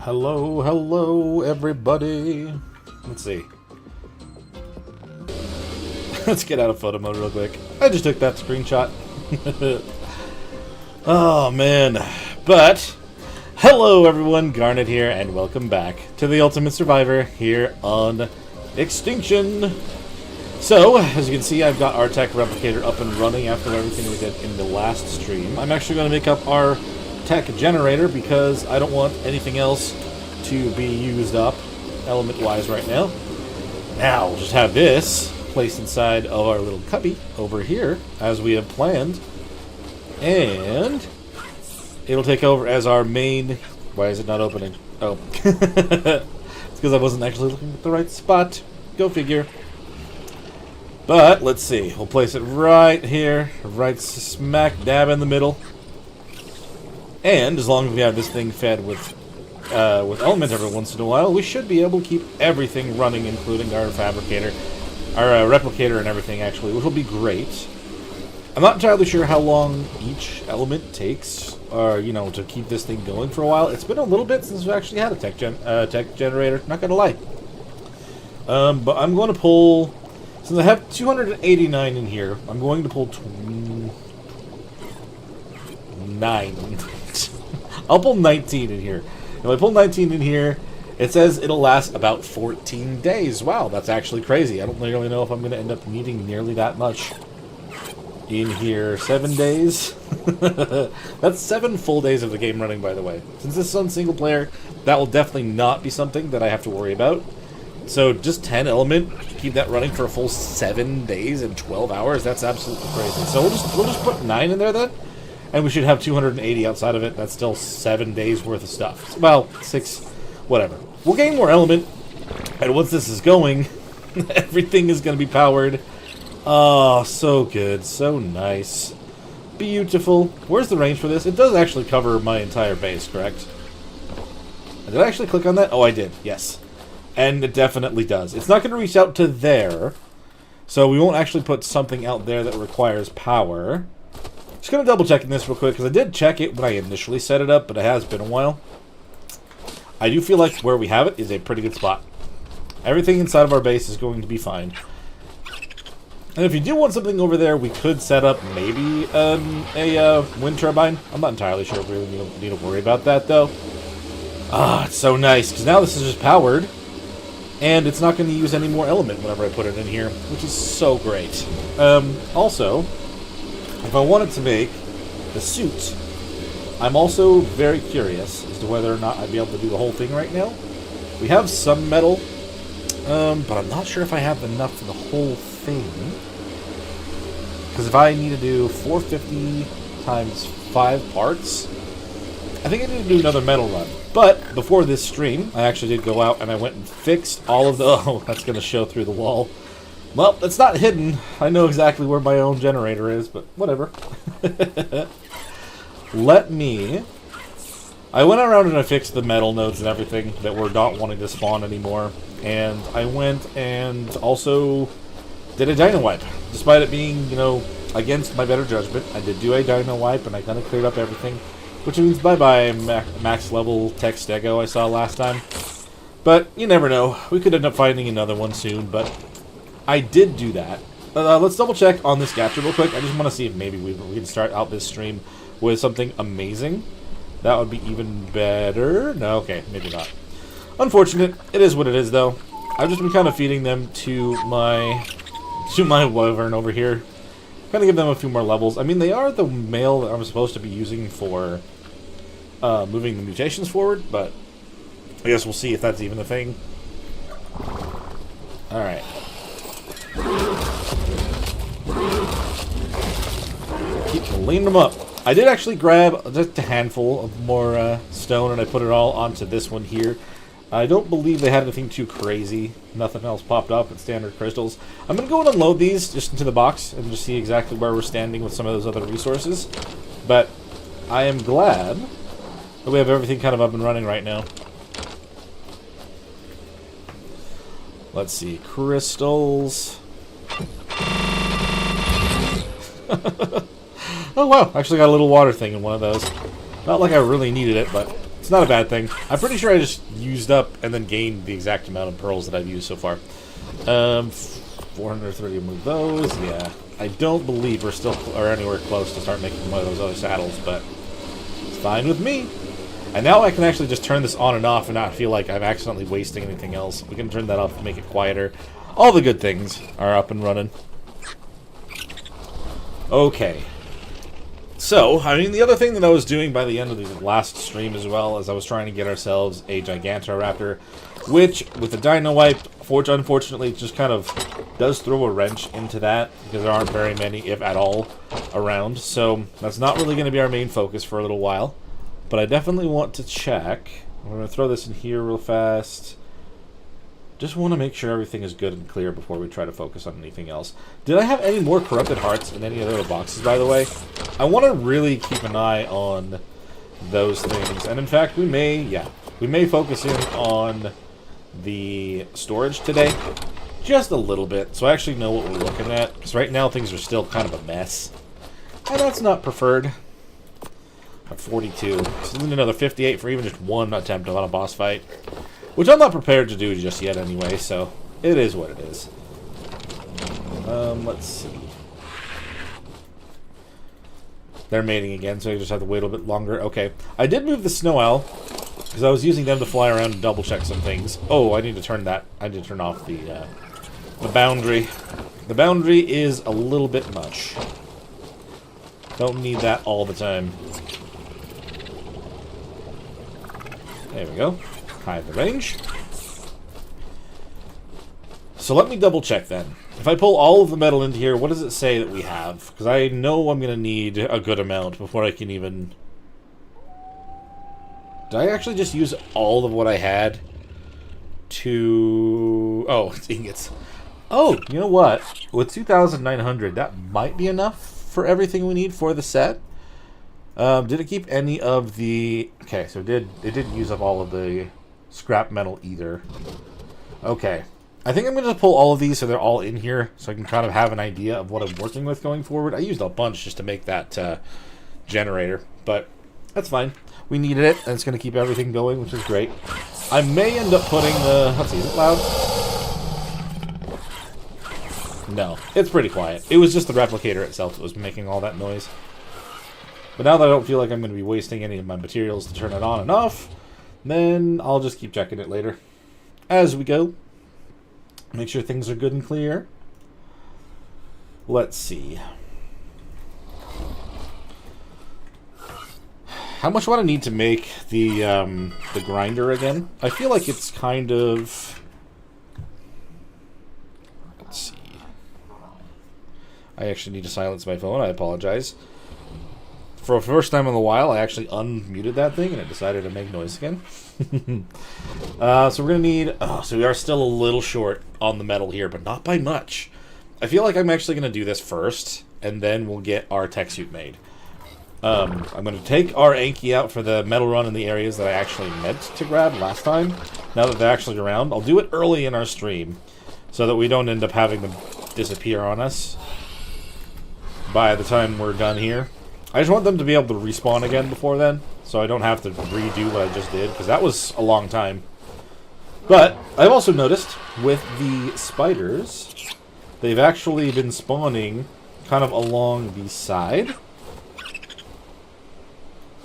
Hello, hello, everybody. Let's see. Let's get out of photo mode real quick. I just took that screenshot. Oh, man. But, hello, everyone. Garnet here, and welcome back to the Ultimate Survivor here on Extinction. So, as you can see, I've got our Tek replicator up and running after everything we did in the last stream. I'm actually going to make up our Tek generator because I don't want anything else to be used up element-wise right now. Now, we'll just have this placed inside of our little cubby over here, as we have planned. And it'll take over as our main... Why is it not opening? Oh. It's because I wasn't actually looking at the right spot. Go figure. But, let's see. We'll place it right here. Right smack dab in the middle. And, as long as we have this thing fed with element every once in a while, we should be able to keep everything running, including our fabricator. Our replicator and everything, actually, which will be great. I'm not entirely sure how long each element takes, or, you know, to keep this thing going for a while. It's been a little bit since we actually had a Tek generator, not gonna lie. But I'm going to pull... Since I have 289 in here, I'm going to pull 9. I'll pull 19 in here. If I pull 19 in here, it says it'll last about 14 days. Wow, that's actually crazy. I don't really know if I'm going to end up needing nearly that much in here. 7 days? That's 7 full days of the game running, by the way. Since this is on single player, that will definitely not be something that I have to worry about. So just 10 element, keep that running for a full 7 days and 12 hours. That's absolutely crazy. So we'll just put 9 in there then, and we should have 280 outside of it. That's still 7 days worth of stuff. Well, 6, whatever. We'll gain more element, and once this is going, everything is going to be powered. Oh, so good, so nice, beautiful. Where's the range for this? It does actually cover my entire base, correct? Did I actually click on that? Oh, I did. Yes. And it definitely does. It's not going to reach out to there, so we won't actually put something out there that requires power. Just going to double check this real quick, because I did check it when I initially set it up, but it has been a while. I do feel like where we have it is a pretty good spot. Everything inside of our base is going to be fine. And if you do want something over there, we could set up maybe a wind turbine. I'm not entirely sure if we really need to worry about that, though. Ah, it's so nice, because now this is just powered. And it's not going to use any more element whenever I put it in here, which is so great. Also, if I wanted to make the suit, I'm also very curious as to whether or not I'd be able to do the whole thing right now. We have some metal, but I'm not sure if I have enough for the whole thing. Because if I need to do 450 times 5 parts, I think I need to do another metal run. But before this stream, I actually did go out and I went and fixed all of the... Oh, that's going to show through the wall. Well, it's not hidden. I know exactly where my own generator is, but whatever. Let me... I went around and I fixed the metal nodes and everything that were not wanting to spawn anymore. And I went and also did a dyno wipe. Despite it being, you know, against my better judgment, I did do a dyno wipe and I kind of cleared up everything. Which means bye-bye max level Tek Stego I saw last time. But you never know. We could end up finding another one soon, but I did do that. Let's double check on this gadget real quick. I just want to see if maybe we can start out this stream with something amazing. That would be even better. No, okay, maybe not. Unfortunate. It is what it is, though. I've just been kind of feeding them to my wyvern over here. Kind of give them a few more levels. I mean, they are the male that I'm supposed to be using for moving the mutations forward, but I guess we'll see if that's even a thing. Alright. Keep leaning them up. I did actually grab just a handful of more stone, and I put it all onto this one here. I don't believe they had anything too crazy. Nothing else popped up at standard crystals. I'm going to go and unload these just into the box and just see exactly where we're standing with some of those other resources. But I am glad that we have everything kind of up and running right now. Let's see. Crystals. Oh wow, actually got a little water thing in one of those. Not like I really needed it, but It's not a bad thing. I'm pretty sure I just used up and then gained the exact amount of pearls that I've used so far. 430 move those, yeah. I don't believe we're still or anywhere close to start making one of those other saddles, but it's fine with me. And now I can actually just turn this on and off and not feel like I'm accidentally wasting anything else. We can turn that off to make it quieter. All the good things are up and running. Okay. So, I mean, the other thing that I was doing by the end of the last stream as well is I was trying to get ourselves a Gigantoraptor, which, with the Dino Wipe, unfortunately, just kind of does throw a wrench into that, because there aren't very many, if at all, around. So, that's not really going to be our main focus for a little while. But I definitely want to check. I'm going to throw this in here real fast. Just want to make sure everything is good and clear before we try to focus on anything else. Did I have any more corrupted hearts in any of the other boxes, by the way? I want to really keep an eye on those things. And in fact, we may focus in on the storage today. Just a little bit, so I actually know what we're looking at. Because right now, things are still kind of a mess. And that's not preferred. At 42. So then another 58 for even just one attempt on a boss fight. Which I'm not prepared to do just yet anyway, so it is what it is. Let's see. They're mating again, so I just have to wait a little bit longer. Okay. I did move the Snow Owl, because I was using them to fly around and double check some things. Oh, I need to turn that. I need to turn off the boundary. The boundary is a little bit much. Don't need that all the time. There we go. Hide the range. So let me double check then. If I pull all of the metal into here, what does it say that we have? Because I know I'm going to need a good amount before I can even... Did I actually just use all of what I had to... Oh, it's ingots. Oh, you know what? With 2,900, that might be enough for everything we need for the set. Did it keep any of the... Okay, so it didn't use up all of the scrap metal either. Okay. I think I'm going to pull all of these so they're all in here, so I can kind of have an idea of what I'm working with going forward. I used a bunch just to make that generator, but that's fine. We needed it, and it's going to keep everything going, which is great. I may end up putting the... Let's see, is it loud? No, it's pretty quiet. It was just the replicator itself that was making all that noise. But now that I don't feel like I'm going to be wasting any of my materials to turn it on and off, then I'll just keep checking it later as we go. Make sure things are good and clear. Let's see. How much would I need to make the grinder again? I feel like it's kind of... Let's see. I actually need to silence my phone. I apologize. For the first time in a while, I actually unmuted that thing, and it decided to make noise again. So we're going to need... Oh, so we are still a little short on the metal here, but not by much. I feel like I'm actually going to do this first, and then we'll get our Tek Suit made. I'm going to take our Anki out for the metal run in the areas that I actually meant to grab last time. Now that they're actually around, I'll do it early in our stream, so that we don't end up having them disappear on us by the time we're done here. I just want them to be able to respawn again before then, so I don't have to redo what I just did, because that was a long time. But I've also noticed with the spiders, they've actually been spawning kind of along the side.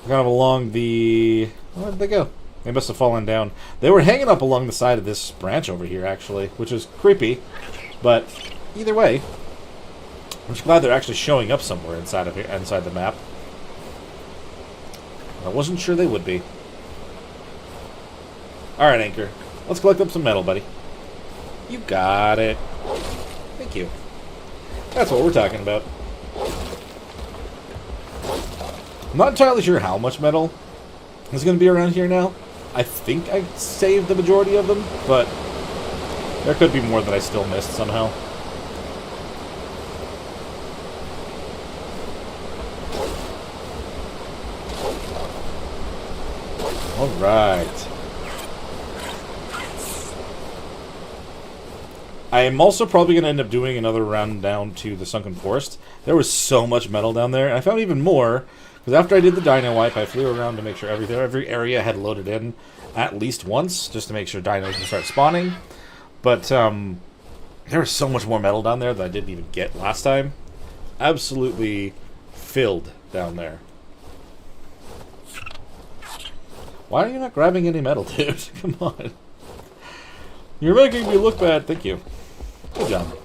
Kind of along the... Where did they go? They must have fallen down. They were hanging up along the side of this branch over here, actually, which is creepy. But either way, I'm just glad they're actually showing up somewhere inside of here, inside the map. I wasn't sure they would be. Alright, Anchor. Let's collect up some metal, buddy. You got it. Thank you. That's what we're talking about. I'm not entirely sure how much metal is going to be around here now. I think I saved the majority of them, but there could be more that I still missed somehow. Alright. I am also probably going to end up doing another run down to the Sunken Forest. There was so much metal down there, and I found even more Because after I did the dino wipe, I flew around to make sure every area had loaded in at least once, just to make sure dinos would start spawning. But there was so much more metal down there that I didn't even get last time. Absolutely filled down there. Why are you not grabbing any metal, dude? Come on. You're making me look bad. Thank you. Good job.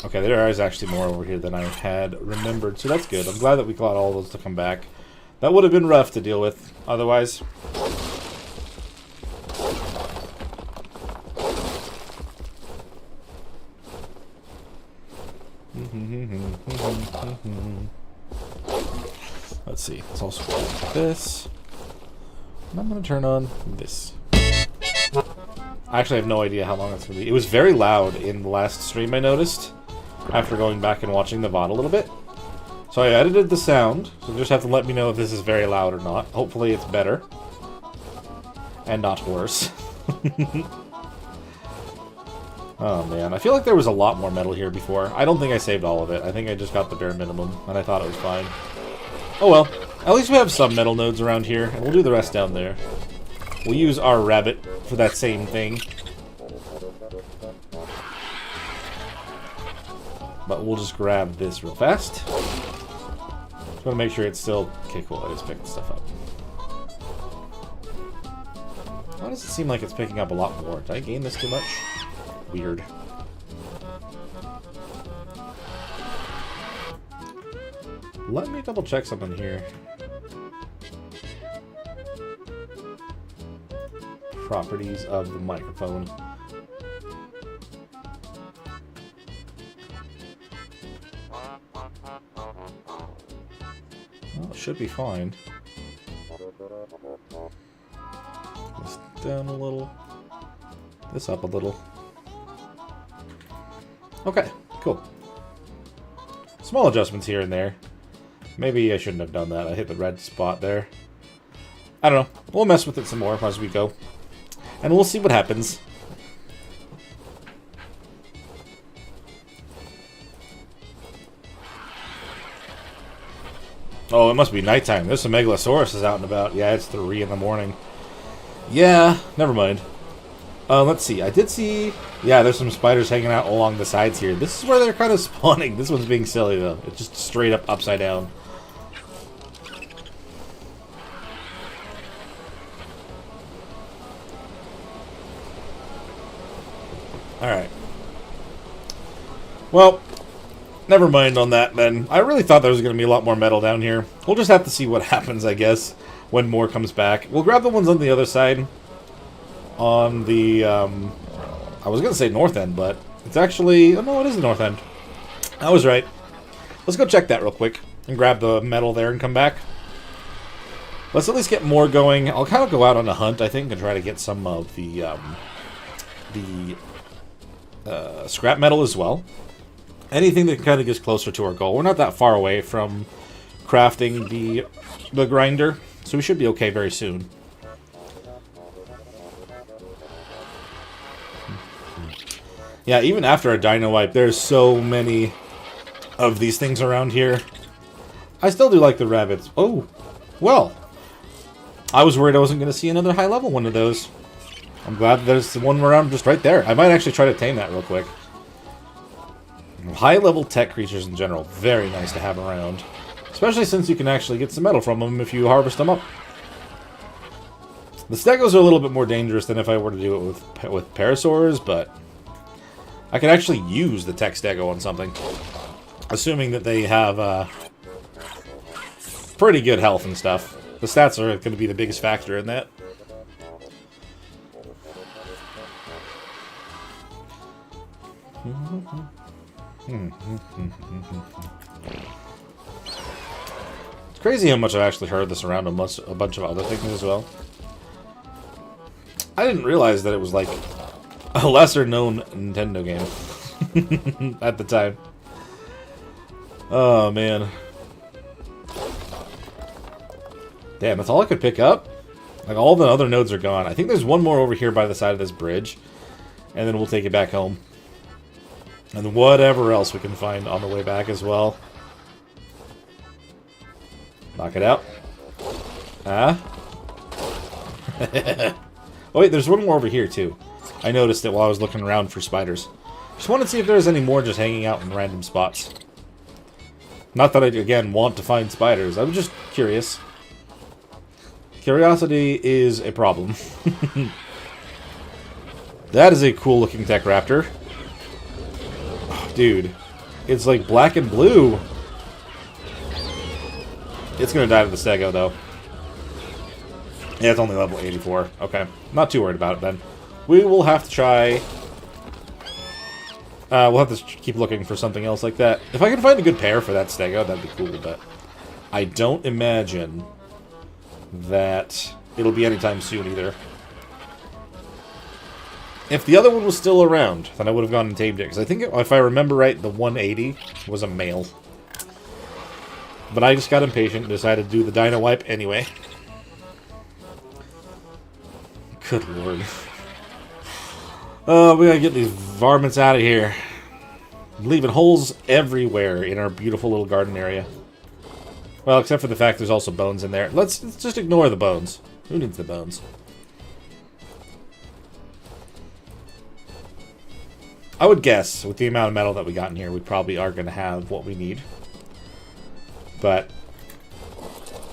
Okay, there is actually more over here than I had remembered, so that's good. I'm glad that we got all those to come back. That would have been rough to deal with otherwise. Let's see. Let's also do this. And I'm going to turn on this. I actually have no idea how long it's going to be. It was very loud in the last stream, I noticed, after going back and watching the VOD a little bit. So I edited the sound, so you just have to let me know if this is very loud or not. Hopefully it's better. And not worse. Oh man, I feel like there was a lot more metal here before. I don't think I saved all of it. I think I just got the bare minimum, and I thought it was fine. Oh well, at least we have some metal nodes around here, and we'll do the rest down there. We'll use our rabbit for that same thing. But we'll just grab this real fast. Just want to make sure it's still... Okay, cool, I just picked stuff up. Why does it seem like it's picking up a lot more? Did I gain this too much? Weird. Let me double check something here. Properties of the microphone. Well, it should be fine. This down a little. This up a little. Okay, cool. Small adjustments here and there. Maybe I shouldn't have done that. I hit the red spot there. I don't know. We'll mess with it some more as we go. And we'll see what happens. Oh, it must be nighttime. There's some Megalosaurus out and about. Yeah, it's 3 in the morning. Yeah, never mind. Let's see. I did see... Yeah, there's some spiders hanging out along the sides here. This is where they're kind of spawning. This one's being silly, though. It's just straight up upside down. Alright. Well, never mind on that, then. I really thought there was going to be a lot more metal down here. We'll just have to see what happens, I guess, when more comes back. We'll grab the ones on the other side. On the, I was going to say north end, but it's actually... Oh, no, it is the north end. I was right. Let's go check that real quick and grab the metal there and come back. Let's at least get more going. I'll kind of go out on a hunt, I think, and try to get some of the scrap metal as well. Anything that kind of gets closer to our goal. We're not that far away from crafting the grinder, so we should be okay very soon. Yeah, even after a dino wipe, there's so many of these things around here. I still do like the rabbits. Oh, well. I was worried I wasn't going to see another high-level one of those. I'm glad there's one around just right there. I might actually try to tame that real quick. High-level tech creatures in general, very nice to have around. Especially since you can actually get some metal from them if you harvest them up. The stegos are a little bit more dangerous than if I were to do it with parasaurs, but... I could actually use the tech stego on something. Assuming that they have pretty good health and stuff. The stats are going to be the biggest factor in that. It's crazy how much I've actually heard this around a bunch of other things as well. I didn't realize that it was like a lesser-known Nintendo game at the time. Oh, man. Damn, that's all I could pick up? Like, all the other nodes are gone. I think there's one more over here by the side of this bridge. And then we'll take it back home. And whatever else we can find on the way back as well. Knock it out. Ah. Oh wait, there's one more over here too. I noticed it while I was looking around for spiders. Just wanted to see if there's any more just hanging out in random spots. Not that I, again, want to find spiders. I'm just curious. Curiosity is a problem. That is a cool looking Tech Raptor. Oh, dude. It's like black and blue. It's gonna die to the Stego though. Yeah, it's only level 84. Okay. Not too worried about it then. We will have to try... we'll have to keep looking for something else like that. If I can find a good pair for that Stego, that'd be cool, but... I don't imagine that it'll be anytime soon either. If the other one was still around, then I would have gone and tamed it. Because I think, if I remember right, the 180 was a male. But I just got impatient and decided to do the Dino Wipe anyway. Good lord. Oh, we gotta get these varmints out of here. Leaving holes everywhere in our beautiful little garden area. Well, except for the fact there's also bones in there. Let's just ignore the bones. Who needs the bones? I would guess, with the amount of metal that we got in here, we probably are going to have what we need. But,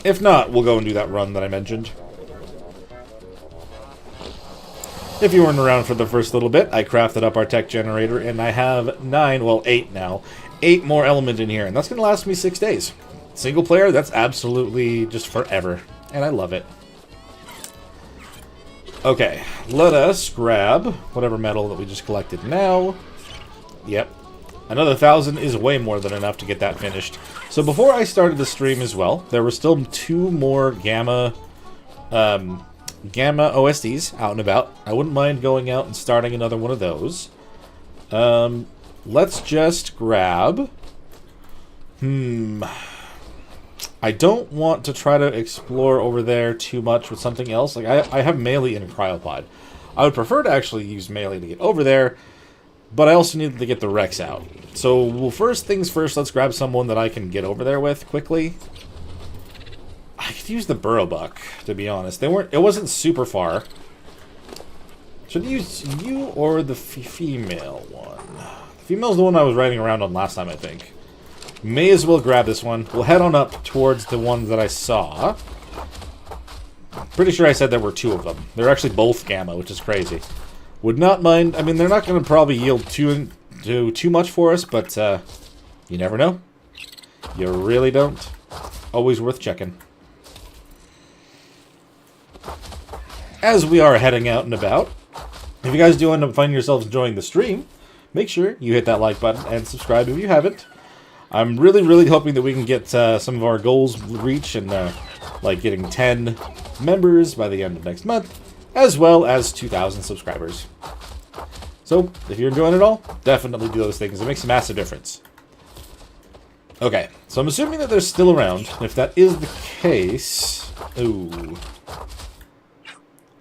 if not, we'll go and do that run that I mentioned. If you weren't around for the first little bit, I crafted up our tech generator, and I have 9, well 8 now, 8 more element in here, and that's going to last me 6 days. Single player, that's absolutely just forever, and I love it. Okay, let us grab whatever metal that we just collected now. Yep. Another 1,000 is way more than enough to get that finished. So before I started the stream as well, there were still 2 more Gamma OSDs out and about. I wouldn't mind going out and starting another one of those. Let's just grab... I don't want to try to explore over there too much with something else. Like, I have melee and cryopod. I would prefer to actually use melee to get over there, but I also need to get the Rex out. So, well, first things first, let's grab someone that I can get over there with quickly. I could use the Burrowbuck, to be honest. It wasn't super far. Should I use you or the female one? The female's the one I was riding around on last time, I think. May as well grab this one. We'll head on up towards the ones that I saw. Pretty sure I said there were 2 of them. They're actually both Gamma, which is crazy. Would not mind... I mean, they're not going to probably yield too much for us, but you never know. You really don't. Always worth checking. As we are heading out and about, if you guys do end up finding yourselves enjoying the stream, make sure you hit that like button and subscribe if you haven't. I'm really, really hoping that we can get some of our goals reached and like getting 10 members by the end of next month, as well as 2,000 subscribers. So, if you're enjoying it all, definitely do those things. It makes a massive difference. Okay, so I'm assuming that they're still around. If that is the case... Ooh.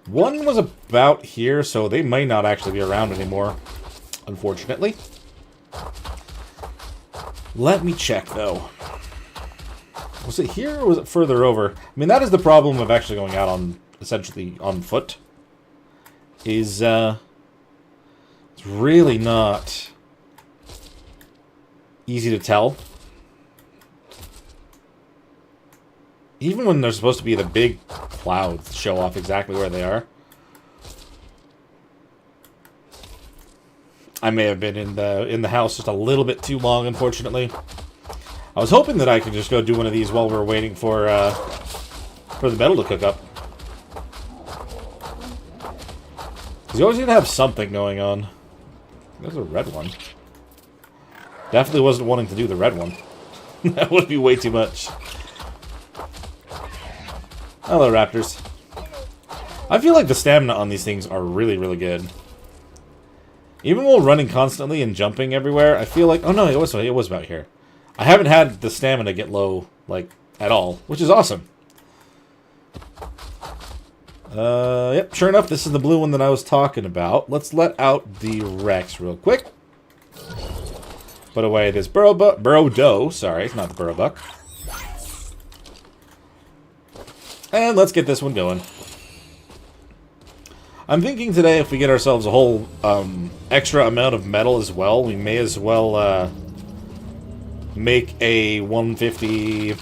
One was about here, so they might not actually be around anymore, unfortunately. Let me check, though. Was it here or was it further over? I mean, that is the problem of actually going out on, essentially, on foot. Is, it's really not easy to tell. Even when they're supposed to be the big clouds show off exactly where they are. I may have been in the house just a little bit too long, unfortunately. I was hoping that I could just go do one of these while we were waiting for the metal to cook up. Because you always need to have something going on. There's a red one. Definitely wasn't wanting to do the red one. That would be way too much. Hello, raptors. I feel like the stamina on these things are really, really good. Even while running constantly and jumping everywhere, I feel like... Oh no, it was about here. I haven't had the stamina get low, like, at all, which is awesome. Yep, sure enough, this is the blue one that I was talking about. Let's let out the Rex real quick. Put away this burrow doe. Sorry, it's not the burrow buck. And let's get this one going. I'm thinking today if we get ourselves a whole extra amount of metal as well, we may as well make a 150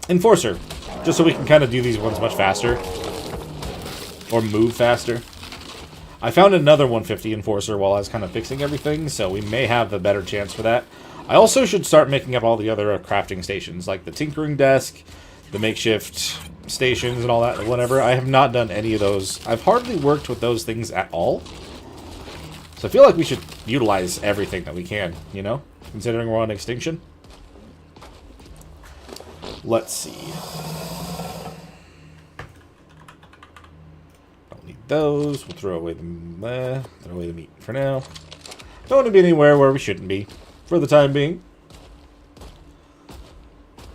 Enforcer. Just so we can kind of do these ones much faster. Or move faster. I found another 150 Enforcer while I was kind of fixing everything, so we may have a better chance for that. I also should start making up all the other crafting stations, like the tinkering desk, the makeshift stations and all that, whatever. I have not done any of those. I've hardly worked with those things at all. So I feel like we should utilize everything that we can, you know? Considering we're on Extinction. Let's see. Don't need those. We'll throw away the meat for now. Don't want to be anywhere where we shouldn't be for the time being.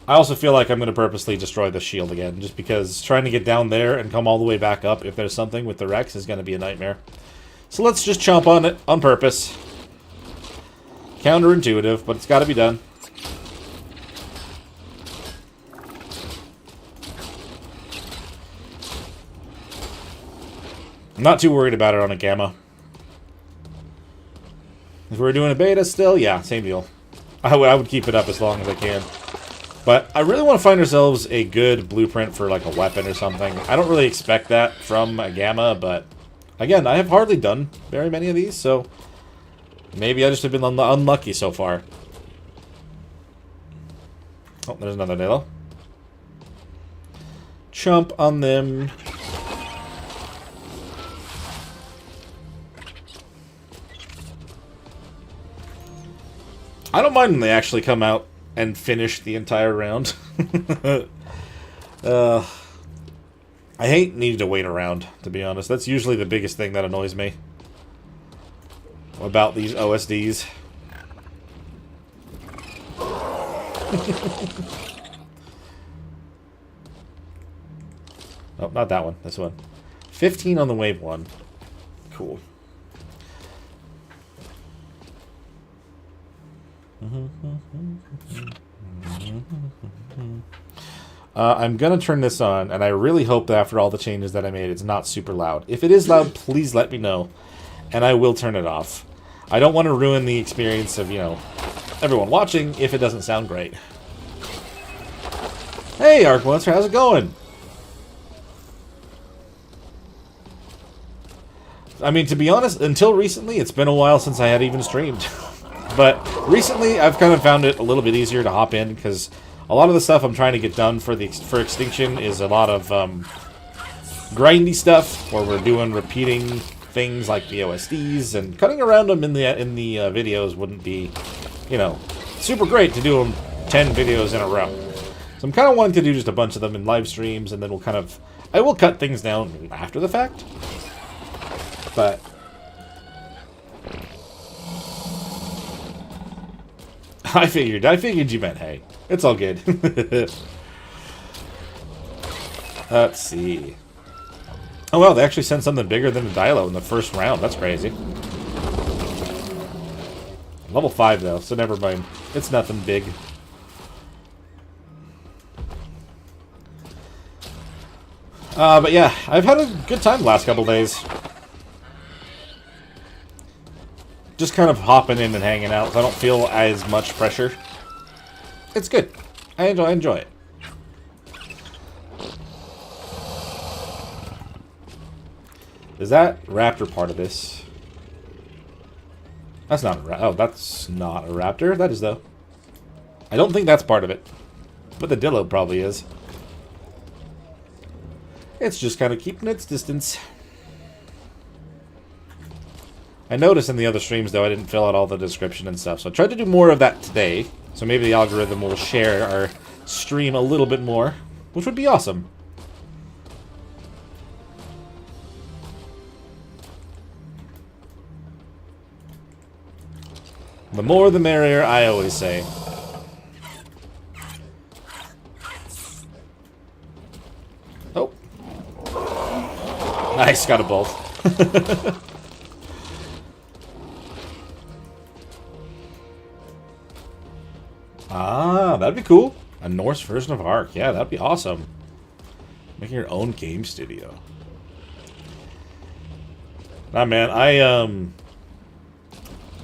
I also feel like I'm going to purposely destroy the shield again, just because trying to get down there and come all the way back up if there's something with the Rex is going to be a nightmare. So let's just chomp on it on purpose. Counterintuitive, but it's got to be done. I'm not too worried about it on a gamma. If we're doing a beta still, yeah, same deal. I would keep it up as long as I can. But I really want to find ourselves a good blueprint for like a weapon or something. I don't really expect that from a gamma, but again, I have hardly done very many of these, so maybe I just have been unlucky so far. Oh, there's another Nilo. Chomp on them. I don't mind when they actually come out and finish the entire round. I hate needing to wait around, to be honest. That's usually the biggest thing that annoys me about these OSDs. Oh, not that one. This one. 15 on the wave one. Cool. I'm gonna turn this on, and I really hope that after all the changes that I made, it's not super loud. If it is loud, please let me know, and I will turn it off. I don't want to ruin the experience of, you know, everyone watching if it doesn't sound great. Hey, Arc Monster, how's it going? I mean, to be honest, until recently, it's been a while since I had even streamed. But recently, I've kind of found it a little bit easier to hop in, because a lot of the stuff I'm trying to get done for Extinction is a lot of grindy stuff, where we're doing repeating things like the OSDs, and cutting around them in the videos wouldn't be, you know, super great to do them 10 videos in a row. So I'm kind of wanting to do just a bunch of them in live streams, and then I will cut things down after the fact. But I figured you meant hey. It's all good. Let's see. Oh wow, they actually sent something bigger than the Dilo in the first round. That's crazy. Level 5 though, so never mind. It's nothing big. But yeah, I've had a good time the last couple days. Just kind of hopping in and hanging out, so I don't feel as much pressure. It's good. I enjoy it. Is that raptor part of this? That's not a raptor. Oh, that's not a raptor. That is, though. I don't think that's part of it. But the Dillo probably is. It's just kind of keeping its distance. I noticed in the other streams, though, I didn't fill out all the description and stuff. So I tried to do more of that today. So maybe the algorithm will share our stream a little bit more, which would be awesome. The more the merrier, I always say. Oh. Nice, got a bolt. that'd be cool. A Norse version of Ark. Yeah, that'd be awesome. Making your own game studio. Nah, man,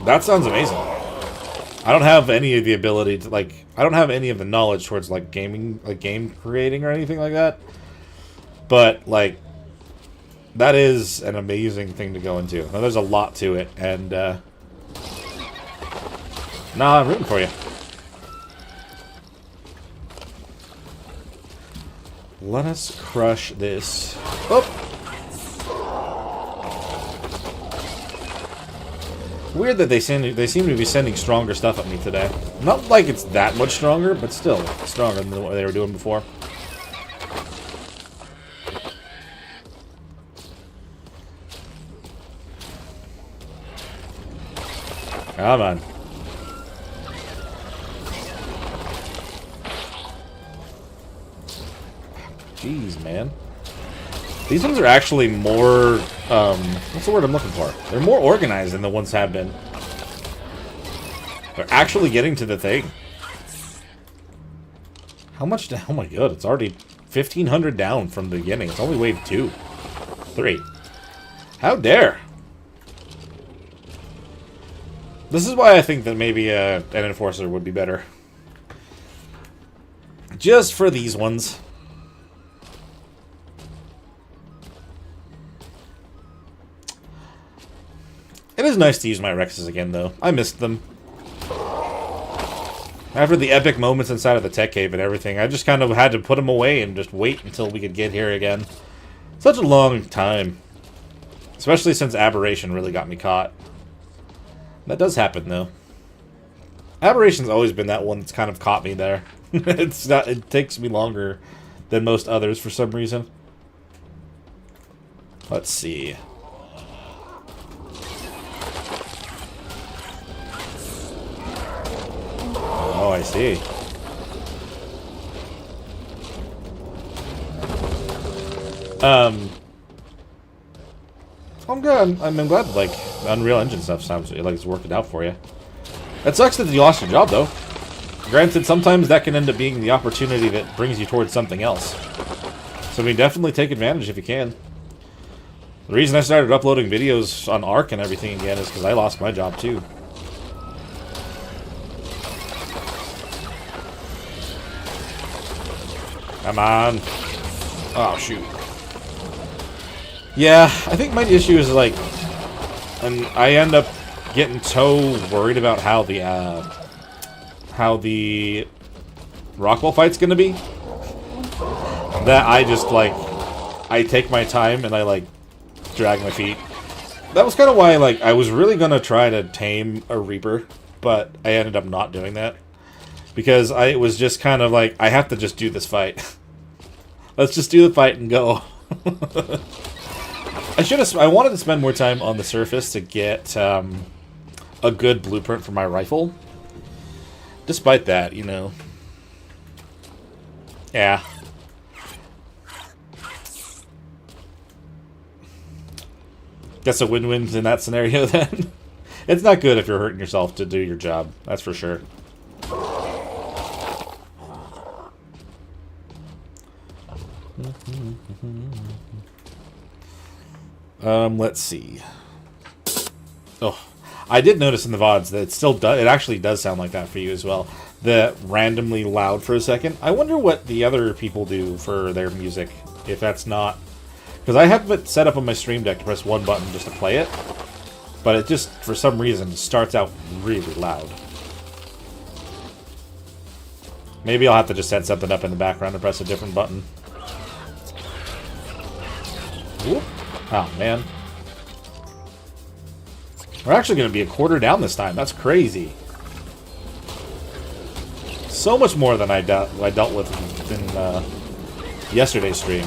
that sounds amazing. I don't have any of the ability to, like, I don't have any of the knowledge towards, like, gaming, like, game creating or anything like that. But, like, that is an amazing thing to go into. Now, there's a lot to it, and, nah, I'm rooting for you. Let us crush this. Oh! Weird that they seem to be sending stronger stuff at me today. Not like it's that much stronger, but still stronger than what they were doing before. Come on. Jeez, man. These ones are actually more, what's the word I'm looking for? They're more organized than the ones have been. They're actually getting to the thing. How much down? Oh my god, it's already 1,500 down from the beginning. It's only wave 2. 3. How dare! This is why I think that maybe an Enforcer would be better. Just for these ones. It is nice to use my Rexes again, though. I missed them. After the epic moments inside of the tech cave and everything, I just kind of had to put them away and just wait until we could get here again. Such a long time. Especially since Aberration really got me caught. That does happen, though. Aberration's always been that one that's kind of caught me there. It's not. It takes me longer than most others for some reason. Let's see. Oh, I see. I'm good. I'm glad, like, the Unreal Engine stuff sounds like it's working out for you. It sucks that you lost your job, though. Granted, sometimes that can end up being the opportunity that brings you towards something else. So, I mean, definitely take advantage if you can. The reason I started uploading videos on Ark and everything again is because I lost my job, too. Come on. Oh, shoot. Yeah, I think my issue is, like, and I end up getting so worried about how the Rockwell fight's gonna be, that I just, like, I take my time and I, like, drag my feet. That was kind of why, like, I was really gonna try to tame a Reaper, but I ended up not doing that. Because I was just kind of like, I have to just do this fight. Let's just do the fight and go. I wanted to spend more time on the surface to get a good blueprint for my rifle. Despite that, you know. Yeah. Guess a win-win in that scenario then. It's not good if you're hurting yourself to do your job. That's for sure. Let's see. Oh, I did notice in the VODs that it actually does sound like that for you as well. The randomly loud for a second. I wonder what the other people do for their music, if that's not... Because I have it set up on my stream deck to press one button just to play it, but it just, for some reason, starts out really loud. Maybe I'll have to just set something up in the background and press a different button. Whoop. Oh, man. We're actually going to be a quarter down this time. That's crazy. So much more than I dealt with in yesterday's stream.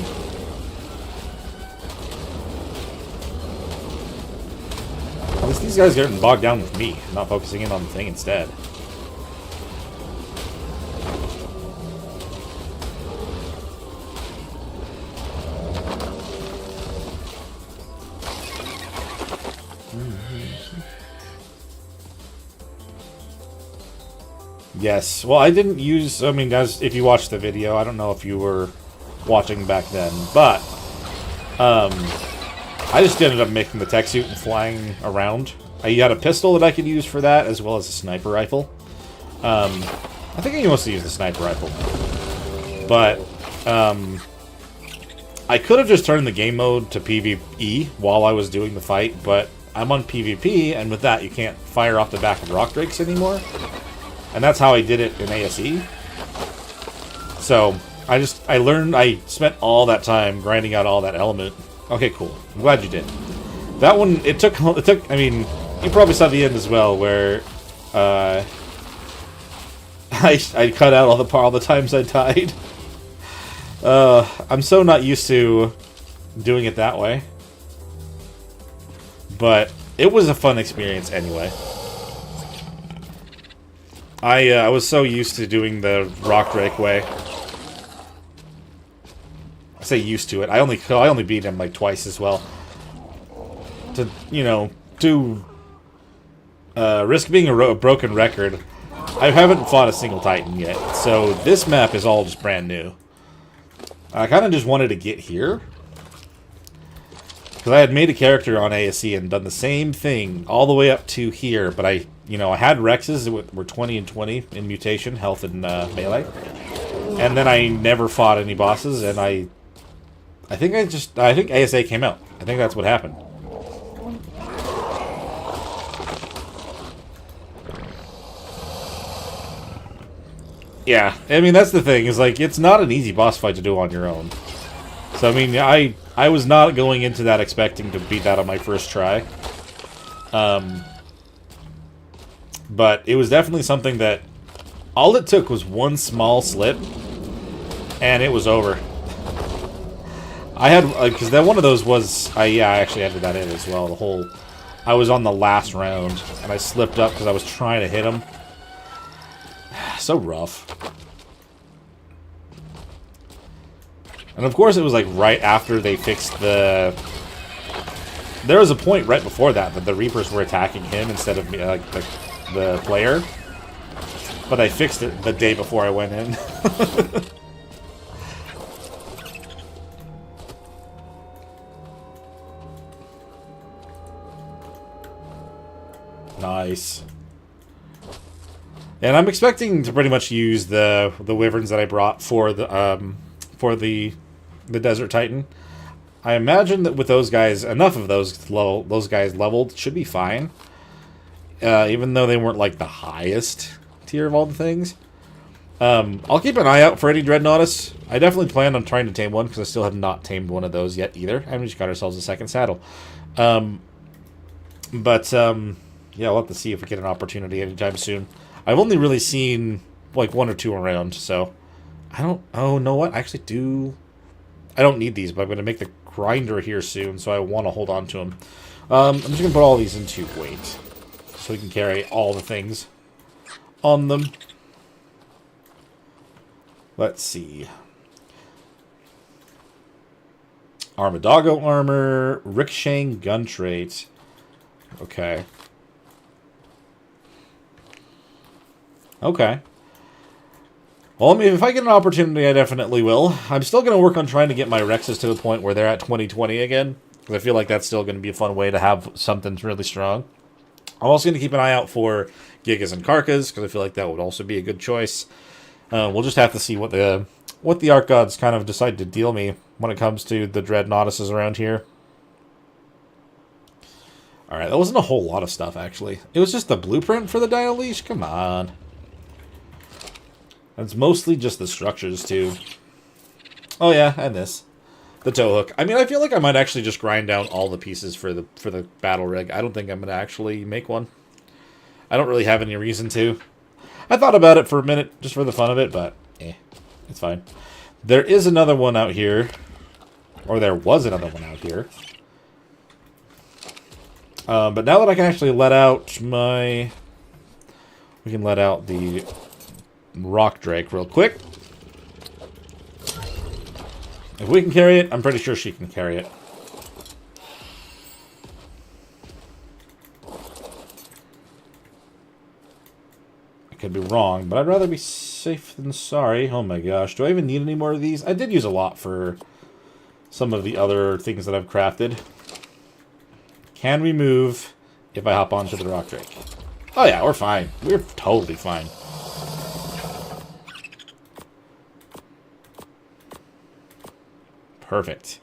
At least these guys are getting bogged down with me, not focusing in on the thing instead. Yes. Well, I didn't use... I mean, as if you watched the video, I don't know if you were watching back then, but I just ended up making the Tek Suit and flying around. I had a pistol that I could use for that, as well as a sniper rifle. I think I mostly use the sniper rifle. But, I could have just turned the game mode to PvE while I was doing the fight, but I'm on PvP, and with that, you can't fire off the back of rock drakes anymore. And that's how I did it in ASE. So, I spent all that time grinding out all that element. Okay, cool. I'm glad you did. That one, it took, I mean, you probably saw the end as well, where, I cut out all the times I died. I'm so not used to doing it that way. But it was a fun experience anyway. I was so used to doing the rock drake way. I say used to it. I only beat him like twice as well. To, you know, risk being a broken record, I haven't fought a single Titan yet. So this map is all just brand new. I kind of just wanted to get here. Because I had made a character on ASE and done the same thing all the way up to here. But I had Rexes that were 20 and 20 in mutation, health, and melee. And then I never fought any bosses, and I think ASA came out. I think that's what happened. Yeah, I mean, that's the thing, is like, it's not an easy boss fight to do on your own. So, I mean, I was not going into that expecting to beat that on my first try. But it was definitely something that all it took was one small slip, and it was over. I had, because one of those was, I actually added that in as well. I was on the last round, and I slipped up because I was trying to hit him. So rough. And of course it was like right after they fixed the... There was a point right before that the Reapers were attacking him instead of me, like the player. But I fixed it the day before I went in. Nice. And I'm expecting to pretty much use the wyverns that I brought for the Desert Titan. I imagine that with those guys, enough of those guys leveled should be fine. Even though they weren't like the highest tier of all the things. I'll keep an eye out for any Dreadnoughtus. I definitely plan on trying to tame one because I still have not tamed one of those yet either. And we just got ourselves a second saddle. Yeah, we'll have to see if we get an opportunity anytime soon. I've only really seen like one or two around, so I don't... Oh, know what? I actually do... I don't need these, but I'm going to make the grinder here soon, so I want to hold on to them. I'm just going to put all these into weight, so we can carry all the things on them. Let's see. Armadago armor, ricocheting gun trait. Okay. Okay. Well, I mean, if I get an opportunity, I definitely will. I'm still going to work on trying to get my Rexes to the point where they're at 2020 again. Because I feel like that's still going to be a fun way to have something really strong. I'm also going to keep an eye out for Gigas and Karkas, because I feel like that would also be a good choice. We'll just have to see what the Arc Gods kind of decide to deal me when it comes to the Dreadnoughtuses around here. Alright, that wasn't a whole lot of stuff, actually. It was just the blueprint for the Dial Leash? Come on. It's mostly just the structures, too. Oh, yeah, and this. The tow hook. I mean, I feel like I might actually just grind down all the pieces for the battle rig. I don't think I'm going to actually make one. I don't really have any reason to. I thought about it for a minute, just for the fun of it, but it's fine. There is another one out here. Or there was another one out here. But now that I can actually let out my... We can let out the Rock Drake real quick. If we can carry it, I'm pretty sure she can carry it. I could be wrong, but I'd rather be safe than sorry. Oh my gosh, do I even need any more of these? I did use a lot for some of the other things that I've crafted. Can we move if I hop onto the rock drake? Oh yeah, we're fine. We're totally fine. Perfect.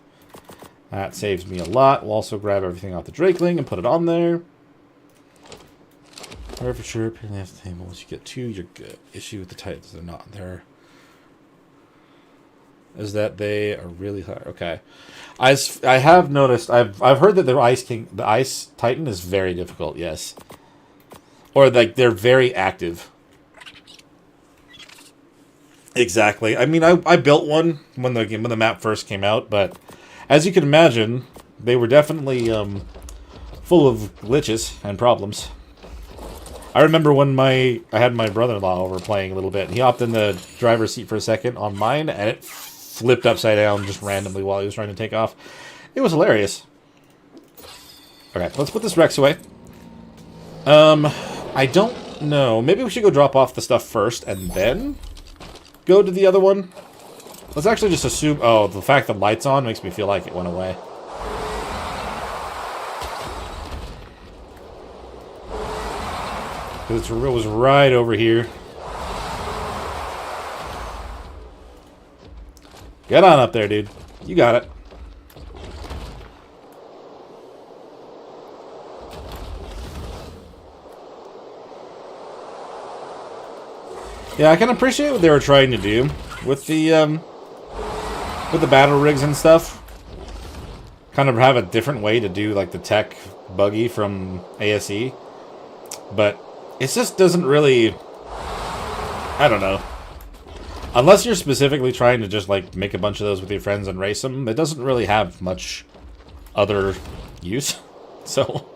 That saves me a lot. We'll also grab everything off the drakeling and put it on there. For sure, apparently have the table. Once you get 2, you're good. Issue with the titans, they're not there. Is that they are really high. Okay. I have noticed, I've heard that the ice titan is very difficult, yes. Or like they're very active. Exactly. I mean, I built one when the map first came out, but as you can imagine, they were definitely full of glitches and problems. I remember when I had my brother-in-law over playing a little bit, and he hopped in the driver's seat for a second on mine, and it flipped upside down just randomly while he was trying to take off. It was hilarious. Okay, let's put this Rex away. I don't know. Maybe we should go drop off the stuff first and then go to the other one. Let's actually just assume... Oh, the fact that light's on makes me feel like it went away. Because it was right over here. Get on up there, dude. You got it. Yeah, I can appreciate what they were trying to do with the battle rigs and stuff. Kind of have a different way to do like the tech buggy from ASE, but it just doesn't really. I don't know. Unless you're specifically trying to just like make a bunch of those with your friends and race them, it doesn't really have much other use. So,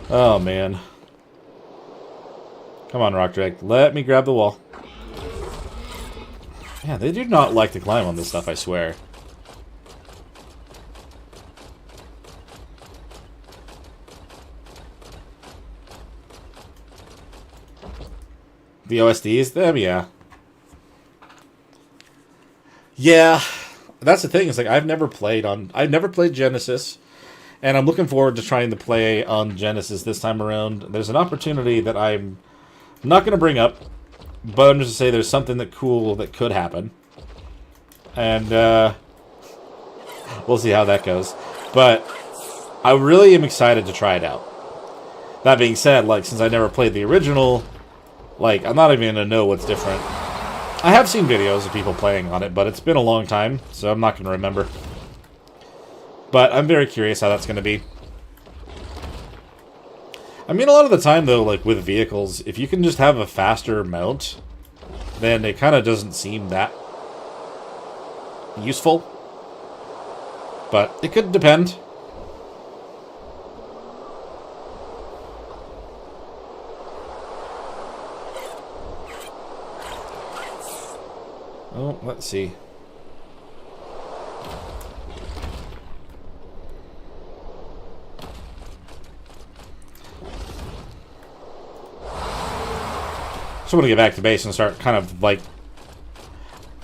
oh man. Come on, Rock Drake. Let me grab the wall. Yeah, they do not like to climb on this stuff, I swear. The OSDs? Them, yeah. Yeah. That's the thing, is like I've never played Genesis. And I'm looking forward to trying to play on Genesis this time around. There's an opportunity that I'm not going to bring up, but I'm just going to say there's something cool that could happen. And we'll see how that goes. But I really am excited to try it out. That being said, like, since I never played the original, like, I'm not even going to know what's different. I have seen videos of people playing on it, but it's been a long time, so I'm not going to remember. But I'm very curious how that's going to be. I mean, a lot of the time, though, like, with vehicles, if you can just have a faster mount, then it kind of doesn't seem that useful. But it could depend. Oh, let's see. So I'm going to get back to base and start kind of like...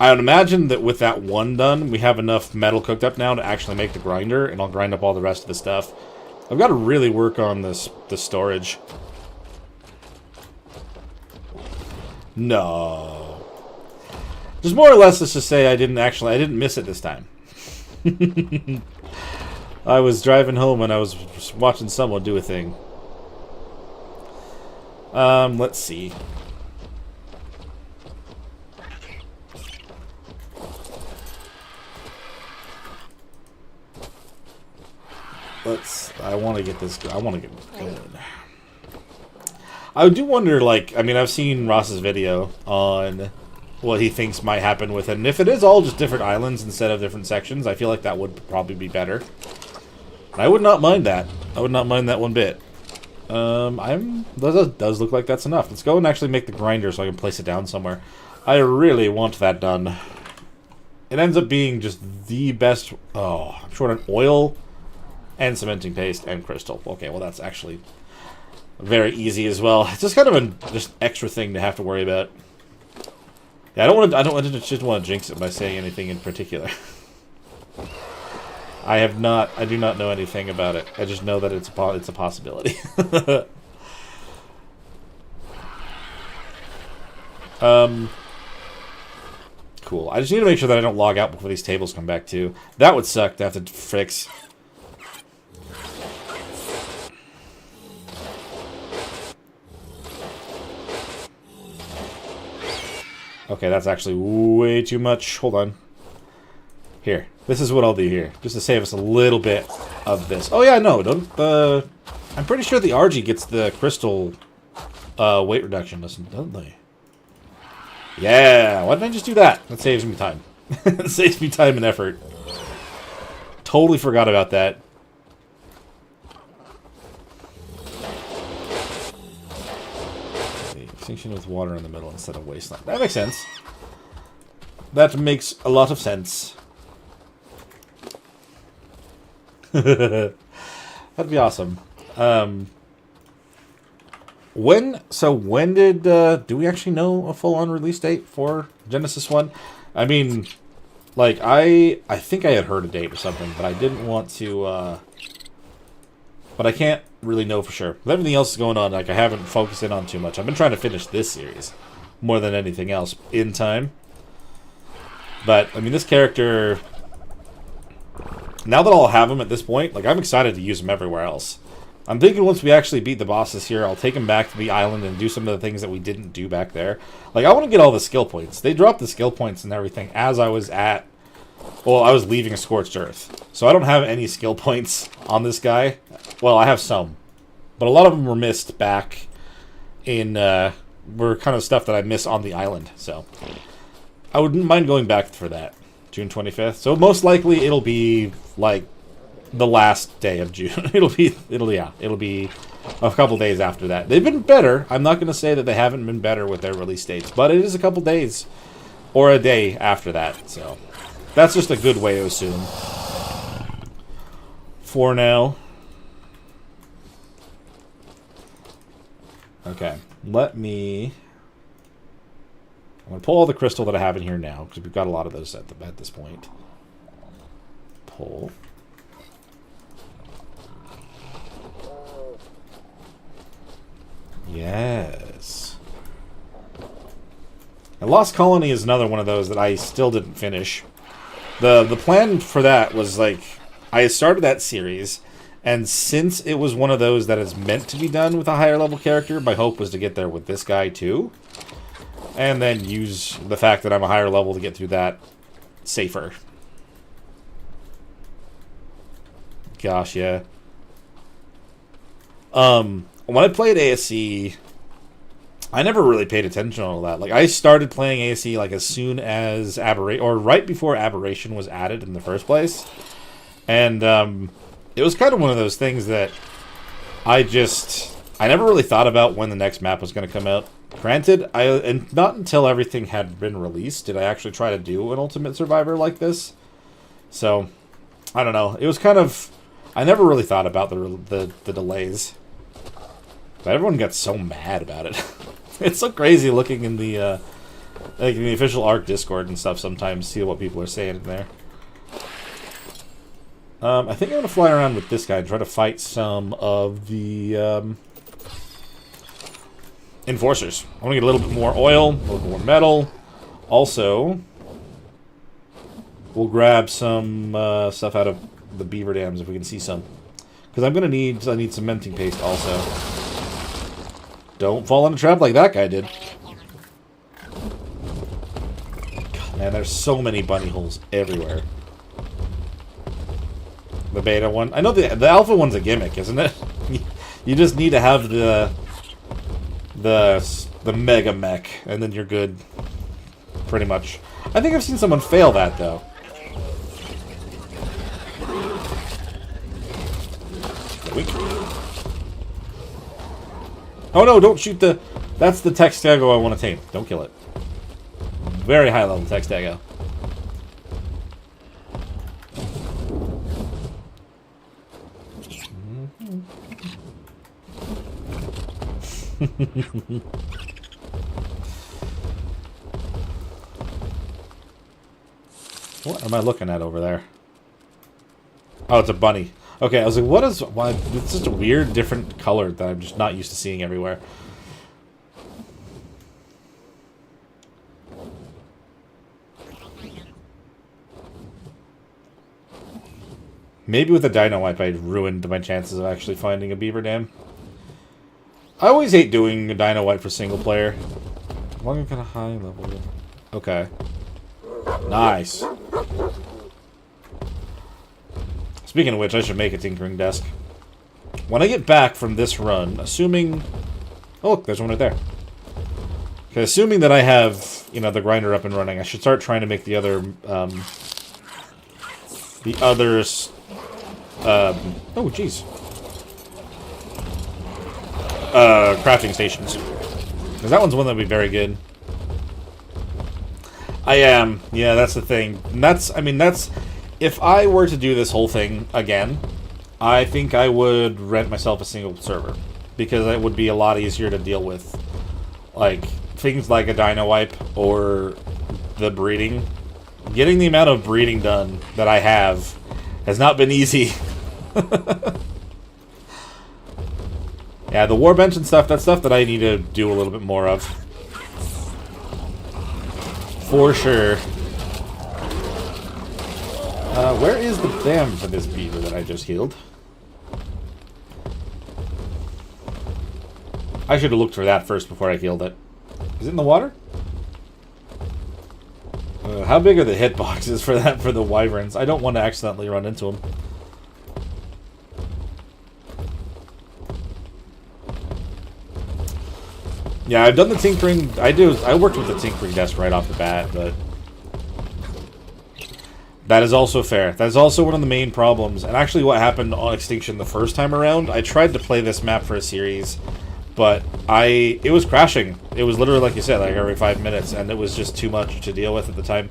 I would imagine that with that one done, we have enough metal cooked up now to actually make the grinder, and I'll grind up all the rest of the stuff. I've got to really work on the storage. No. Just more or less, let's just say I didn't miss it this time. I was driving home and I was watching someone do a thing. Let's see. I want to get this. I want to get going. I do wonder, like, I mean, I've seen Ross's video on what he thinks might happen with it, and if it is all just different islands instead of different sections, I feel like that would probably be better. I would not mind that. I would not mind that one bit. That does look like that's enough. Let's go and actually make the grinder so I can place it down somewhere. I really want that done. It ends up being just the best. Oh, I'm short on oil and cementing paste and crystal. Okay, well that's actually very easy as well. It's just kind of a just extra thing to have to worry about. Yeah, just want to jinx it by saying anything in particular. I do not know anything about it. I just know that it's a possibility. Cool. I just need to make sure that I don't log out before these tables come back too. That would suck to have to fix. Okay, that's actually way too much. Hold on. Here. This is what I'll do here. Just to save us a little bit of this. Oh yeah, no, don't I'm pretty sure the RG gets the crystal weight reduction, doesn't they? Yeah, why didn't I just do that? That saves me time. It saves me time and effort. Totally forgot about that. Extinction with water in the middle instead of wasteland. That makes sense. That makes a lot of sense. That'd be awesome. When did do we actually know a full-on release date for Genesis 1? I mean, like I think I had heard a date or something, but I didn't want to but I can't really know for sure. With everything else going on, like I haven't focused in on too much. I've been trying to finish this series more than anything else in time. But I mean, this character, now that I'll have him at this point, like I'm excited to use him everywhere else. I'm thinking once we actually beat the bosses here, I'll take him back to the island and do some of the things that we didn't do back there. Like, I want to get all the skill points. They dropped the skill points and everything as I was at... Well, I was leaving Scorched Earth. So I don't have any skill points on this guy. Well, I have some. But a lot of them were missed back in... were kind of stuff that I miss on the island. So I wouldn't mind going back for that. June 25th. So most likely it'll be, like... the last day of June. It'll be a couple days after that. They've been better. I'm not going to say that they haven't been better with their release dates, but it is a couple days or a day after that. So that's just a good way to assume for now. Okay, I'm going to pull all the crystal that I have in here now because we've got a lot of those at this point. Pull. Yes. And Lost Colony is another one of those that I still didn't finish. The plan for that was, like, I started that series, and since it was one of those that is meant to be done with a higher level character, my hope was to get there with this guy too. And then use the fact that I'm a higher level to get through that safer. Gosh, yeah. When I played ASC, I never really paid attention to all that. Like, I started playing ASC like as soon as Aberration, or right before Aberration was added in the first place. And it was kind of one of those things that I never really thought about when the next map was going to come out. Granted, and not until everything had been released did I actually try to do an Ultimate Survivor like this. So, I don't know. It was kind of... I never really thought about the delays. But everyone got so mad about it. It's so crazy looking in the like in the official ARC Discord and stuff sometimes, see what people are saying in there. I think I'm going to fly around with this guy and try to fight some of the enforcers. I want to get a little bit more oil, a little bit more metal. Also, we'll grab some stuff out of the beaver dams if we can see some. Because I need cementing paste also. Don't fall in a trap like that guy did. God, man, there's so many bunny holes everywhere. The beta one. I know the alpha one's a gimmick, isn't it? You just need to have the mega mech, and then you're good. Pretty much. I think I've seen someone fail that, though. Oh no, don't shoot the... That's the Tek Suit I want to tame. Don't kill it. Very high level Tek Suit. What am I looking at over there? Oh, it's a bunny. Okay, I was like, what is... Why? It's just a weird, different color that I'm just not used to seeing everywhere. Maybe with a dino wipe, I ruined my chances of actually finding a beaver dam. I always hate doing a dino wipe for single player. Long kind of high level. Okay. Nice. Speaking of which, I should make a tinkering desk. When I get back from this run, assuming... Oh, look, there's one right there. Okay, assuming that I have, you know, the grinder up and running, I should start trying to make the other, oh, jeez. Crafting stations. Because that one's one that would be very good. I am. Yeah, that's the thing. And that's, I mean, that's... If I were to do this whole thing again, I think I would rent myself a single server. Because it would be a lot easier to deal with. Like, things like a dino wipe or the breeding. Getting the amount of breeding done that I have has not been easy. Yeah, the warbench and stuff, that's stuff that I need to do a little bit more of. For sure. Where is the dam for this beaver that I just healed? I should have looked for that first before I healed it. Is it in the water? How big are the hitboxes for that for the wyverns? I don't want to accidentally run into them. Yeah, I've done the tinkering. I worked with the tinkering desk right off the bat, but that is also fair. That is also one of the main problems. And actually what happened on Extinction the first time around, I tried to play this map for a series, but it was crashing. It was literally, like you said, like every 5 minutes, and it was just too much to deal with at the time.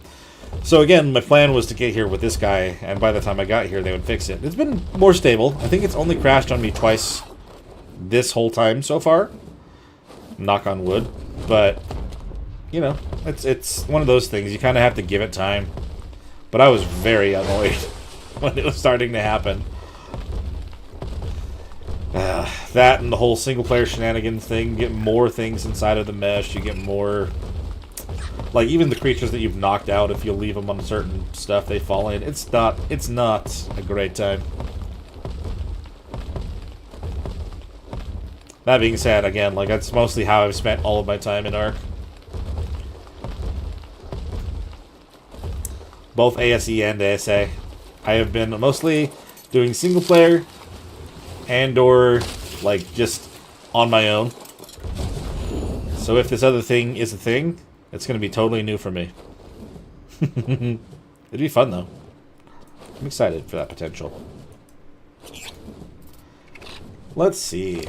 So again, my plan was to get here with this guy, and by the time I got here, they would fix it. It's been more stable. I think it's only crashed on me twice this whole time so far. Knock on wood. But, you know, it's one of those things. You kind of have to give it time. But I was very annoyed when it was starting to happen. That and the whole single-player shenanigans thing. You get more things inside of the mesh. You get more... Like, even the creatures that you've knocked out, if you leave them on certain stuff, they fall in. It's not a great time. That being said, again, like, that's mostly how I've spent all of my time in Ark. Both ASE and ASA. I have been mostly doing single player and or, like, just on my own. So if this other thing is a thing, it's going to be totally new for me. It'd be fun, though. I'm excited for that potential. Let's see.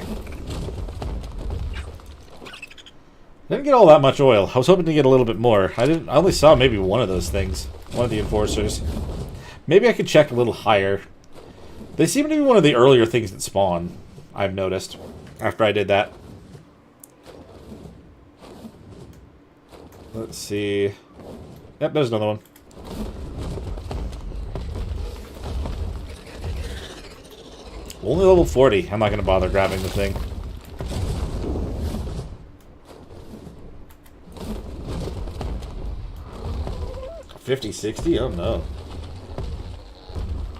Didn't get all that much oil. I was hoping to get a little bit more. I only saw maybe one of those things. One of the enforcers. Maybe I could check a little higher. They seem to be one of the earlier things that spawn, I've noticed, after I did that. Let's see. Yep, there's another one. Only level 40. I'm not going to bother grabbing the thing. $50, $60? Oh no.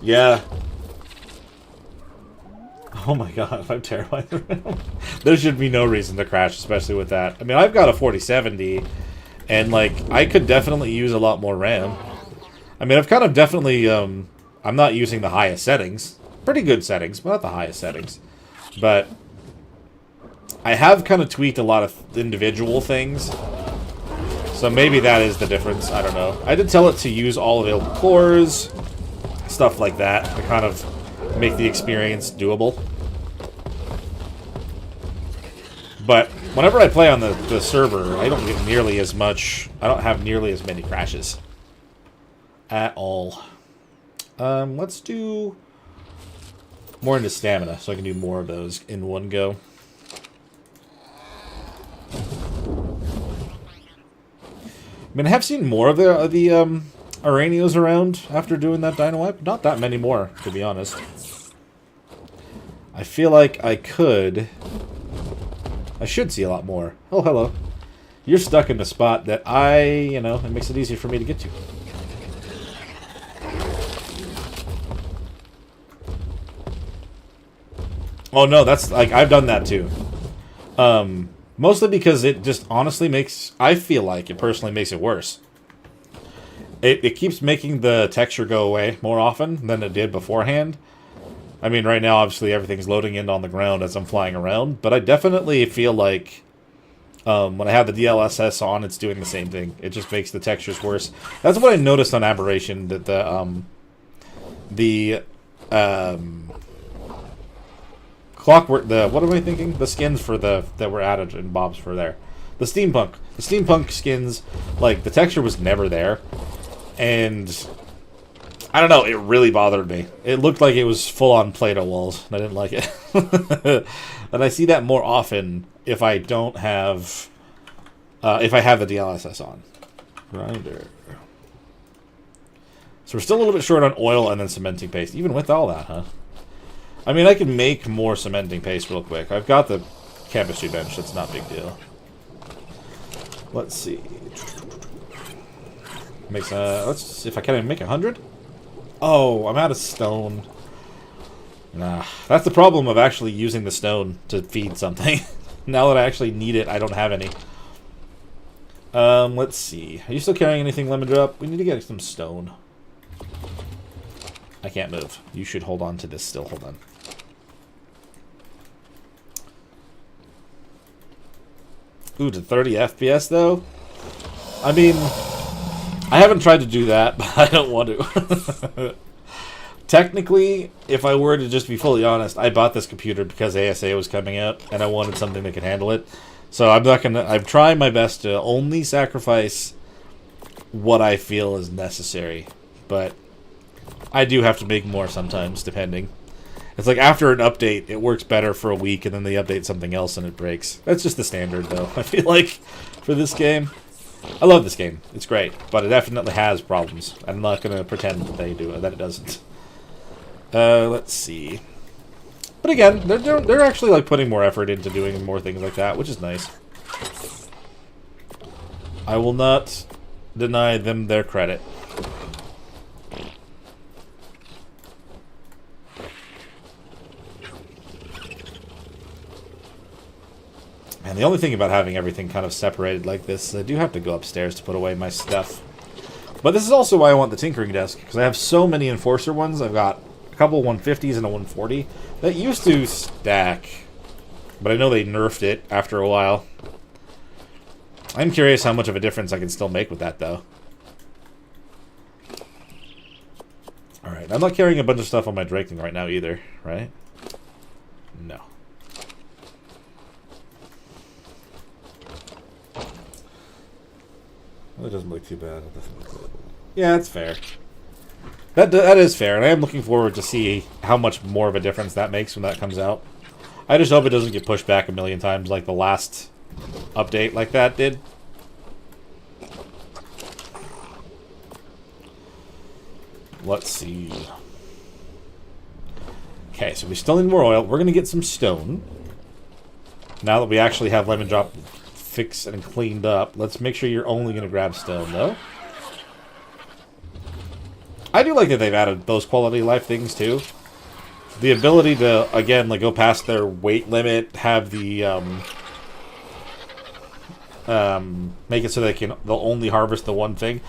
Yeah. Oh my god, I'm terrified. There should be no reason to crash, especially with that. I mean, I've got a 4070, and like, I could definitely use a lot more RAM. I mean, I've kind of definitely, I'm not using the highest settings. Pretty good settings, but not the highest settings. But I have kind of tweaked a lot of individual things. So maybe that is the difference. I don't know. I did tell it to use all available cores, stuff like that, to kind of make the experience doable. But whenever I play on the server, I don't get nearly as much... I don't have nearly as many crashes. At all. Let's do more into stamina, so I can do more of those in one go. mean, I have seen more of the Aranios around after doing that Dino Wipe. Not that many more, to be honest. I feel like I should see a lot more. Oh, hello. You're stuck in the spot that it makes it easier for me to get to. Oh no, that's like I've done that too. Mostly because it just honestly I feel like it personally makes it worse. It keeps making the texture go away more often than it did beforehand. I mean, right now, obviously, everything's loading in on the ground as I'm flying around, but I definitely feel like when I have the DLSS on, it's doing the same thing. It just makes the textures worse. That's what I noticed on Aberration, that the Clockwork, what am I thinking? The skins for that were added in Bob's for there. The steampunk skins, like, the texture was never there. And I don't know, it really bothered me. It looked like it was full-on Play-Doh walls, and I didn't like it. And I see that more often if I don't have... if I have the DLSS on. Grinder. So we're still a little bit short on oil and then cementing paste, even with all that, huh? I mean, I can make more cementing paste real quick. I've got the chemistry bench, that's not a big deal. Let's see. Makes let's see if I can make 100. Oh, I'm out of stone. Nah, that's the problem of actually using the stone to feed something. Now that I actually need it, I don't have any. Let's see. Are you still carrying anything, Lemon Drop? We need to get some stone. I can't move. You should hold on to this still. Hold on. Ooh, to 30 FPS though? I mean, I haven't tried to do that, but I don't want to. Technically, if I were to just be fully honest, I bought this computer because ASA was coming out, and I wanted something that could handle it. So I'm trying my best to only sacrifice what I feel is necessary. But I do have to make more sometimes, depending. It's like after an update, it works better for a week, and then they update something else and it breaks. That's just the standard, though. I feel like, for this game. I love this game. It's great, but it definitely has problems. I'm not going to pretend that that it doesn't. Let's see. But again, they're actually like putting more effort into doing more things like that, which is nice. I will not deny them their credit. And the only thing about having everything kind of separated like this is I do have to go upstairs to put away my stuff. But this is also why I want the tinkering desk, because I have so many Enforcer ones. I've got a couple 150s and a 140 that used to stack, but I know they nerfed it after a while. I'm curious how much of a difference I can still make with that, though. Alright, I'm not carrying a bunch of stuff on my Drake thing right now either, right? No. Well, it doesn't look too bad. Yeah, that's fair. That is fair, and I am looking forward to see how much more of a difference that makes when that comes out. I just hope it doesn't get pushed back a million times like the last update like that did. Let's see. Okay, so we still need more oil. We're going to get some stone. Now that we actually have Lemon Drop fixed and cleaned up, let's make sure you're only going to grab stone, though. I do like that they've added those quality of life things, too. The ability to, again, like go past their weight limit, have the, make it so they'll only harvest the one thing.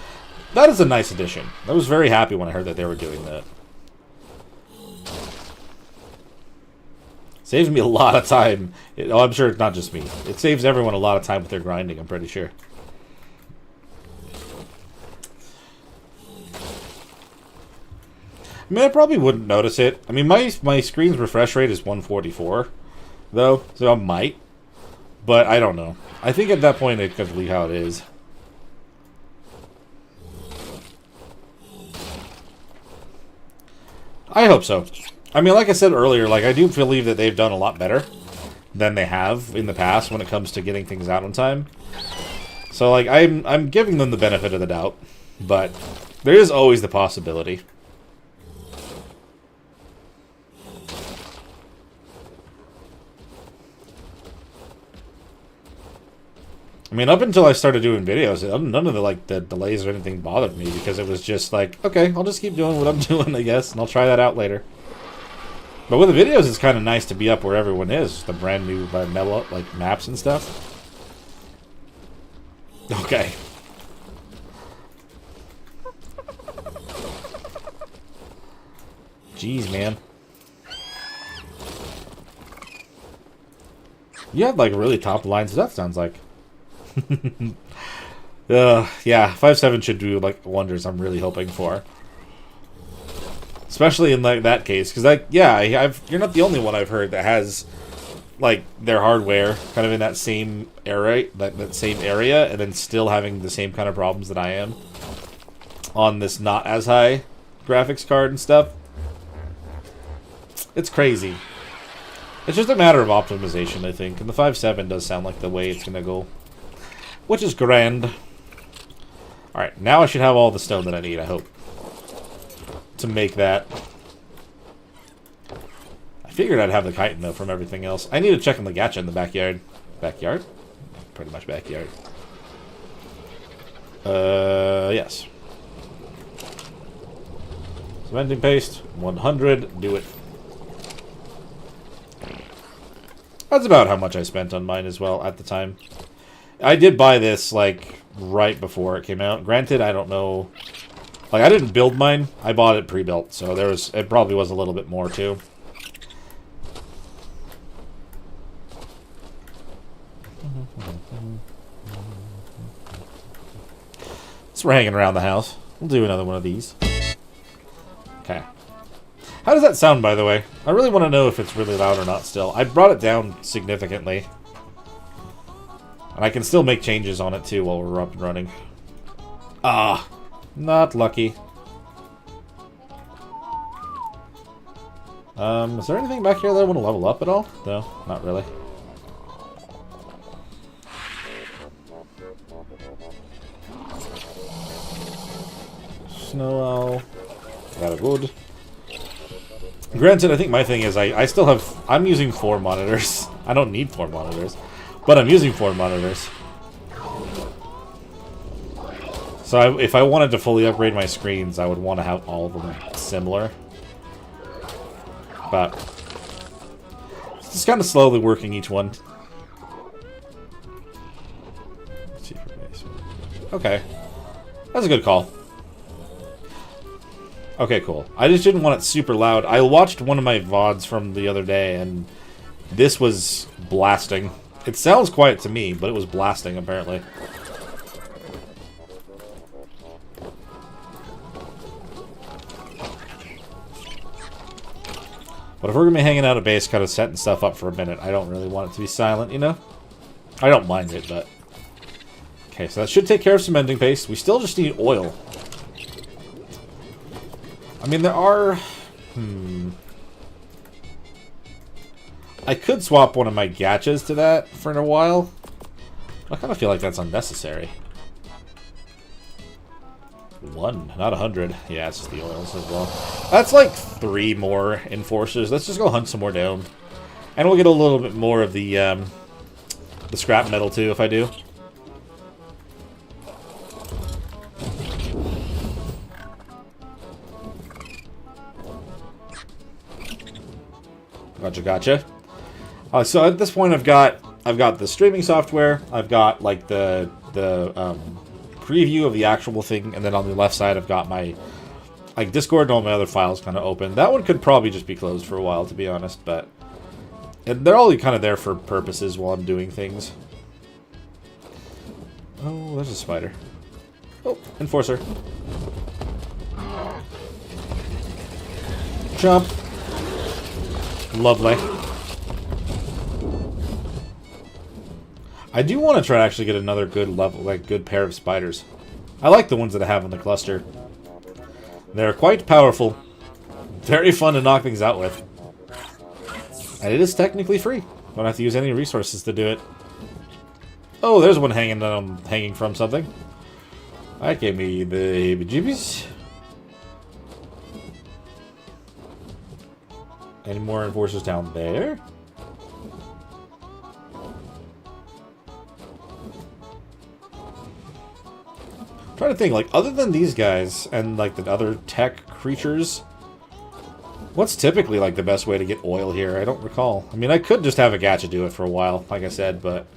That is a nice addition. I was very happy when I heard that they were doing that. Saves me a lot of time. I'm sure it's not just me. It saves everyone a lot of time with their grinding, I'm pretty sure. I mean, I probably wouldn't notice it. I mean, my screen's refresh rate is 144, though, so I might. But I don't know. I think at that point it could leave how it is. I hope so. I mean, like I said earlier, like I do believe that they've done a lot better than they have in the past when it comes to getting things out on time. So, like, I'm giving them the benefit of the doubt, but there is always the possibility. I mean, up until I started doing videos, none of the delays or anything bothered me, because it was just like, okay, I'll just keep doing what I'm doing, I guess, and I'll try that out later. But with the videos, it's kind of nice to be up where everyone is, the brand new like maps and stuff. Okay. Jeez, man. You had like really top line stuff, sounds like. Yeah, 5.7 should do like wonders. I'm really hoping for, especially in like that case, because like you're not the only one I've heard that has like their hardware kind of in that same area, that same area, and then still having the same kind of problems that I am on this not as high graphics card and stuff. It's crazy. It's just a matter of optimization, I think, and the 5.7 does sound like the way it's gonna go, which is grand. Alright, now I should have all the stone that I need, I hope, to make that. I figured I'd have the chitin, though, from everything else. I need to check on the gacha in the backyard. Backyard? Pretty much backyard. Yes. Cementing paste, 100, do it. That's about how much I spent on mine as well at the time. I did buy this, like, right before it came out. Granted, I don't know. Like, I didn't build mine. I bought it pre-built, so it probably was a little bit more, too. So we're hanging around the house. We'll do another one of these. Okay. How does that sound, by the way? I really want to know if it's really loud or not still. I brought it down significantly. And I can still make changes on it, too, while we're up and running. Ah, not lucky. Is there anything back here that I want to level up at all? No, not really. Snow owl. Got a good. Granted, I think my thing is I still have... I'm using 4 monitors. I don't need 4 monitors. But I'm using 4 monitors. So if I wanted to fully upgrade my screens, I would want to have all of them similar. But... it's just kind of slowly working each one. Okay. That's a good call. Okay, cool. I just didn't want it super loud. I watched one of my VODs from the other day, and this was blasting. It sounds quiet to me, but it was blasting, apparently. But if we're going to be hanging out at base, kind of setting stuff up for a minute, I don't really want it to be silent, you know? I don't mind it, but... okay, so that should take care of cementing paste. We still just need oil. I mean, there are... I could swap one of my gachas to that for a while. I kind of feel like that's unnecessary. 1, not 100. Yeah, it's just the oils as well. That's like 3 more enforcers. Let's just go hunt some more down. And we'll get a little bit more of the scrap metal too, if I do. Gotcha. So at this point, I've got the streaming software. I've got like the preview of the actual thing, and then on the left side, I've got my like Discord and all my other files kind of open. That one could probably just be closed for a while, to be honest, but and they're all kind of there for purposes while I'm doing things. Oh, there's a spider. Oh, enforcer. Jump. Lovely. I do want to try to actually get another good level, like good pair of spiders. I like the ones that I have in the cluster. They're quite powerful. Very fun to knock things out with. And it is technically free. Don't have to use any resources to do it. Oh, there's one hanging from something. That gave me the heebie-jeebies. Any more enforcers down there? I'm trying to think, like, other than these guys and, like, the other tech creatures, what's typically, like, the best way to get oil here? I don't recall. I mean, I could just have a gacha do it for a while, like I said, but...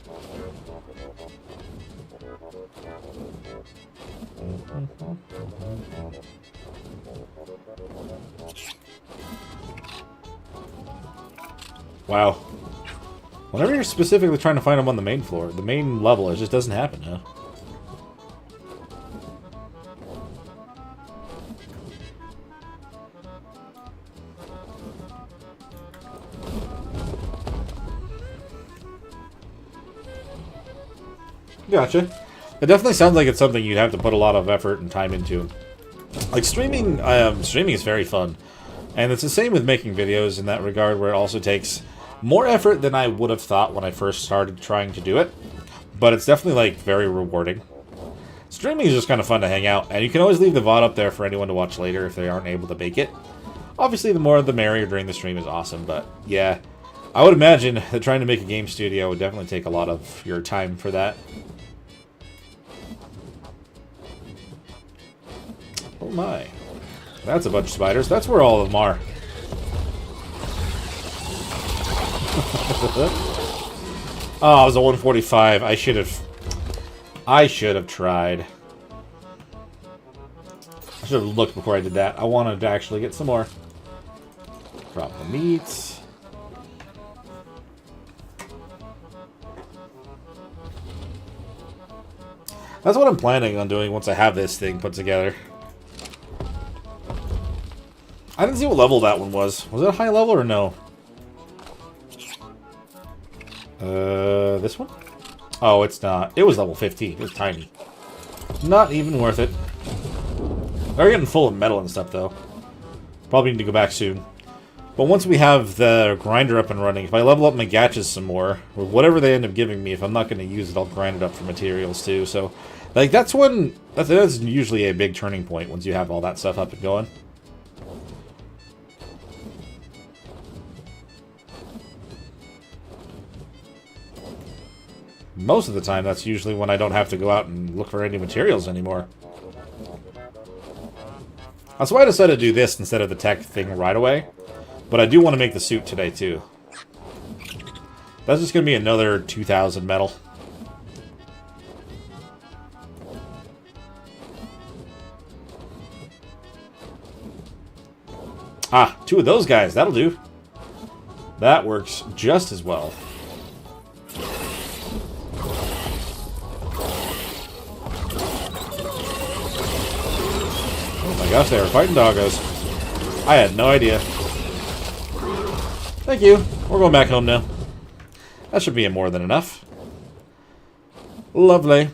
Wow. Whenever you're specifically trying to find them on the main floor, the main level, it just doesn't happen, huh? Gotcha. It definitely sounds like it's something you'd have to put a lot of effort and time into. Like, streaming is very fun. And it's the same with making videos in that regard, where it also takes more effort than I would have thought when I first started trying to do it. But it's definitely, like, very rewarding. Streaming is just kind of fun to hang out, and you can always leave the VOD up there for anyone to watch later if they aren't able to make it. Obviously, the more the merrier during the stream is awesome, but yeah. I would imagine that trying to make a game studio would definitely take a lot of your time for that. Oh my. That's a bunch of spiders. That's where all of them are. Oh, it was a 145. I should have tried. I should have looked before I did that. I wanted to actually get some more. Drop the meats. That's what I'm planning on doing once I have this thing put together. I didn't see what level that one was. Was it a high level or no? This one? Oh, it's not. It was level 15. It was tiny. Not even worth it. They're getting full of metal and stuff, though. Probably need to go back soon. But once we have the grinder up and running, if I level up my gachas some more, with whatever they end up giving me, if I'm not going to use it, I'll grind it up for materials, too. So, like, that's usually a big turning point once you have all that stuff up and going. Most of the time, that's usually when I don't have to go out and look for any materials anymore. That's why I decided to do this instead of the tech thing right away. But I do want to make the suit today, too. That's just going to be another 2,000 metal. Ah, 2 of those guys. That'll do. That works just as well. Oh my gosh, they were fighting doggos. I had no idea. Thank you. We're going back home now. That should be more than enough. Lovely.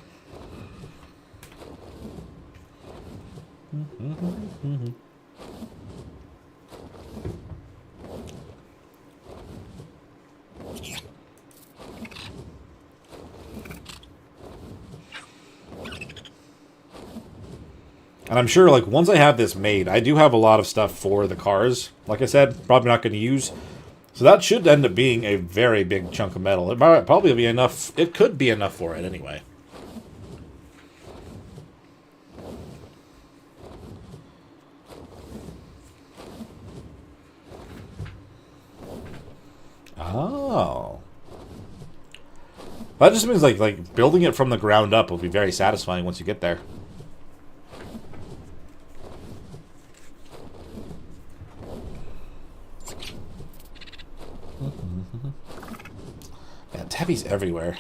And I'm sure, like, once I have this made, I do have a lot of stuff for the cars. Like I said, probably not going to use. So that should end up being a very big chunk of metal. It might probably be enough. It could be enough for it anyway. Oh. That just means, like building it from the ground up will be very satisfying once you get there. Yeah, tabbies everywhere.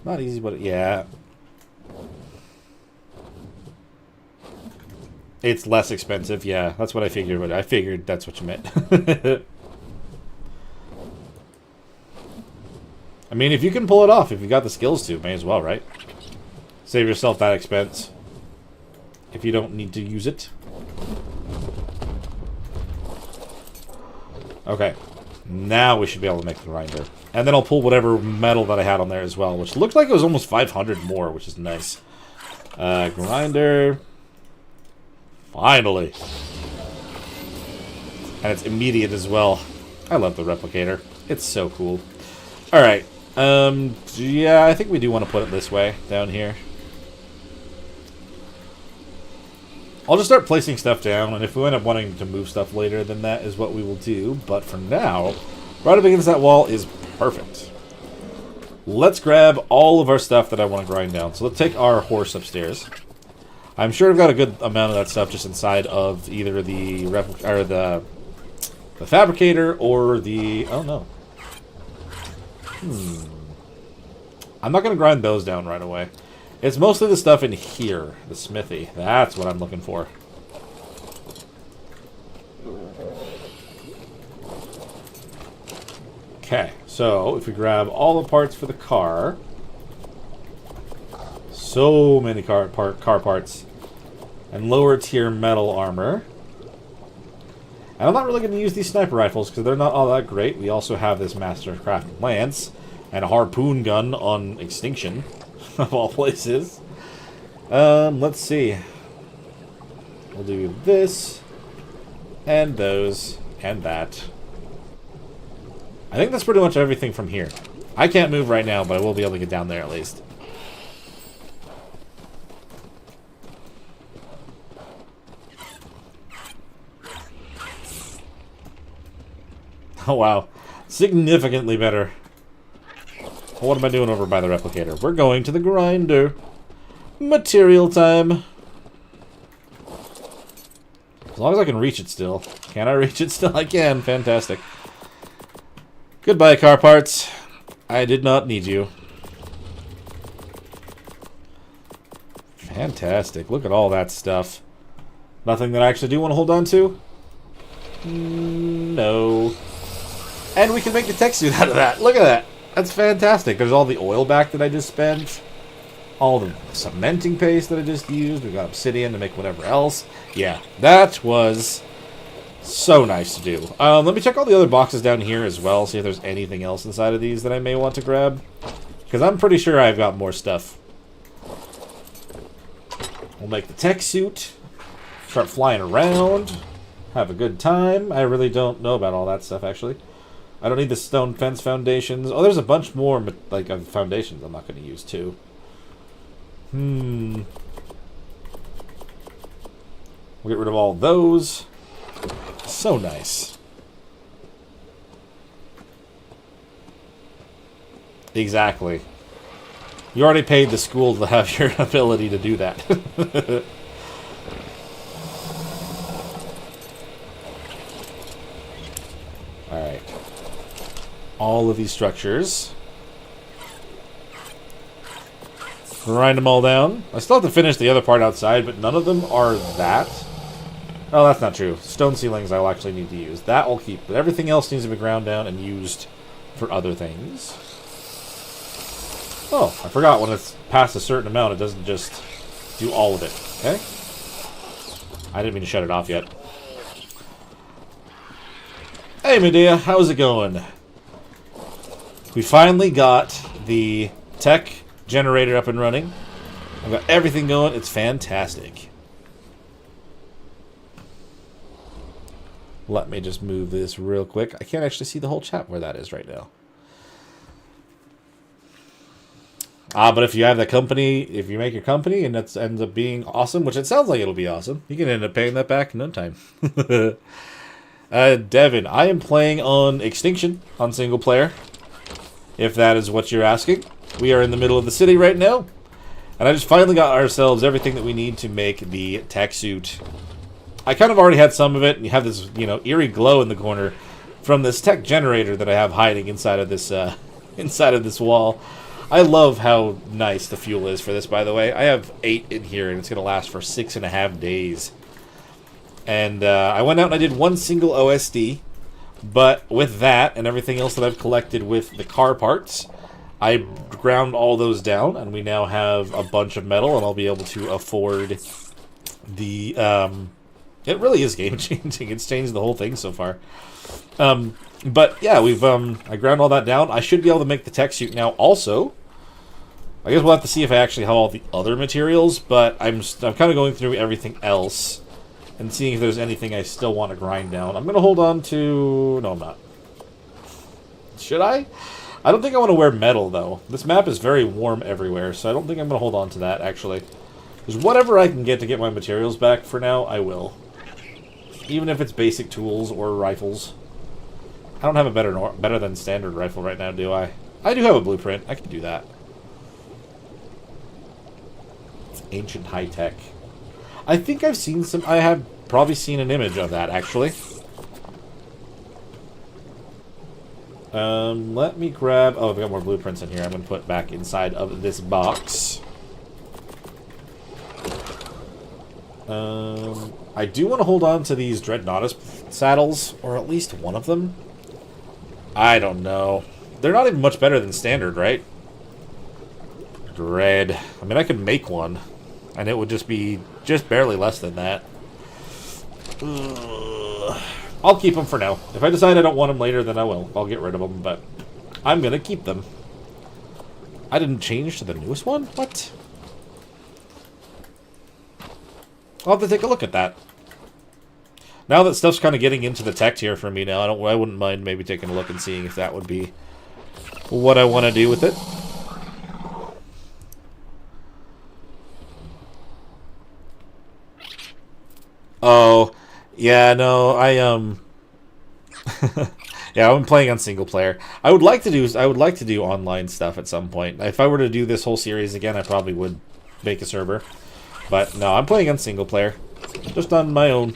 Not easy, but yeah. It's less expensive, yeah. That's what I figured. But I figured that's what you meant. I mean, if you can pull it off, if you've got the skills to, may as well, right? Save yourself that expense. If you don't need to use it. Okay. Now we should be able to make the grinder. And then I'll pull whatever metal that I had on there as well, which looked like it was almost 500 more, which is nice. Grinder. Finally. And it's immediate as well. I love the replicator. It's so cool. Alright. Yeah, I think we do want to put it this way, down here. I'll just start placing stuff down, and if we end up wanting to move stuff later, then that is what we will do. But for now, right up against that wall is perfect. Let's grab all of our stuff that I want to grind down. So let's take our horse upstairs. I'm sure I've got a good amount of that stuff just inside of either the the fabricator or the... Oh, no. I'm not going to grind those down right away. It's mostly the stuff in here, the smithy. That's what I'm looking for. Okay, so if we grab all the parts for the car... So many car parts. And lower tier metal armor. And I'm not really going to use these sniper rifles because they're not all that great. We also have this Mastercraft Lance and a harpoon gun on Extinction, of all places. Let's see. We'll do this, and those, and that. I think that's pretty much everything from here. I can't move right now, but I will be able to get down there at least. Oh, wow. Significantly better. What am I doing over by the replicator? We're going to the grinder. Material time. As long as I can reach it still. Can I reach it still? I can. Fantastic. Goodbye, car parts. I did not need you. Fantastic. Look at all that stuff. Nothing that I actually do want to hold on to? No. And we can make a Tek Suit out of that. Look at that. That's fantastic. There's all the oil back that I just spent. All the cementing paste that I just used. We've got obsidian to make whatever else. Yeah, that was so nice to do. Let me check all the other boxes down here as well. See if there's anything else inside of these that I may want to grab. Because I'm pretty sure I've got more stuff. We'll make the Tek Suit. Start flying around. Have a good time. I really don't know about all that stuff, actually. I don't need the stone fence foundations. Oh, there's a bunch more, like, foundations I'm not going to use, too. We'll get rid of all those. So nice. Exactly. You already paid the school to have your ability to do that. Alright. All of these structures. Grind them all down. I still have to finish the other part outside, but none of them are that. Oh, that's not true. Stone ceilings I'll actually need to use. That I'll keep, but everything else needs to be ground down and used for other things. Oh, I forgot when it's past a certain amount, it doesn't just do all of it. Okay? I didn't mean to shut it off yet. Hey, Medea, how's it going? We finally got the tech generator up and running. I've got everything going. It's fantastic. Let me just move this real quick. I can't actually see the whole chat where that is right now. But if you have that company, if you make your company and that ends up being awesome, which it sounds like it'll be awesome, you can end up paying that back in no time. Devin, I am playing on Extinction on single player, if that is what you're asking. We are in the middle of the city right now, and I just finally got ourselves everything that we need to make the Tek Suit. I kind of already had some of it, and you have this, you know, eerie glow in the corner from this tech generator that I have hiding inside of this wall. I love how nice the fuel is for this, by the way. I have 8 in here, and it's going to last for 6.5 days. And I went out and I did one single OSD, but with that and everything else that I've collected with the car parts, I ground all those down, and we now have a bunch of metal, and I'll be able to afford the It really is game-changing. It's changed the whole thing so far. But yeah, we've I ground all that down. I should be able to make the Tek Suit now also. I guess we'll have to see if I actually have all the other materials, but I'm kind of going through everything else and seeing if there's anything I still want to grind down. I'm going to hold on to... No, I'm not. Should I? I don't think I want to wear metal, though. This map is very warm everywhere, so I don't think I'm going to hold on to that, actually. Because whatever I can get to get my materials back for now, I will. Even if it's basic tools or rifles. I don't have a better than standard rifle right now, do I? I do have a blueprint. I can do that. It's ancient high-tech. I think I've seen some... I have probably seen an image of that, actually. Let me grab... Oh, I've got more blueprints in here. I'm going to put back inside of this box. I do want to hold on to these Dreadnoughtus saddles, or at least one of them. I don't know. They're not even much better than standard, right? Dread. I mean, I could make one, and it would just be just barely less than that. Ugh. I'll keep them for now. If I decide I don't want them later, then I will. I'll get rid of them, but I'm going to keep them. I didn't change to the newest one? What? I'll have to take a look at that. Now that stuff's kind of getting into the tech tier for me now, I wouldn't mind maybe taking a look and seeing if that would be what I want to do with it. Oh, yeah, no, yeah, I'm playing on single player. I would like to do online stuff at some point. If I were to do this whole series again, I probably would make a server. But no, I'm playing on single player. Just on my own.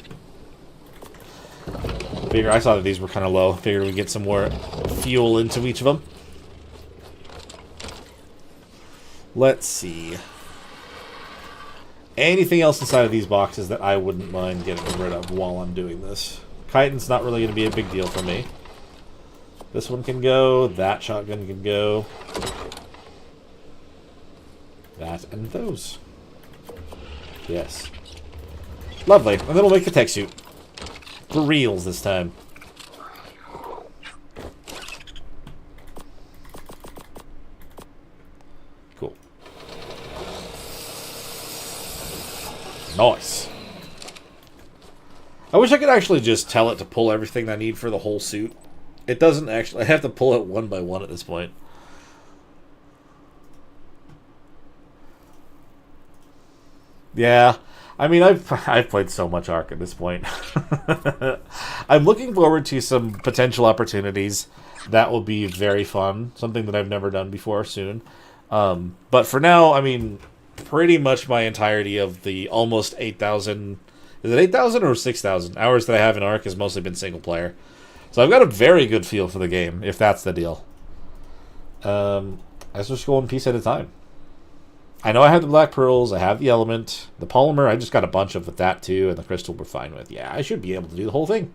I saw that these were kind of low. Figured we'd get some more fuel into each of them. Let's see. Anything else inside of these boxes that I wouldn't mind getting rid of while I'm doing this? Chitin's not really going to be a big deal for me. This one can go. That shotgun can go. That and those. Yes. Lovely. And then we'll make the Tek Suit. For reals this time. Cool. Nice. I wish I could actually just tell it to pull everything I need for the whole suit. It doesn't actually... I have to pull it one by one at this point. Yeah. I mean, I've played so much Ark at this point. I'm looking forward to some potential opportunities. That will be very fun. Something that I've never done before soon. But for now, I mean, pretty much my entirety of the almost 8,000... Is it 8,000 or 6,000 hours that I have in Ark has mostly been single player. So I've got a very good feel for the game, if that's the deal. Let's just go one piece at a time. I know I have the black pearls, I have the element, the polymer, I just got a bunch of with that too, and the crystal we're fine with. Yeah, I should be able to do the whole thing.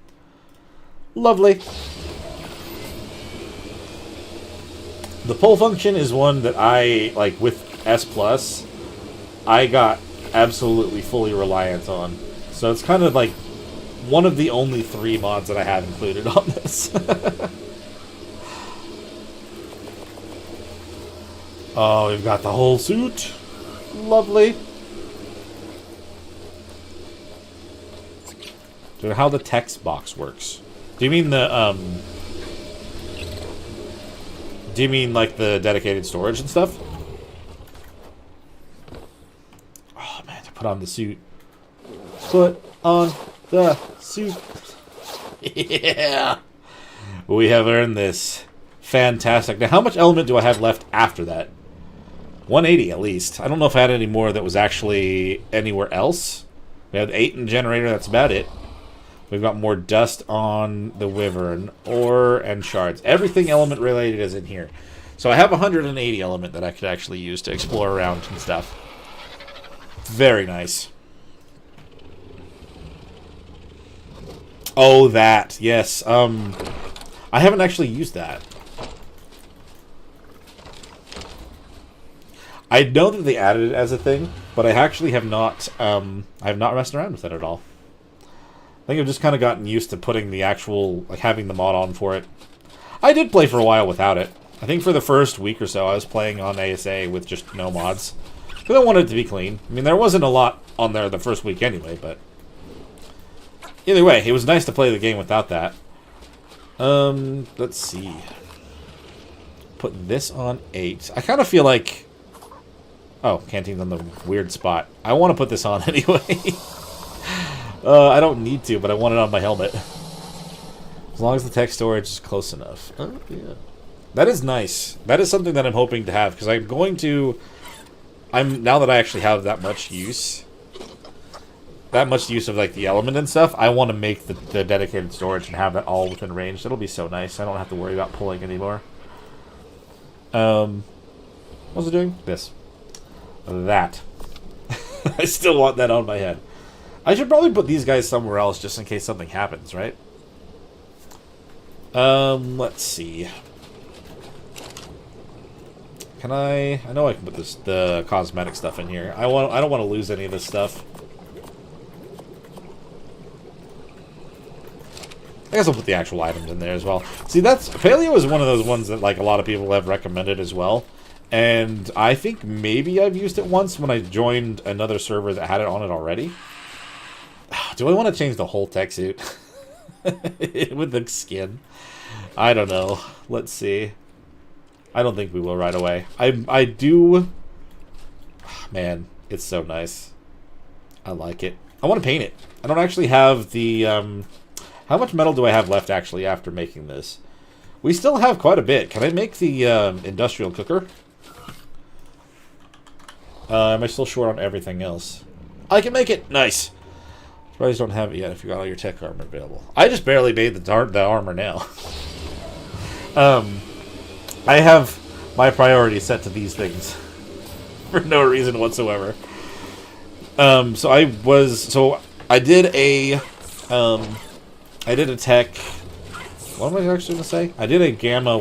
Lovely. The pull function is one that I, like with S+, I got absolutely fully reliant on. So it's kind of like one of the only 3 mods that I have included on this. Oh, we've got the whole suit. Lovely. So how the text box works. Do you mean the, do you mean like the dedicated storage and stuff? Oh man, to put on the suit. Put on the suit. Yeah. We have earned this. Fantastic. Now how much element do I have left after that? 180 at least. I don't know if I had any more that was actually anywhere else. We have 8 in the generator, that's about it. We've got more dust on the wyvern, ore, and shards. Everything element related is in here. So I have 180 element that I could actually use to explore around and stuff. Very nice. Oh, that. Yes. I haven't actually used that. I know that they added it as a thing, but I actually have not. I have not messed around with it at all. think I've just kind of gotten used to putting the actual, like, having the mod on for it. I did play for a while without it. I think for the first week or so, I was playing on ASA with just no mods. Because I wanted it to be clean. I mean, there wasn't a lot on there the first week anyway, but... Either way, it was nice to play the game without that. Let's see. Put this on 8. I kind of feel like... Oh, canteen's on the weird spot. I want to put this on anyway. I don't need to, but I want it on my helmet. As long as the tech storage is close enough. Oh, yeah. That is nice. That is something that I'm hoping to have, because I'm going to... now that I actually have that much use of, like, the element and stuff, I want to make the dedicated storage and have that all within range. That'll be so nice. I don't have to worry about pulling anymore. What was I doing? This. That. I still want that on my head. I should probably put these guys somewhere else just in case something happens, right? Let's see. Can I know I can put the cosmetic stuff in here. I don't want to lose any of this stuff. I guess I'll put the actual items in there as well. See, Paleo is one of those ones that, like, a lot of people have recommended as well. And I think maybe I've used it once when I joined another server that had it on it already. Do I want to change the whole Tek Suit? With the skin? I don't know. Let's see. I don't think we will right away. I do... Man, it's so nice. I like it. I want to paint it. I don't actually have the... How much metal do I have left, actually, after making this? We still have quite a bit. Can I make the industrial cooker? Am I still short on everything else? I can make it! Nice! Surprised you don't have it yet if you got all your tech armor available. I just barely made the armor now. I have my priority set to these things. For no reason whatsoever. So I did a... I did a tech... What am I actually going to say? I did a gamma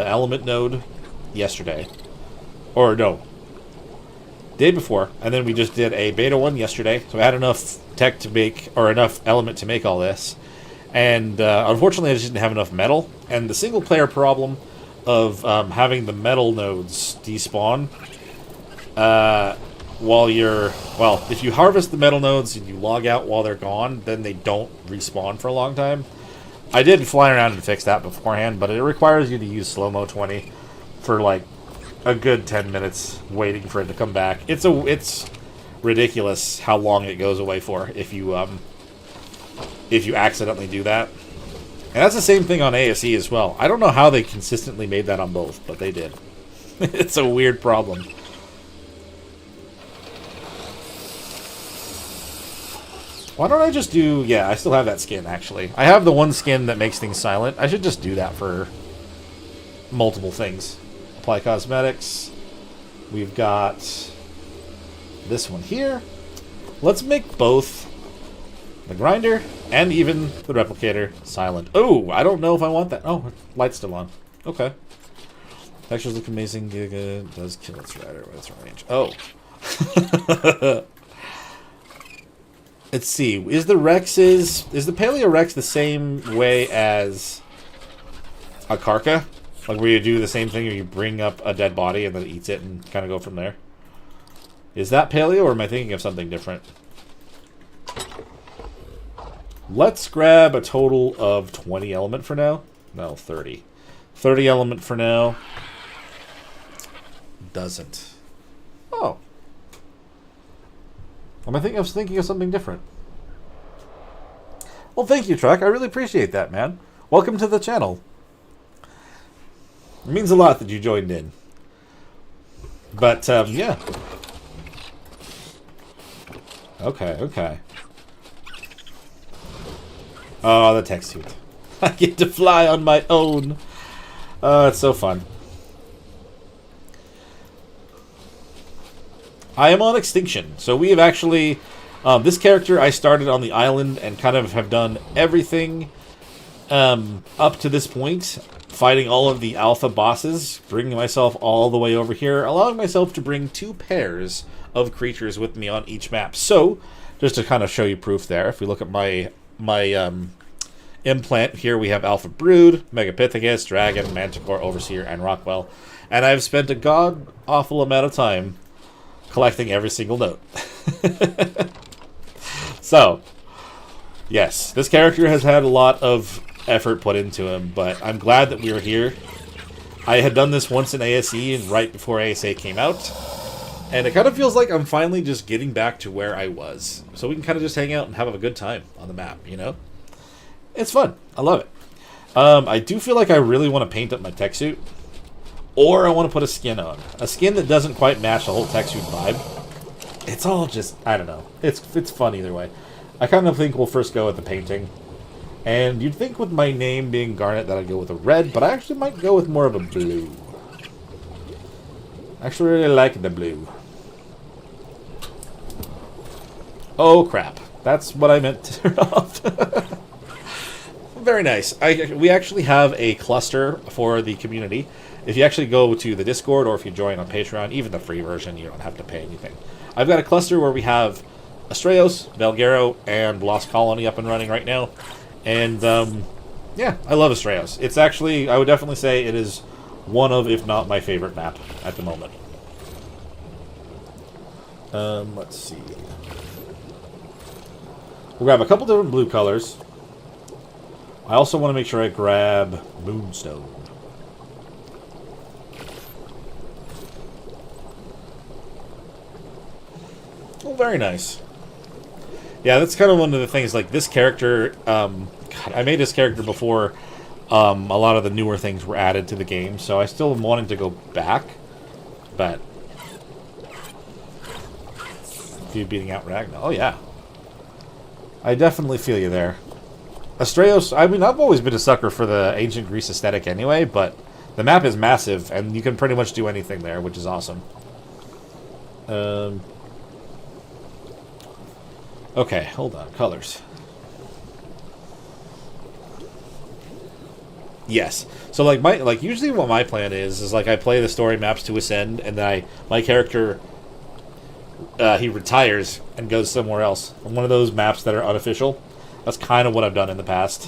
element node yesterday. Or no. Day before. And then we just did a beta one yesterday. So I had enough tech to make, or enough element to make all this. And unfortunately I just didn't have enough metal. And the single player problem of having the metal nodes despawn while you're... Well, if you harvest the metal nodes and you log out while they're gone, then they don't respawn for a long time. I did fly around and fix that beforehand, but it requires you to use slow-mo 20 for, like, a good 10 minutes waiting for it to come back. It's ridiculous how long it goes away for if you accidentally do that. And that's the same thing on ASE as well. I don't know how they consistently made that on both, but they did. It's a weird problem. Why don't I just do... Yeah, I still have that skin, actually. I have the one skin that makes things silent. I should just do that for multiple things. Apply cosmetics. We've got this one here. Let's make both the grinder and even the replicator silent. Oh, I don't know if I want that. Oh, light's still on. Okay. Textures look amazing. Giga does kill its rider with its range. Oh. Let's see. Is the Paleo Rex the same way as a Karka? Like where you do the same thing, or you bring up a dead body and then it eats it and kind of go from there? Is that Paleo, or am I thinking of something different? Let's grab a total of 20 element for now. No, 30. 30 element for now. Doesn't. Oh. I was thinking of something different. Well, thank you, Truck. I really appreciate that, man. Welcome to the channel. It means a lot that you joined in. But, yeah. Okay. Oh, the Tek Suit. I get to fly on my own. It's so fun. I am on Extinction, so we have actually... this character I started on the island and kind of have done everything Up to this point, fighting all of the alpha bosses, bringing myself all the way over here, allowing myself to bring 2 pairs of creatures with me on each map. So, just to kind of show you proof there, if we look at my implant, here we have Alpha Brood, Megapithecus, Dragon, Manticore, Overseer, and Rockwell. And I've spent a god-awful amount of time collecting every single note. So, yes, this character has had a lot of effort put into him, but I'm glad that we are here. I had done this once in ASE, and right before ASA came out, and it kind of feels like I'm finally just getting back to where I was. So we can kind of just hang out and have a good time on the map, you know? It's fun. I love it. I do feel like I really want to paint up my Tek Suit, or I want to put a skin on. A skin that doesn't quite match the whole Tek Suit vibe. It's all just, I don't know. It's fun either way. I kind of think we'll first go with the painting. And you'd think with my name being Garnet that I'd go with a red, but I actually might go with more of a blue. I actually really like the blue. Oh crap. That's what I meant to turn off. Very nice. We actually have a cluster for the community. If you actually go to the Discord or if you join on Patreon, even the free version, you don't have to pay anything. I've got a cluster where we have Astraeos, Valguero, and Lost Colony up and running right now. And, yeah, I love Astraeos. It's actually, I would definitely say it is one of, if not my favorite map at the moment. Let's see. We'll grab a couple different blue colors. I also want to make sure I grab Moonstone. Oh, very nice. Yeah, that's kind of one of the things, like, this character, God, I made this character before a lot of the newer things were added to the game, so I still am wanting to go back, but... You beating out Ragnar. Oh, yeah. I definitely feel you there. Astraeos, I mean, I've always been a sucker for the ancient Greece aesthetic anyway, but the map is massive, and you can pretty much do anything there, which is awesome. Okay, hold on. Colors. Yes. So like usually what my plan is like I play the story maps to Ascend, and then my character he retires and goes somewhere else. On one of those maps that are unofficial. That's kind of what I've done in the past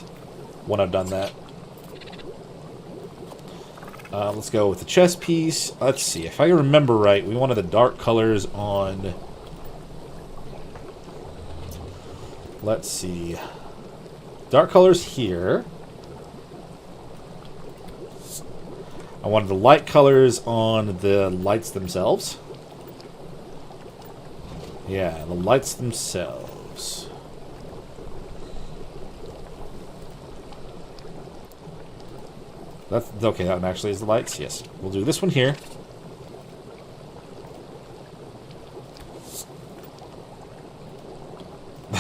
when I've done that. Let's go with the chess piece. Let's see. If I remember right, we wanted the dark colors on... Let's see. Dark colors here. I wanted the light colors on the lights themselves. Yeah, the lights themselves. That's okay, that one actually is the lights. Yes. We'll do this one here.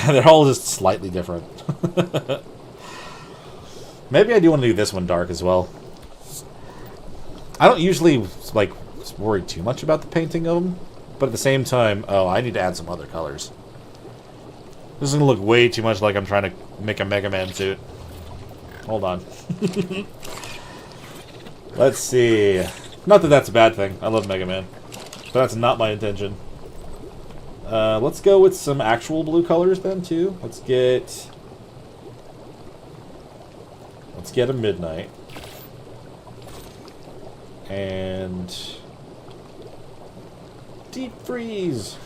They're all just slightly different. Maybe I do want to do this one dark as well. I don't usually like worry too much about the painting of them, but at the same time, oh, I need to add some other colors. This is going to look way too much like I'm trying to make a Mega Man suit. Hold on. Let's see. Not that that's a bad thing. I love Mega Man. But that's not my intention. Let's go with some actual blue colors then, too. Let's get a Midnight. And... Deep Freeze!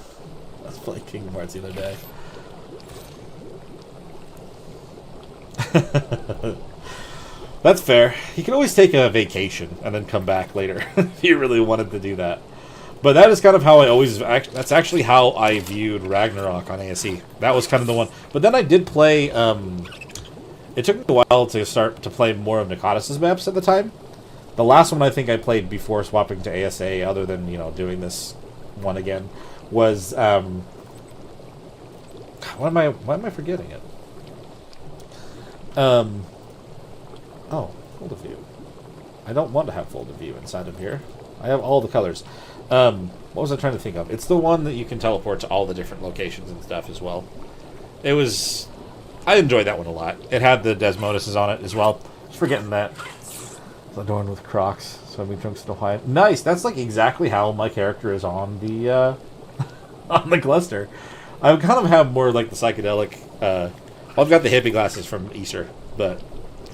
I was playing Kingdom Hearts the other day. That's fair. You can always take a vacation and then come back later if you really wanted to do that. But that is kind of how I always... That's actually how I viewed Ragnarok on ASE. That was kind of the one. But then I did play... it took me a while to start to play more of Nicotis' maps at the time. The last one I think I played before swapping to ASA, other than, you know, doing this one again, was... why am I forgetting it? Oh, fold of view. I don't want to have fold of view inside of here. I have all the colors. What was I trying to think of? It's the one that you can teleport to all the different locations and stuff as well. It was... I enjoyed that one a lot. It had the Desmoduses on it as well. Just forgetting that. It's adorned with Crocs, swimming trunks, and Hawaiian. Nice. That's like exactly how my character is on the on the cluster. I kind of have more like the psychedelic. Well, I've got the hippie glasses from Easter, but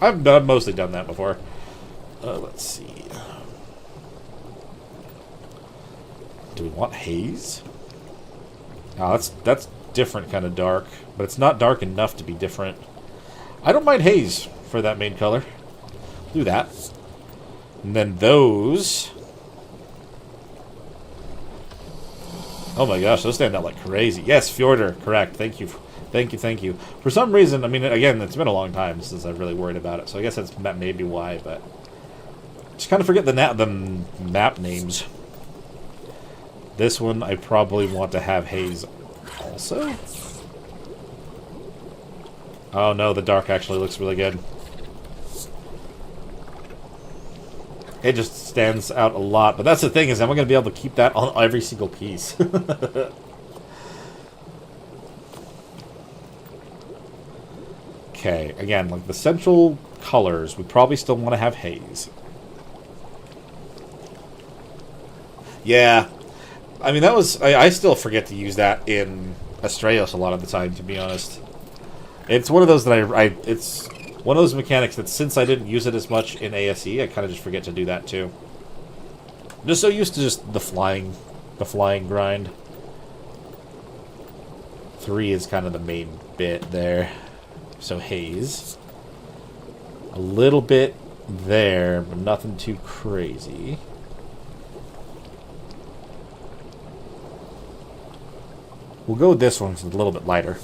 I've mostly done that before. Let's see. Do we want haze? Oh, that's different kind of dark, but it's not dark enough to be different. I don't mind haze for that main color. Do that. And then those. Oh my gosh, those stand out like crazy. Yes, Fjordur, correct. Thank you. Thank you, thank you. For some reason, I mean, again, it's been a long time since I've really worried about it, so I guess that's maybe why, but just kind of forget the map names. This one, I probably want to have haze also. Oh no, the dark actually looks really good. It just stands out a lot, but that's the thing, is I'm going to be able to keep that on every single piece. Okay, again, like the central colors, we probably still want to have haze. Yeah. I mean, that was... I still forget to use that in Astraeos a lot of the time, to be honest. It's one of those that it's one of those mechanics that since I didn't use it as much in ASE, I kind of just forget to do that too. I'm just so used to just the flying grind. 3 is kind of the main bit there. So haze. A little bit there, but nothing too crazy. We'll go with this one, it's a little bit lighter.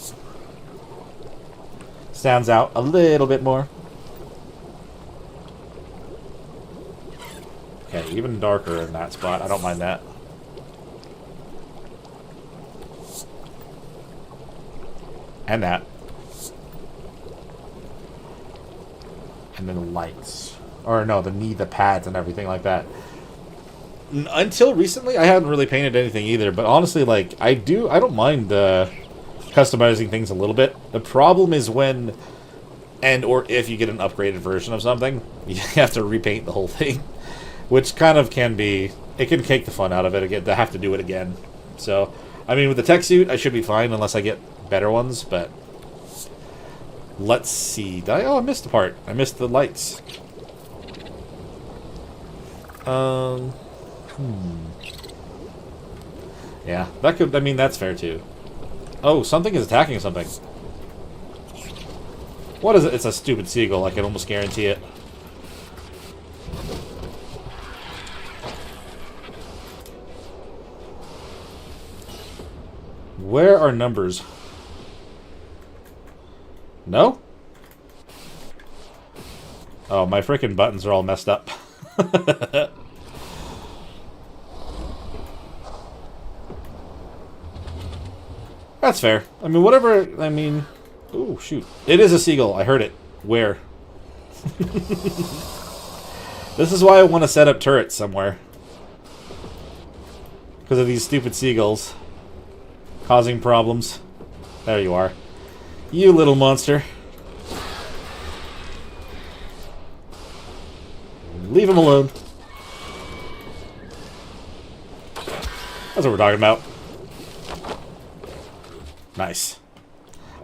Stands out a little bit more. Okay, even darker in that spot. I don't mind that. And that. And then the lights. Or no, the pads and everything like that. Until recently, I hadn't really painted anything either, but honestly, like, I don't mind customizing things a little bit. The problem is when, or if you get an upgraded version of something, you have to repaint the whole thing, which kind of can be, it can take the fun out of it again to have to do it again. So, I mean, with the Tek Suit, I should be fine unless I get better ones, but let's see. I missed the part. I missed the lights. Yeah, that could, I mean, that's fair too. Oh, something is attacking something. What is it? It's a stupid seagull, I can almost guarantee it. Where are numbers? No? Oh, my frickin' buttons are all messed up. That's fair. I mean, whatever, I mean... Ooh, shoot. It is a seagull. I heard it. Where? This is why I want to set up turrets somewhere. Because of these stupid seagulls. Causing problems. There you are. You little monster. Leave him alone. That's what we're talking about. Nice.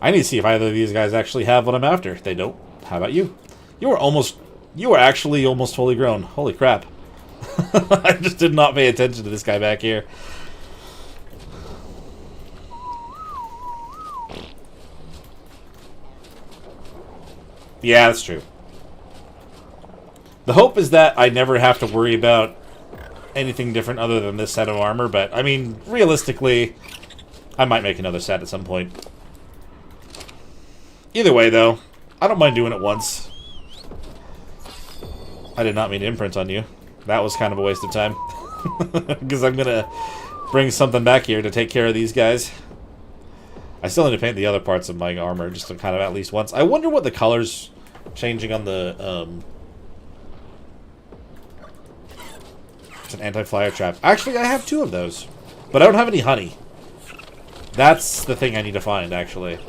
I need to see if either of these guys actually have what I'm after. They don't. How about you? You were actually almost fully grown. Holy crap. I just did not pay attention to this guy back here. Yeah, that's true. The hope is that I never have to worry about anything different other than this set of armor, but, I mean, realistically, I might make another set at some point. Either way, though, I don't mind doing it once. I did not mean to imprint on you. That was kind of a waste of time. Because I'm going to bring something back here to take care of these guys. I still need to paint the other parts of my armor just to kind of at least once. I wonder what the colors changing on the... It's an anti-flyer trap. Actually, I have 2 of those. But I don't have any honey. That's the thing I need to find, actually.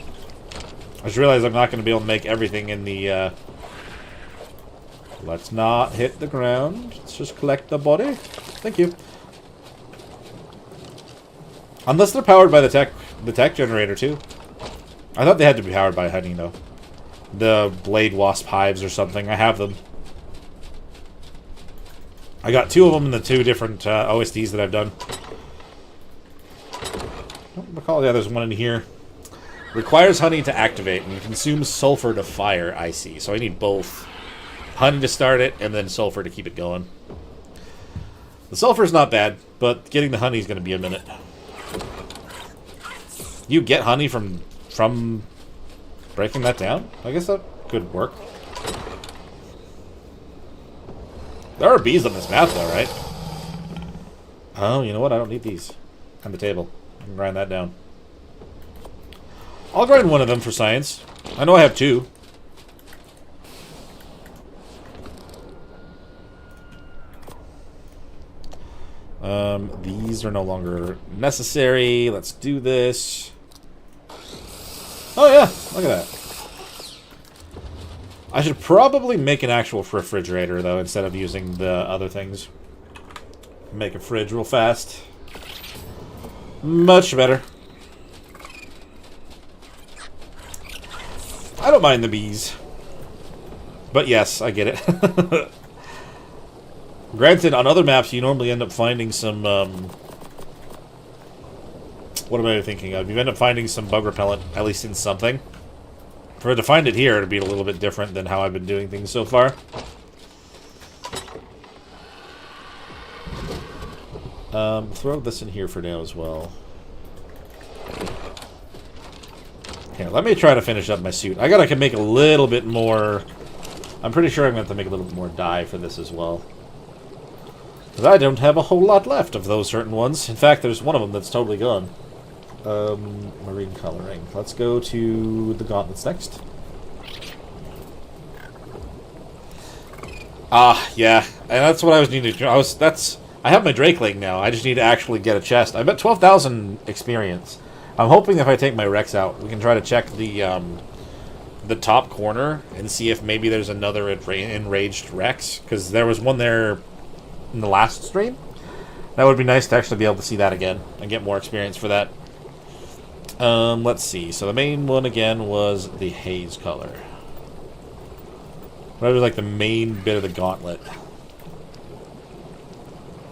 I just realized I'm not going to be able to make everything in the... Let's not hit the ground. Let's just collect the body. Thank you. Unless they're powered by the tech generator, too. I thought they had to be powered by honey, though. The blade wasp hives or something. I have them. I got 2 of them in the 2 different OSDs that I've done. I don't recall. Yeah, there's one in here. Requires honey to activate and consumes sulfur to fire. I see. So I need both. Honey to start it and then sulfur to keep it going. The sulfur's not bad, but getting the honey is going to be a minute. You get honey from breaking that down? I guess that could work. There are bees on this map, though, right? Oh, you know what? I don't need these. On the table. I can grind that down. I'll grind one of them for science. I know I have 2. These are no longer necessary. Let's do this. Oh, yeah. Look at that. I should probably make an actual refrigerator, though, instead of using the other things. Make a fridge real fast. Much better. I don't mind the bees. But yes, I get it. Granted, on other maps, you normally end up finding some, what am I thinking of? You end up finding some bug repellent, at least in something. For to find it here, it'd be a little bit different than how I've been doing things so far. Throw this in here for now as well. Here, let me try to finish up my suit. I can make a little bit more... I'm pretty sure I'm going to have to make a little bit more dye for this as well. Because I don't have a whole lot left of those certain ones. In fact, there's one of them that's totally gone. Marine coloring. Let's go to the gauntlets next. Ah, yeah. And that's what I was needing to do. I have my Drakeling now. I just need to actually get a chest. I'm at 12,000 experience. I'm hoping if I take my Rex out, we can try to check the top corner and see if maybe there's another enraged Rex. Because there was one there in the last stream. That would be nice to actually be able to see that again and get more experience for that. Let's see. So the main one again was the haze color. That was like the main bit of the gauntlet.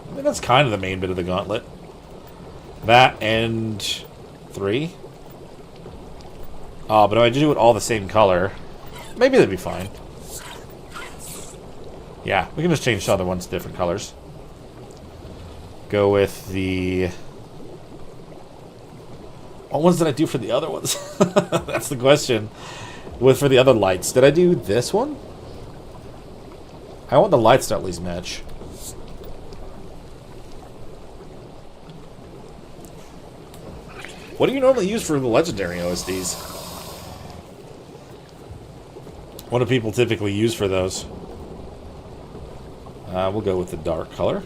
I think that's kind of the main bit of the gauntlet. That and 3. Oh, but if I do it all the same color, maybe that'd be fine. Yeah, we can just change the other ones to different colors. Go with the... What ones did I do for the other ones? That's the question. For the other lights, did I do this one? I want the lights to at least match. What do you normally use for the legendary OSDs? What do people typically use for those? We'll go with the dark color.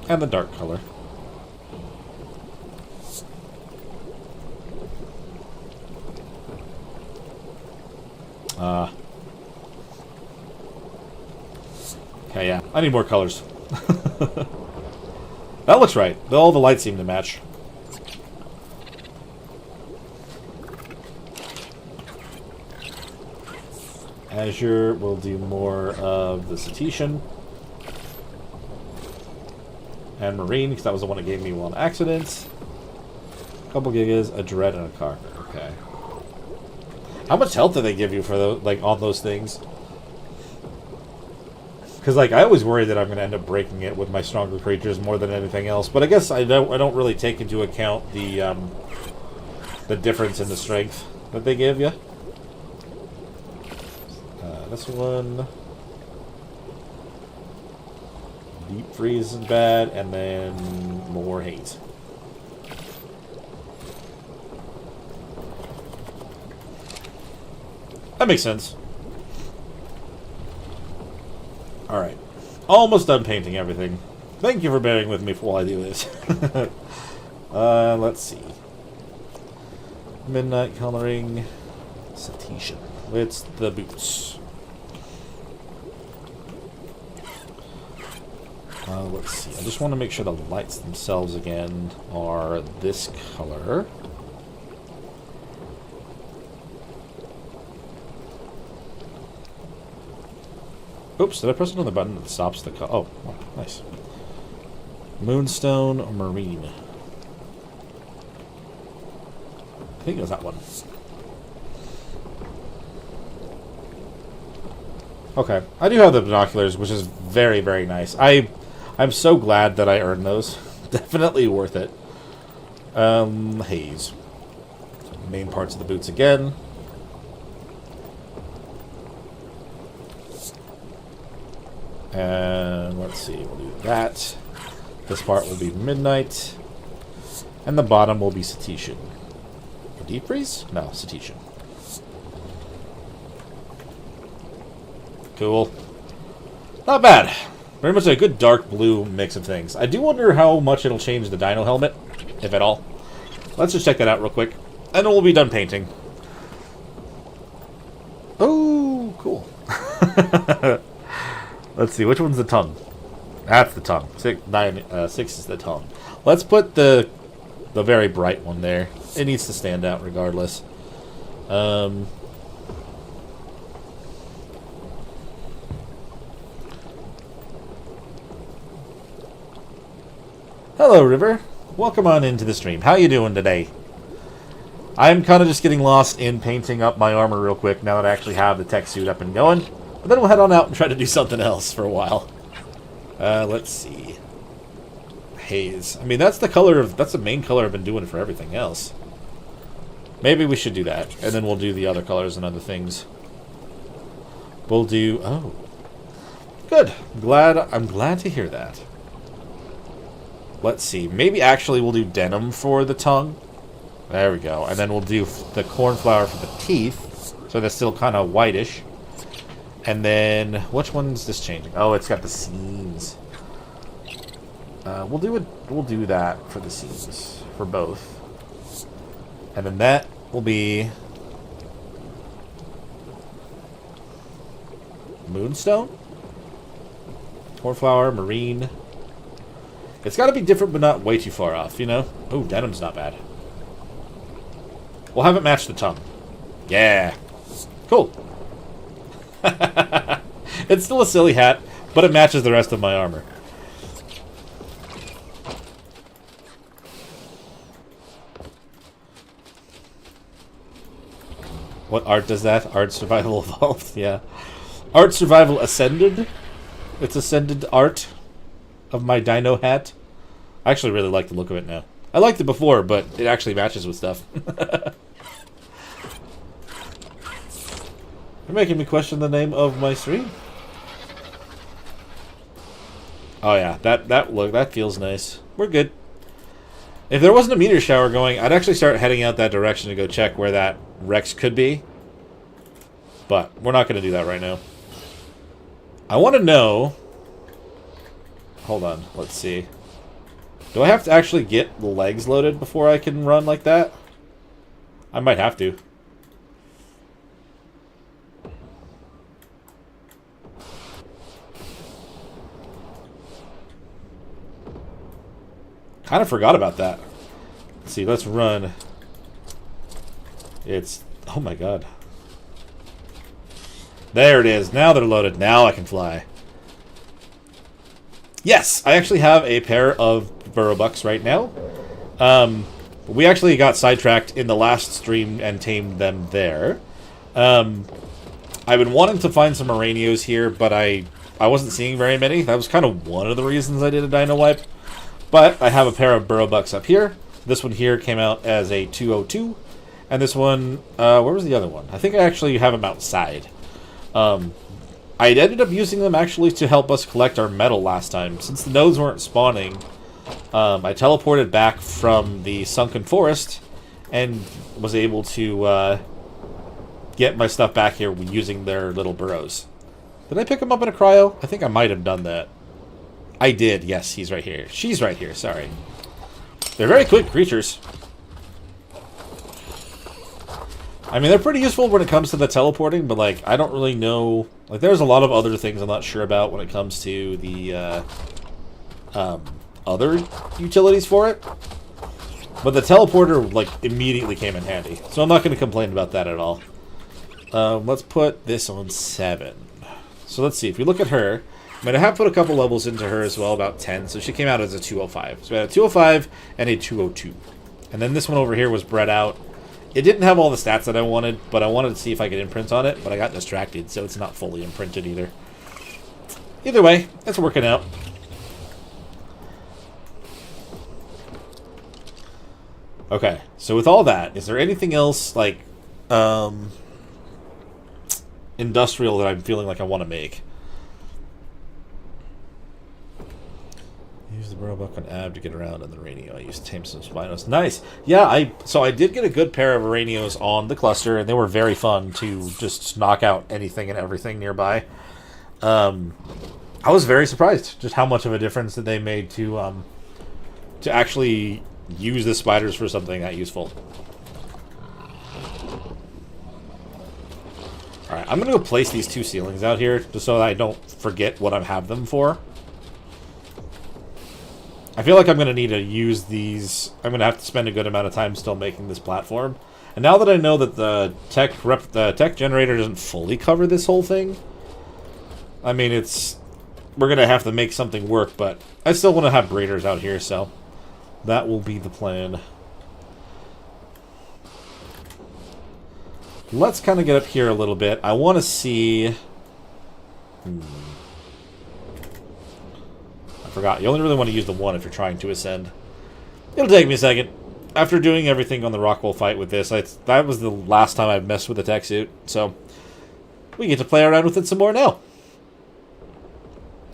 And the dark color. Okay, yeah. I need more colors. That looks right. All the lights seem to match. Azure will do more of the Cetacean. And Marine, because that was the one that gave me one accident. A couple gigas, a Dread, and a Carver. Okay. How much health do they give you for those, like, on those things? Because, like, I always worry that I'm going to end up breaking it with my stronger creatures more than anything else. But I guess I don't really take into account the difference in the strength that they give you. This one... Deep freeze isn't bad, and then more hate. That makes sense. Alright. Almost done painting everything. Thank you for bearing with me while I do this. Let's see. Midnight coloring. Cetacean. It's the boots. Let's see. I just want to make sure the lights themselves again are this color. Oops, did I press another button that stops the color? Oh, wow, nice. Moonstone or Marine? I think it was that one. Okay, I do have the binoculars, which is very, very nice. I'm so glad that I earned those. Definitely worth it. Haze. Main parts of the boots again. And let's see, we'll do that. This part will be Midnight. And the bottom will be Cetacean. Deep freeze? No, Cetacean. Cool. Not bad. Very much a good dark blue mix of things. I do wonder how much it'll change the dino helmet, if at all. Let's just check that out real quick. And then we'll be done painting. Oh, cool. Let's see, which one's the tongue? That's the tongue. 6 is the tongue. Let's put the very bright one there. It needs to stand out regardless. Hello, River. Welcome on into the stream. How you doing today? I'm kind of just getting lost in painting up my armor real quick now that I actually have the Tek Suit up and going. But then we'll head on out and try to do something else for a while. Let's see. Haze. I mean, that's the main color I've been doing for everything else. Maybe we should do that, and then we'll do the other colors and other things. We'll do... Oh. Good. I'm glad to hear that. Let's see. Maybe actually we'll do denim for the tongue. There we go. And then we'll do the cornflower for the teeth. So they're still kind of whitish. And then... Which one's this changing? Oh, it's got the seams. We'll do that for the seams. For both. And then that will be... Moonstone? Cornflower, marine. It's got to be different, but not way too far off, you know? Oh, denim's not bad. We'll have it match the tongue. Yeah. Cool. It's still a silly hat, but it matches the rest of my armor. What art does that? Art Survival Evolved? Yeah. Art Survival Ascended. It's Ascended art of my dino hat. I actually really like the look of it now. I liked it before, but it actually matches with stuff. You're making me question the name of my stream. Oh yeah, that feels nice. We're good. If there wasn't a meteor shower going, I'd actually start heading out that direction to go check where that Rex could be. But we're not going to do that right now. I want to know... Hold on, let's see. Do I have to actually get the legs loaded before I can run like that? I might have to. Kind of forgot about that. Let's see, let's run. It's... Oh my god. There it is. Now they're loaded. Now I can fly. Yes, I actually have a pair of Burrowbucks right now. We actually got sidetracked in the last stream and tamed them there. I've been wanting to find some Moranios here, but I wasn't seeing very many. That was kind of one of the reasons I did a dino wipe. But I have a pair of Burrowbucks up here. This one here came out as a 202. And this one, where was the other one? I think I actually have them outside. I ended up using them actually to help us collect our metal last time. Since the nodes weren't spawning, I teleported back from the sunken forest and was able to get my stuff back here using their little burrows. Did I pick them up in a cryo? I think I might have done that. I did, yes, he's right here. She's right here, sorry. They're very quick creatures. I mean, they're pretty useful when it comes to the teleporting, but, like, I don't really know... Like, there's a lot of other things I'm not sure about when it comes to the, other utilities for it. But the teleporter, like, immediately came in handy. So I'm not going to complain about that at all. Let's put this on 7. So let's see. If we look at her... I mean, I have put a couple levels into her as well, about 10. So she came out as a 205. So we had a 205 and a 202. And then this one over here was bred out. It didn't have all the stats that I wanted, but I wanted to see if I could imprint on it. But I got distracted, so it's not fully imprinted either. Either way, it's working out. Okay, so with all that, is there anything else, like, industrial that I'm feeling like I want to make? Use the Roebuck on Ab to get around on the radio. I used to tame some Spinos. Nice! Yeah, so I did get a good pair of Aranios on the cluster, and they were very fun to just knock out anything and everything nearby. I was very surprised just how much of a difference that they made to actually use the spiders for something that useful. Alright, I'm going to go place these 2 ceilings out here, just so that I don't forget what I have them for. I feel like I'm going to need to use these... I'm going to have to spend a good amount of time still making this platform. And now that I know that the tech generator doesn't fully cover this whole thing, I mean, we're going to have to make something work, but I still want to have graders out here, so... That will be the plan. Let's kind of get up here a little bit. I want to see... I forgot. You only really want to use the 1 if you're trying to ascend. It'll take me a second. After doing everything on the Rockwell fight with this, that was the last time I've messed with the Tek Suit. So, we get to play around with it some more now.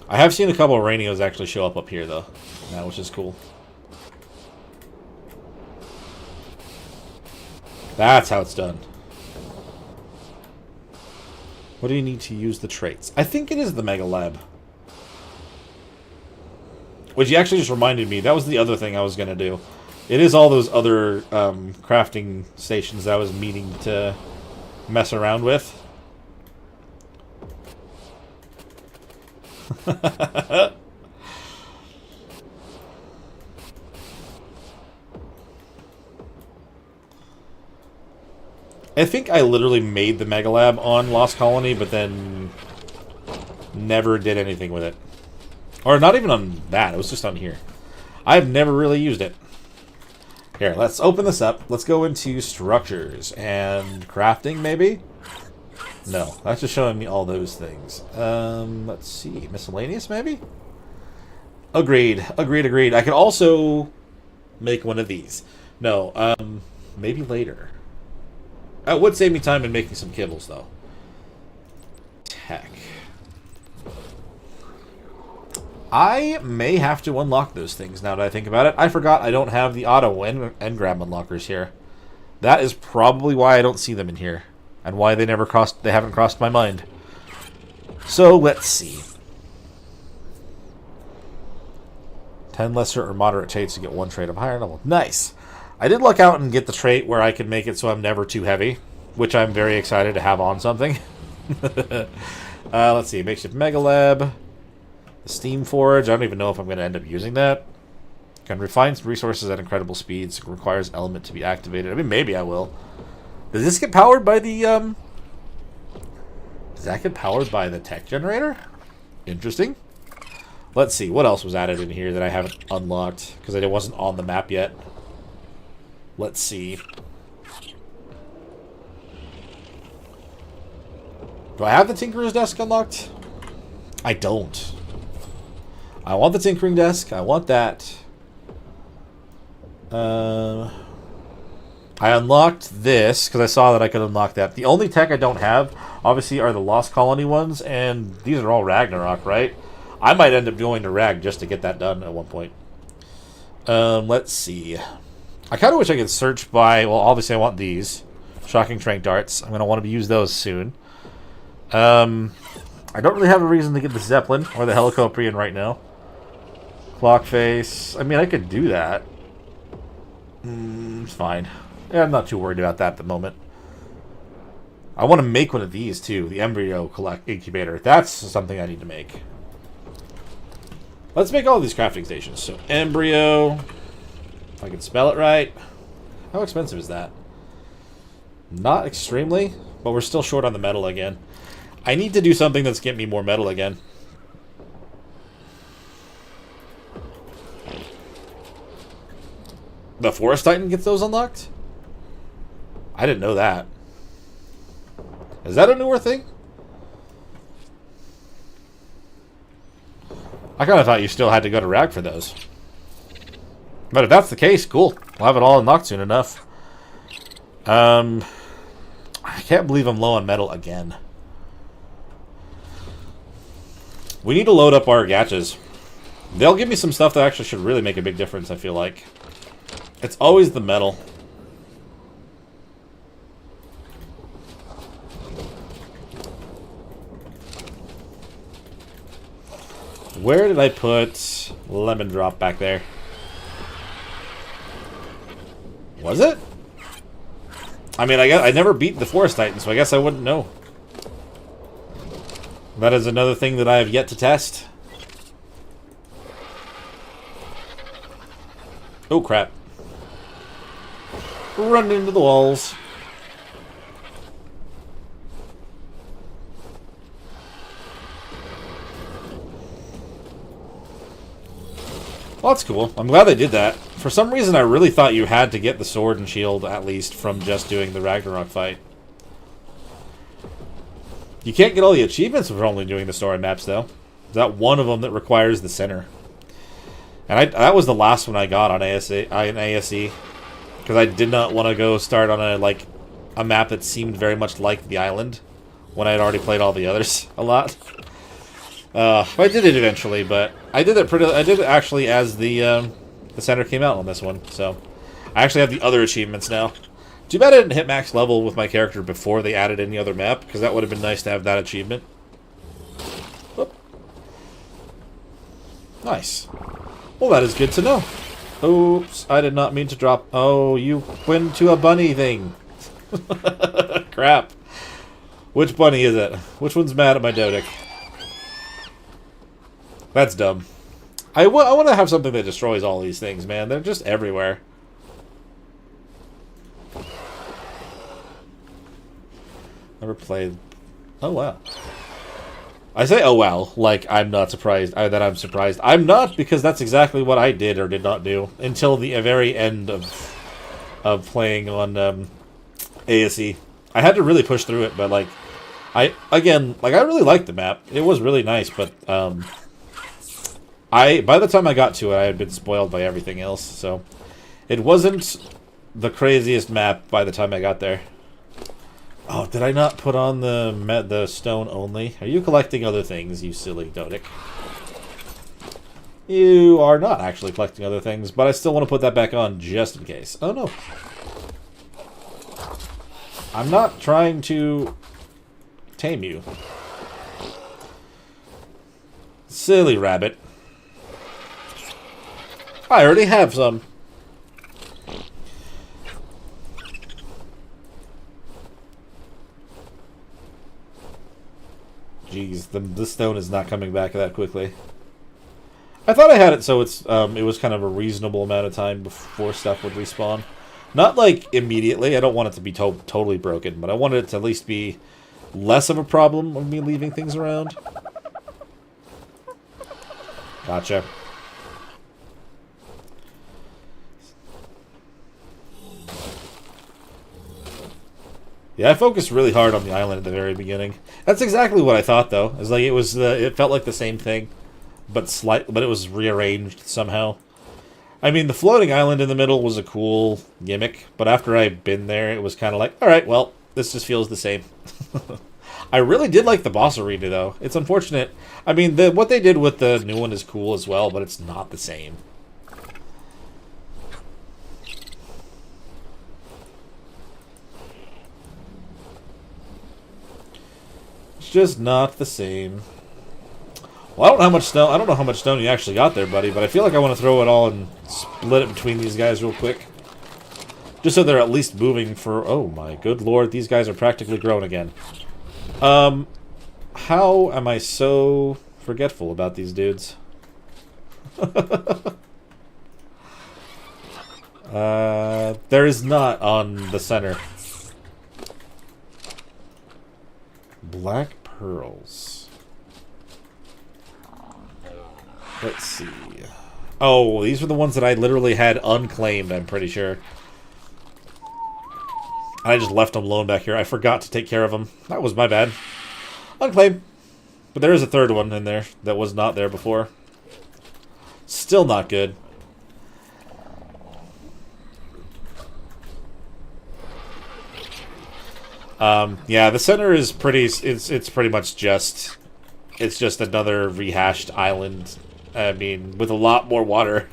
I have seen a couple of Ranios actually show up here, though. Now, which is cool. That's how it's done. What do you need to use the traits? I think it is the Mega Lab. Which you actually just reminded me. That was the other thing I was going to do. It is all those other crafting stations that I was meaning to mess around with. I think I literally made the Mega Lab on Lost Colony, but then never did anything with it. Or not even on that, it was just on here. I've never really used it. Here, let's open this up. Let's go into structures and crafting, maybe? No, that's just showing me all those things. Let's see, miscellaneous, maybe? Agreed, agreed. I could also make one of these. No, maybe later. That would save me time in making some kibbles, though. Tech. I may have to unlock those things now that I think about it. I forgot I don't have the auto engram unlockers here. That is probably why I don't see them in here. And why they haven't crossed my mind. So, let's see. 10 lesser or moderate traits to get 1 trait of higher level. Nice! I did luck out and get the trait where I could make it so I'm never too heavy, which I'm very excited to have on something. Let's see, makeshift Mega Lab, the Steam Forge. I don't even know if I'm going to end up using that. Can refine resources at incredible speeds. Requires element to be activated. I mean, maybe I will. Does this get powered by the Does that get powered by the tech generator? Interesting. Let's see what else was added in here that I haven't unlocked because it wasn't on the map yet. Let's see. Do I have the Tinkerer's Desk unlocked? I don't. I want the Tinkering Desk. I want that. I unlocked this because I saw that I could unlock that. The only tech I don't have, obviously, are the Lost Colony ones, and these are all Ragnarok, right? I might end up going to Rag just to get that done at one point. Let's see. I kind of wish I could search by... Well, obviously I want these. Shocking Trank Darts. I'm going to want to use those soon. I don't really have a reason to get the Zeppelin or the Helicoprion right now. Clock Face. I mean, I could do that. It's fine. Yeah, I'm not too worried about that at the moment. I want to make one of these too, the embryo incubator. That's something I need to make. Let's make all these crafting stations. So embryo, if I can spell it right. How expensive is that? Not extremely, but we're still short on the metal again. I need to do something that's getting me more metal again. The Forest Titan gets those unlocked? I didn't know that. Is that a newer thing? I kind of thought you still had to go to RAG for those. But if that's the case, cool. We'll have it all unlocked soon enough. I can't believe I'm low on metal again. We need to load up our gachas. They'll give me some stuff that actually should really make a big difference, I feel like. It's always the metal. Where did I put Lemon Drop back there? Was it? I mean, I never beat the Forest Titan, so I guess I wouldn't know. That is another thing that I have yet to test. Oh, crap. Run into the walls. Well, that's cool. I'm glad they did that. For some reason, I really thought you had to get the sword and shield, at least, from just doing the Ragnarok fight. You can't get all the achievements for only doing the story maps, though. There's that one of them that requires the center. And that was the last one I got on ASE. Because I did not want to go start on a map that seemed very much like the island. When I had already played all the others a lot. I did it eventually, but I did it actually as the center came out on this one. So I actually have the other achievements now. Too bad I didn't hit max level with my character before they added any other map, because that would have been nice to have that achievement. Whoop. Nice. Well, that is good to know. Oops, I did not mean to drop. Oh, you went to a bunny thing. Crap. Which bunny is it? Which one's mad at my Dodic? That's dumb. I want to have something that destroys all these things, man. They're just everywhere. Never played. Oh, wow. I say, oh, wow, like I'm not surprised. That I'm surprised. I'm not, because that's exactly what I did or did not do until the very end of playing on ASE. I had to really push through it, but, like, I really liked the map. It was really nice, but, by the time I got to it, I had been spoiled by everything else, so it wasn't the craziest map by the time I got there. Oh, did I not put on the stone only? Are you collecting other things, you silly Dodic? You are not actually collecting other things, but I still want to put that back on just in case. Oh, no. I'm not trying to tame you. Silly rabbit. I already have some. Jeez, the stone is not coming back that quickly. I thought I had it so it was kind of a reasonable amount of time before stuff would respawn. Not like immediately. I don't want it to be totally broken, but I wanted it to at least be less of a problem of me leaving things around. Gotcha. Yeah, I focused really hard on the island at the very beginning. That's exactly what I thought, though. It was like it felt like the same thing, but it was rearranged somehow. I mean, the floating island in the middle was a cool gimmick, but after I'd been there, it was kind of like, all right, well, this just feels the same. I really did like the boss arena, though. It's unfortunate. I mean, what they did with the new one is cool as well, but it's not the same. Just not the same. Well, I don't know how much stone you actually got there, buddy, but I feel like I want to throw it all and split it between these guys real quick. Just so they're at least moving for... Oh my good lord, these guys are practically grown again. How am I so forgetful about these dudes? There is not on the center. Black pearls. Let's see. Oh, these were the ones that I literally had unclaimed, I'm pretty sure. I just left them alone back here. I forgot to take care of them. That was my bad. Unclaimed. But there is a third one in there that was not there before. Still not good. Yeah, the center is pretty... It's pretty much just... It's just another rehashed island. I mean, with a lot more water.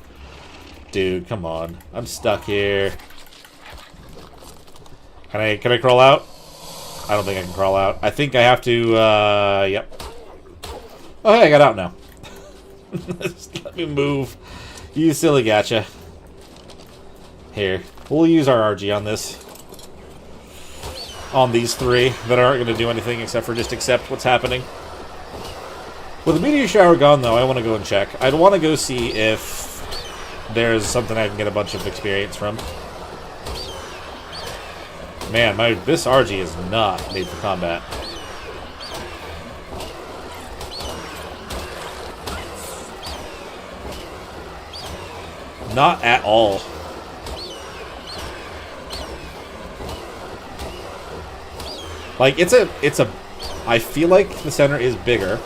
Dude, come on. I'm stuck here. Can I crawl out? I don't think I can crawl out. I think I have to, yep. Oh, hey, I got out now. Just let me move. You silly gotcha. Here. We'll use our RG on this. On these three that aren't going to do anything except for just accept what's happening. With the meteor shower gone, though, I want to go and check. I'd want to go see if there's something I can get a bunch of experience from. Man, this RG is not made for combat. Not at all. Like, I feel like the center is bigger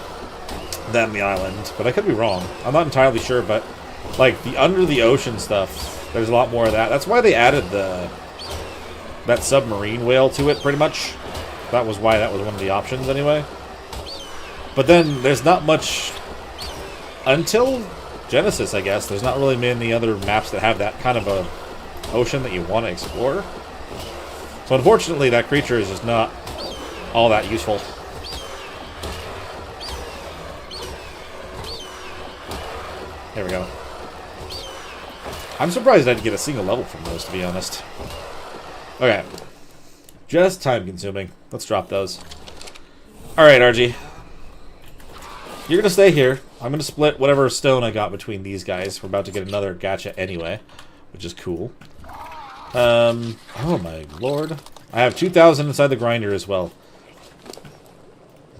than the island, but I could be wrong. I'm not entirely sure, but, like, the under the ocean stuff, there's a lot more of that. That's why they added that submarine whale to it, pretty much. That was why that was one of the options, anyway. But then, there's not much... Until Genesis, I guess, there's not really many other maps that have that kind of a ocean that you want to explore. So unfortunately, that creature is just not all that useful. There we go. I'm surprised I didn't get a single level from those, to be honest. Okay. Just time-consuming. Let's drop those. Alright, RG. You're gonna stay here. I'm gonna split whatever stone I got between these guys. We're about to get another gacha anyway, which is cool. Oh my lord. I have 2,000 inside the grinder as well.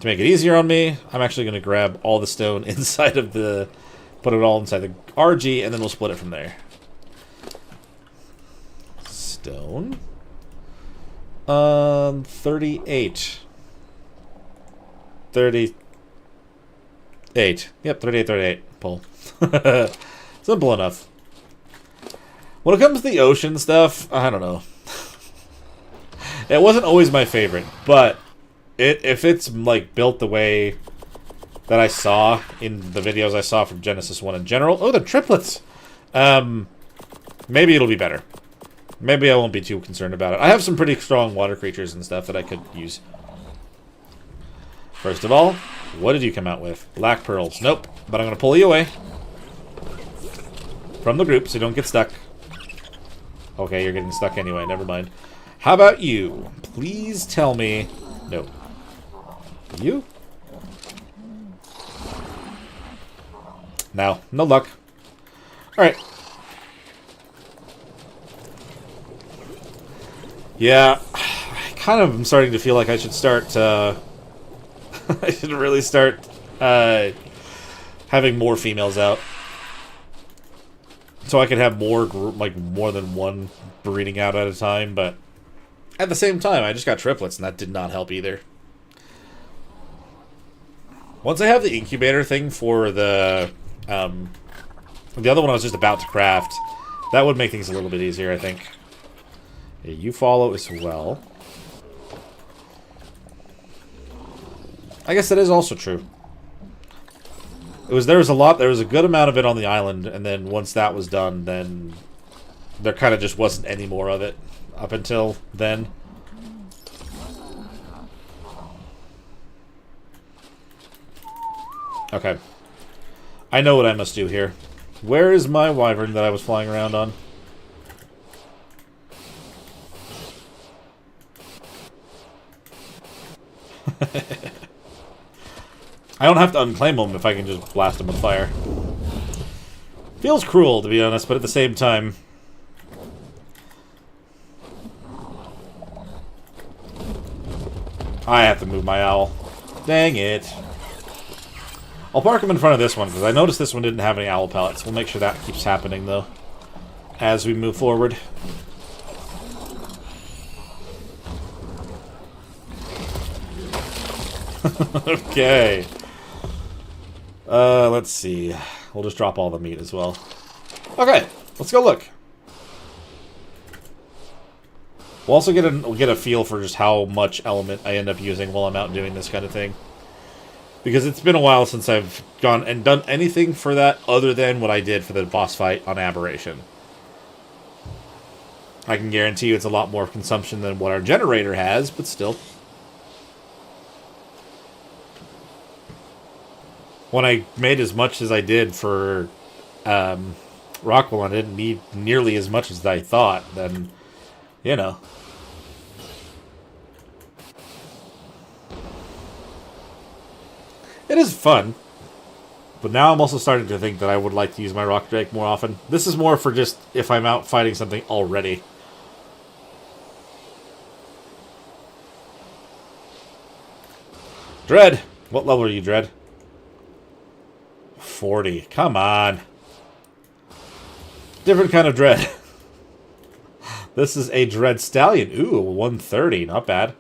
To make it easier on me, I'm actually gonna grab all the stone inside of the... Put it all inside the RG, and then we'll split it from there. Stone. 38. 38. Yep, 38, 38. Pull. Simple enough. When it comes to the ocean stuff, I don't know. It wasn't always my favorite, but if it's like built the way that I saw in the videos I saw from Genesis 1 in general... Oh, the triplets! Maybe it'll be better. Maybe I won't be too concerned about it. I have some pretty strong water creatures and stuff that I could use. First of all, what did you come out with? Black pearls. Nope. But I'm going to pull you away from the group so you don't get stuck. Okay, you're getting stuck anyway. Never mind. How about you? Please tell me... No. You? No. No luck. Alright. Yeah. I kind of am starting to feel like I should start... I should really start having more females out. So I could have more than one breeding out at a time, but at the same time, I just got triplets, and that did not help either. Once I have the incubator thing for the other one I was just about to craft, that would make things a little bit easier, I think. Yeah, you follow as well. I guess that is also true. There was a good amount of it on the island, and then once that was done, then there kind of just wasn't any more of it up until then. Okay. I know what I must do here. Where is my wyvern that I was flying around on? I don't have to unclaim them if I can just blast them with fire. Feels cruel, to be honest, but at the same time... I have to move my owl. Dang it. I'll park him in front of this one, because I noticed this one didn't have any owl pellets. We'll make sure that keeps happening, though, as we move forward. Okay. Let's see. We'll just drop all the meat as well. Okay, let's go look. We'll also get a feel for just how much element I end up using while I'm out doing this kind of thing. Because it's been a while since I've gone and done anything for that other than what I did for the boss fight on Aberration. I can guarantee you it's a lot more consumption than what our generator has, but still. When I made as much as I did for Rockwell and I didn't need nearly as much as I thought, then, you know. It is fun. But now I'm also starting to think that I would like to use my Rock Drake more often. This is more for just if I'm out fighting something already. Dread! What level are you, Dread? 40. Come on. Different kind of Dread. This is a Dread Stallion. Ooh, 130. Not bad.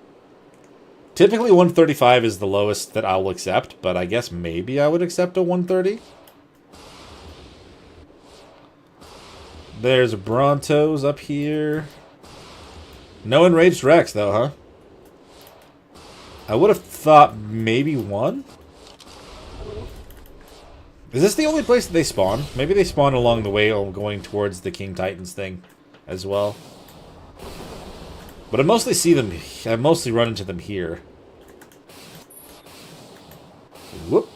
Typically 135 is the lowest that I'll accept, but I guess maybe I would accept a 130. There's Brontos up here. No Enraged Rex, though, huh? I would have thought maybe one? Is this the only place that they spawn? Maybe they spawn along the way going towards the King Titans thing as well. But I mostly see them, I mostly run into them here. Whoop.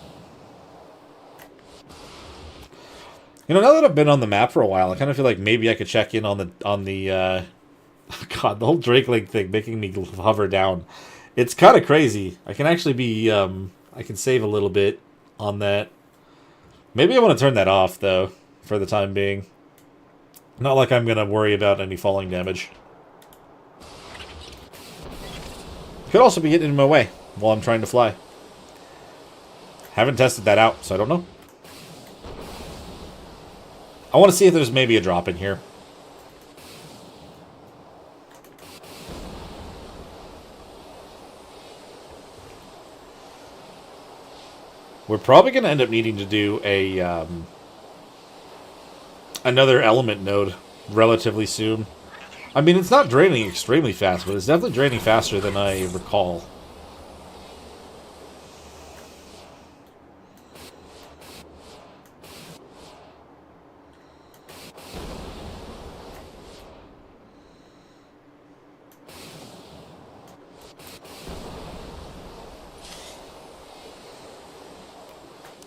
You know, now that I've been on the map for a while, I kind of feel like maybe I could check in on the God, the whole Drake Link thing making me hover down. It's kind of crazy. I can actually be, I can save a little bit on that. Maybe I want to turn that off, though, for the time being. Not like I'm going to worry about any falling damage. Could also be getting in my way while I'm trying to fly. Haven't tested that out, so I don't know. I want to see if there's maybe a drop in here. We're probably going to end up needing to do a another element node relatively soon. I mean, it's not draining extremely fast, but it's definitely draining faster than I recall.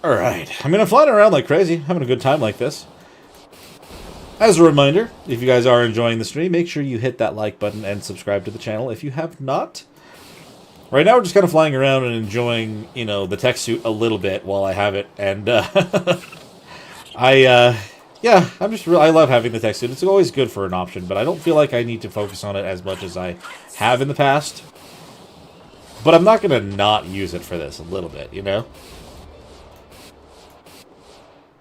Alright, I mean, I'm flying around like crazy, having a good time like this. As a reminder, if you guys are enjoying the stream, make sure you hit that like button and subscribe to the channel if you have not. Right now we're just kind of flying around and enjoying, you know, the Tek Suit a little bit while I have it. And, yeah, I love having the Tek Suit. It's always good for an option, but I don't feel like I need to focus on it as much as I have in the past. But I'm not going to not use it for this a little bit, you know?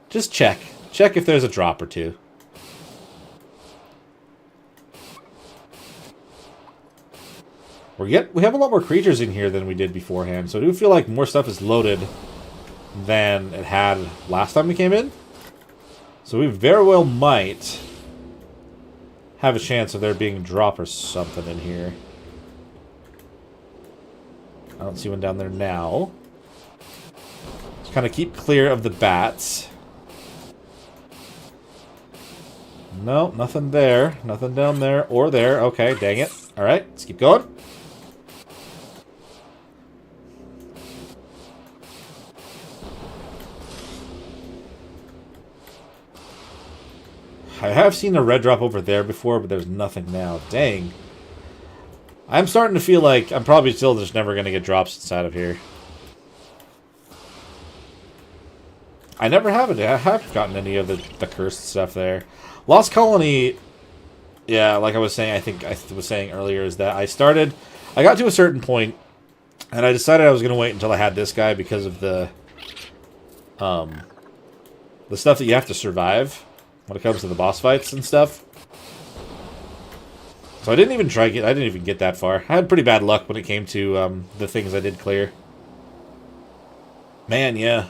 Just check. Check if there's a drop or two. We have a lot more creatures in here than we did beforehand, so I do feel like more stuff is loaded than it had last time we came in. So we very well might have a chance of there being a drop or something in here. I don't see one down there now. Just kind of keep clear of the bats. No, nothing there. Nothing down there or there. Okay, dang it. Alright, let's keep going. I have seen a red drop over there before, but there's nothing now. Dang. I'm starting to feel like I'm probably still just never going to get drops inside of here. I never have it. I haven't gotten any of the cursed stuff there. Lost Colony, yeah, like I was saying, I think I was saying earlier, is that I got to a certain point, and I decided I was going to wait until I had this guy because of the stuff that you have to survive when it comes to the boss fights and stuff. So I didn't even get that far. I had pretty bad luck when it came to the things I did clear. Man, yeah.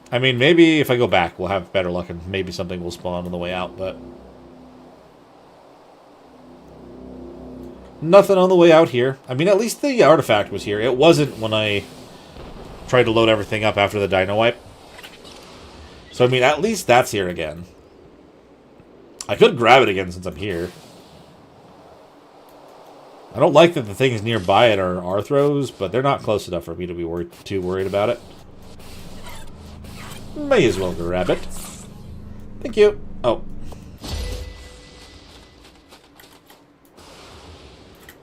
I mean, maybe if I go back, we'll have better luck and maybe something will spawn on the way out, but... Nothing on the way out here. I mean, at least the artifact was here. It wasn't when I tried to load everything up after the dino wipe. So, I mean, at least that's here again. I could grab it again since I'm here. I don't like that the things nearby it are Arthros, but they're not close enough for me to be too worried about it. May as well grab it. Thank you. Oh.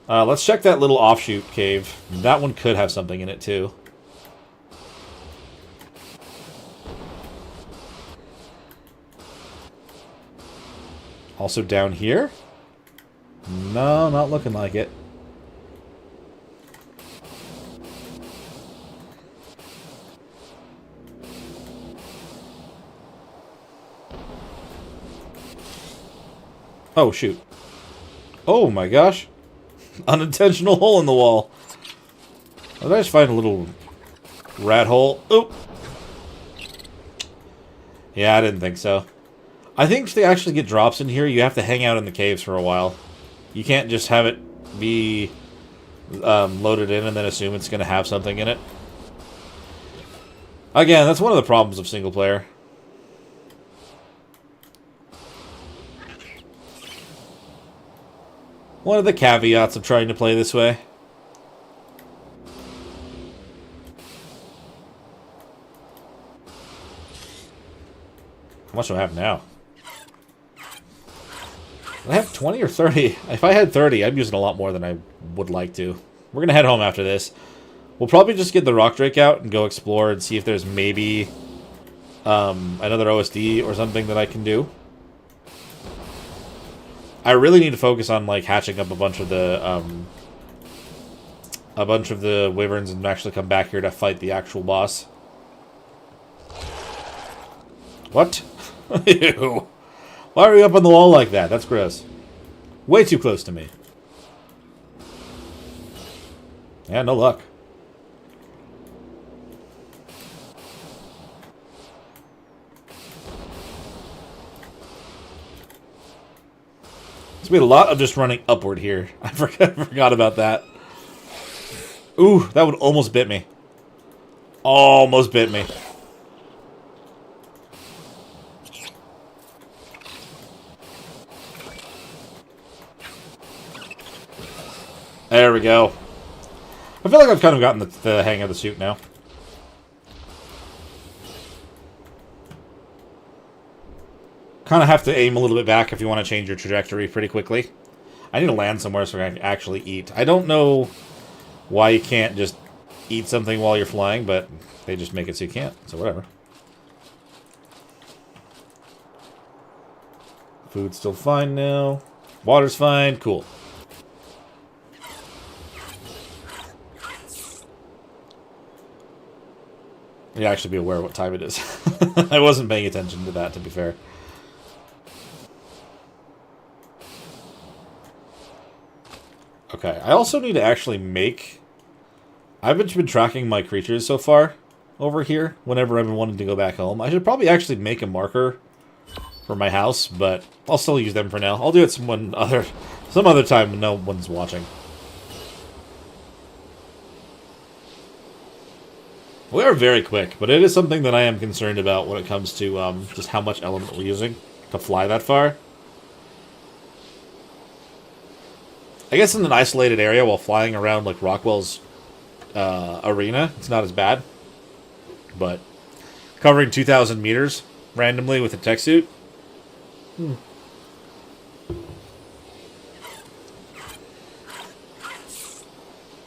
Let's check that little offshoot cave. That one could have something in it, too. Also down here? No, not looking like it. Oh, shoot. Oh, my gosh. Unintentional hole in the wall. Did I just find a little rat hole? Oop. Yeah, I didn't think so. I think to actually get drops in here, you have to hang out in the caves for a while. You can't just have it be loaded in and then assume it's going to have something in it. Again, that's one of the problems of single player. One of the caveats of trying to play this way. How much do I have now? I have 20 or 30. If I had 30, I'm using a lot more than I would like to. We're going to head home after this. We'll probably just get the rock drake out and go explore and see if there's maybe another OSD or something that I can do. I really need to focus on like hatching up a bunch of the wyverns and actually come back here to fight the actual boss. What? Ew. Why are you up on the wall like that? That's gross. Way too close to me. Yeah, no luck. So we had a lot of just running upward here. I forgot about that. Ooh, that would almost bit me. Almost bit me. There we go. I feel like I've kind of gotten the hang of the suit now. Kind of have to aim a little bit back if you want to change your trajectory pretty quickly. I need to land somewhere so I can actually eat. I don't know why you can't just eat something while you're flying, but they just make it so you can't, so whatever. Food's still fine now. Water's fine. Cool. You actually be aware of what time it is. I wasn't paying attention to that, to be fair. Okay, I also need to actually make... I've been tracking my creatures so far over here whenever I've been wanting to go back home. I should probably actually make a marker for my house, but I'll still use them for now. I'll do it some other time when no one's watching. We are very quick, but it is something that I am concerned about when it comes to just how much element we're using to fly that far. I guess in an isolated area while flying around like Rockwell's arena, it's not as bad. But covering 2,000 meters randomly with a Tek Suit?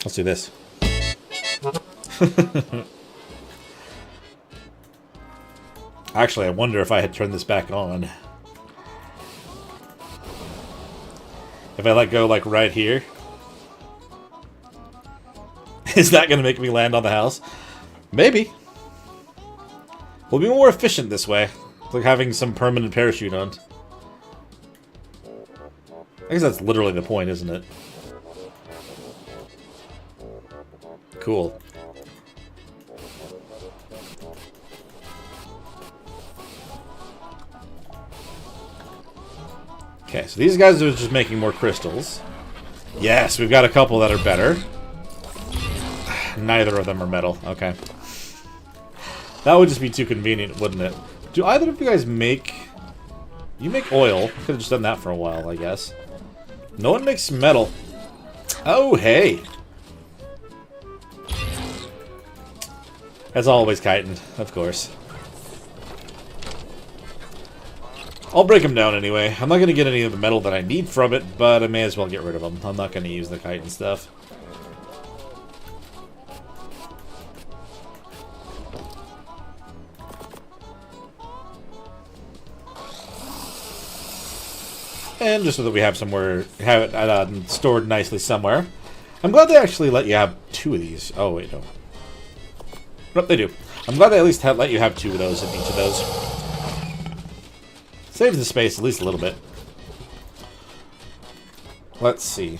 Let's do this. Actually, I wonder if I had turned this back on. If I let go, like, right here. Is that going to make me land on the house? Maybe. We'll be more efficient this way. It's like having some permanent parachute on. I guess that's literally the point, isn't it? Cool. Okay, so these guys are just making more crystals. Yes, we've got a couple that are better. Neither of them are metal. Okay. That would just be too convenient, wouldn't it? Do either of you guys make... You make oil. Could have just done that for a while, I guess. No one makes metal. Oh, hey. As always, chitin, of course. I'll break them down anyway. I'm not going to get any of the metal that I need from it, but I may as well get rid of them. I'm not going to use the chitin stuff. And just so that we have somewhere, have it stored nicely somewhere. I'm glad they actually let you have 2 of these. Oh, wait, no. Nope, they do. I'm glad they at least let you have 2 of those in each of those. Saves the space at least a little bit. Let's see.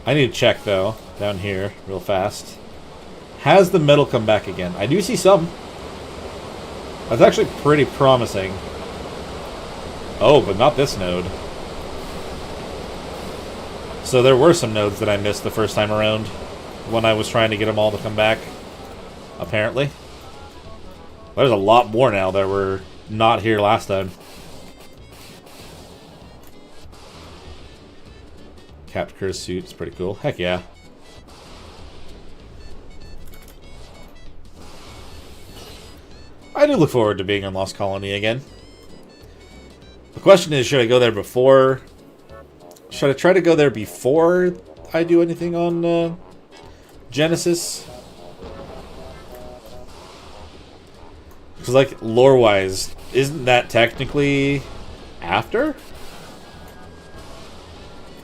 I need to check, though, down here, real fast. Has the metal come back again? I do see some. That's actually pretty promising. Oh, but not this node. So there were some nodes that I missed the first time around when I was trying to get them all to come back, apparently. There's a lot more now that were not here last time. Tek Suit is pretty cool. Heck yeah. I do look forward to being on Lost Colony again. The question is, should I go there before... Should I try to go there before I do anything on Genesis? Because, like, lore-wise, isn't that technically after?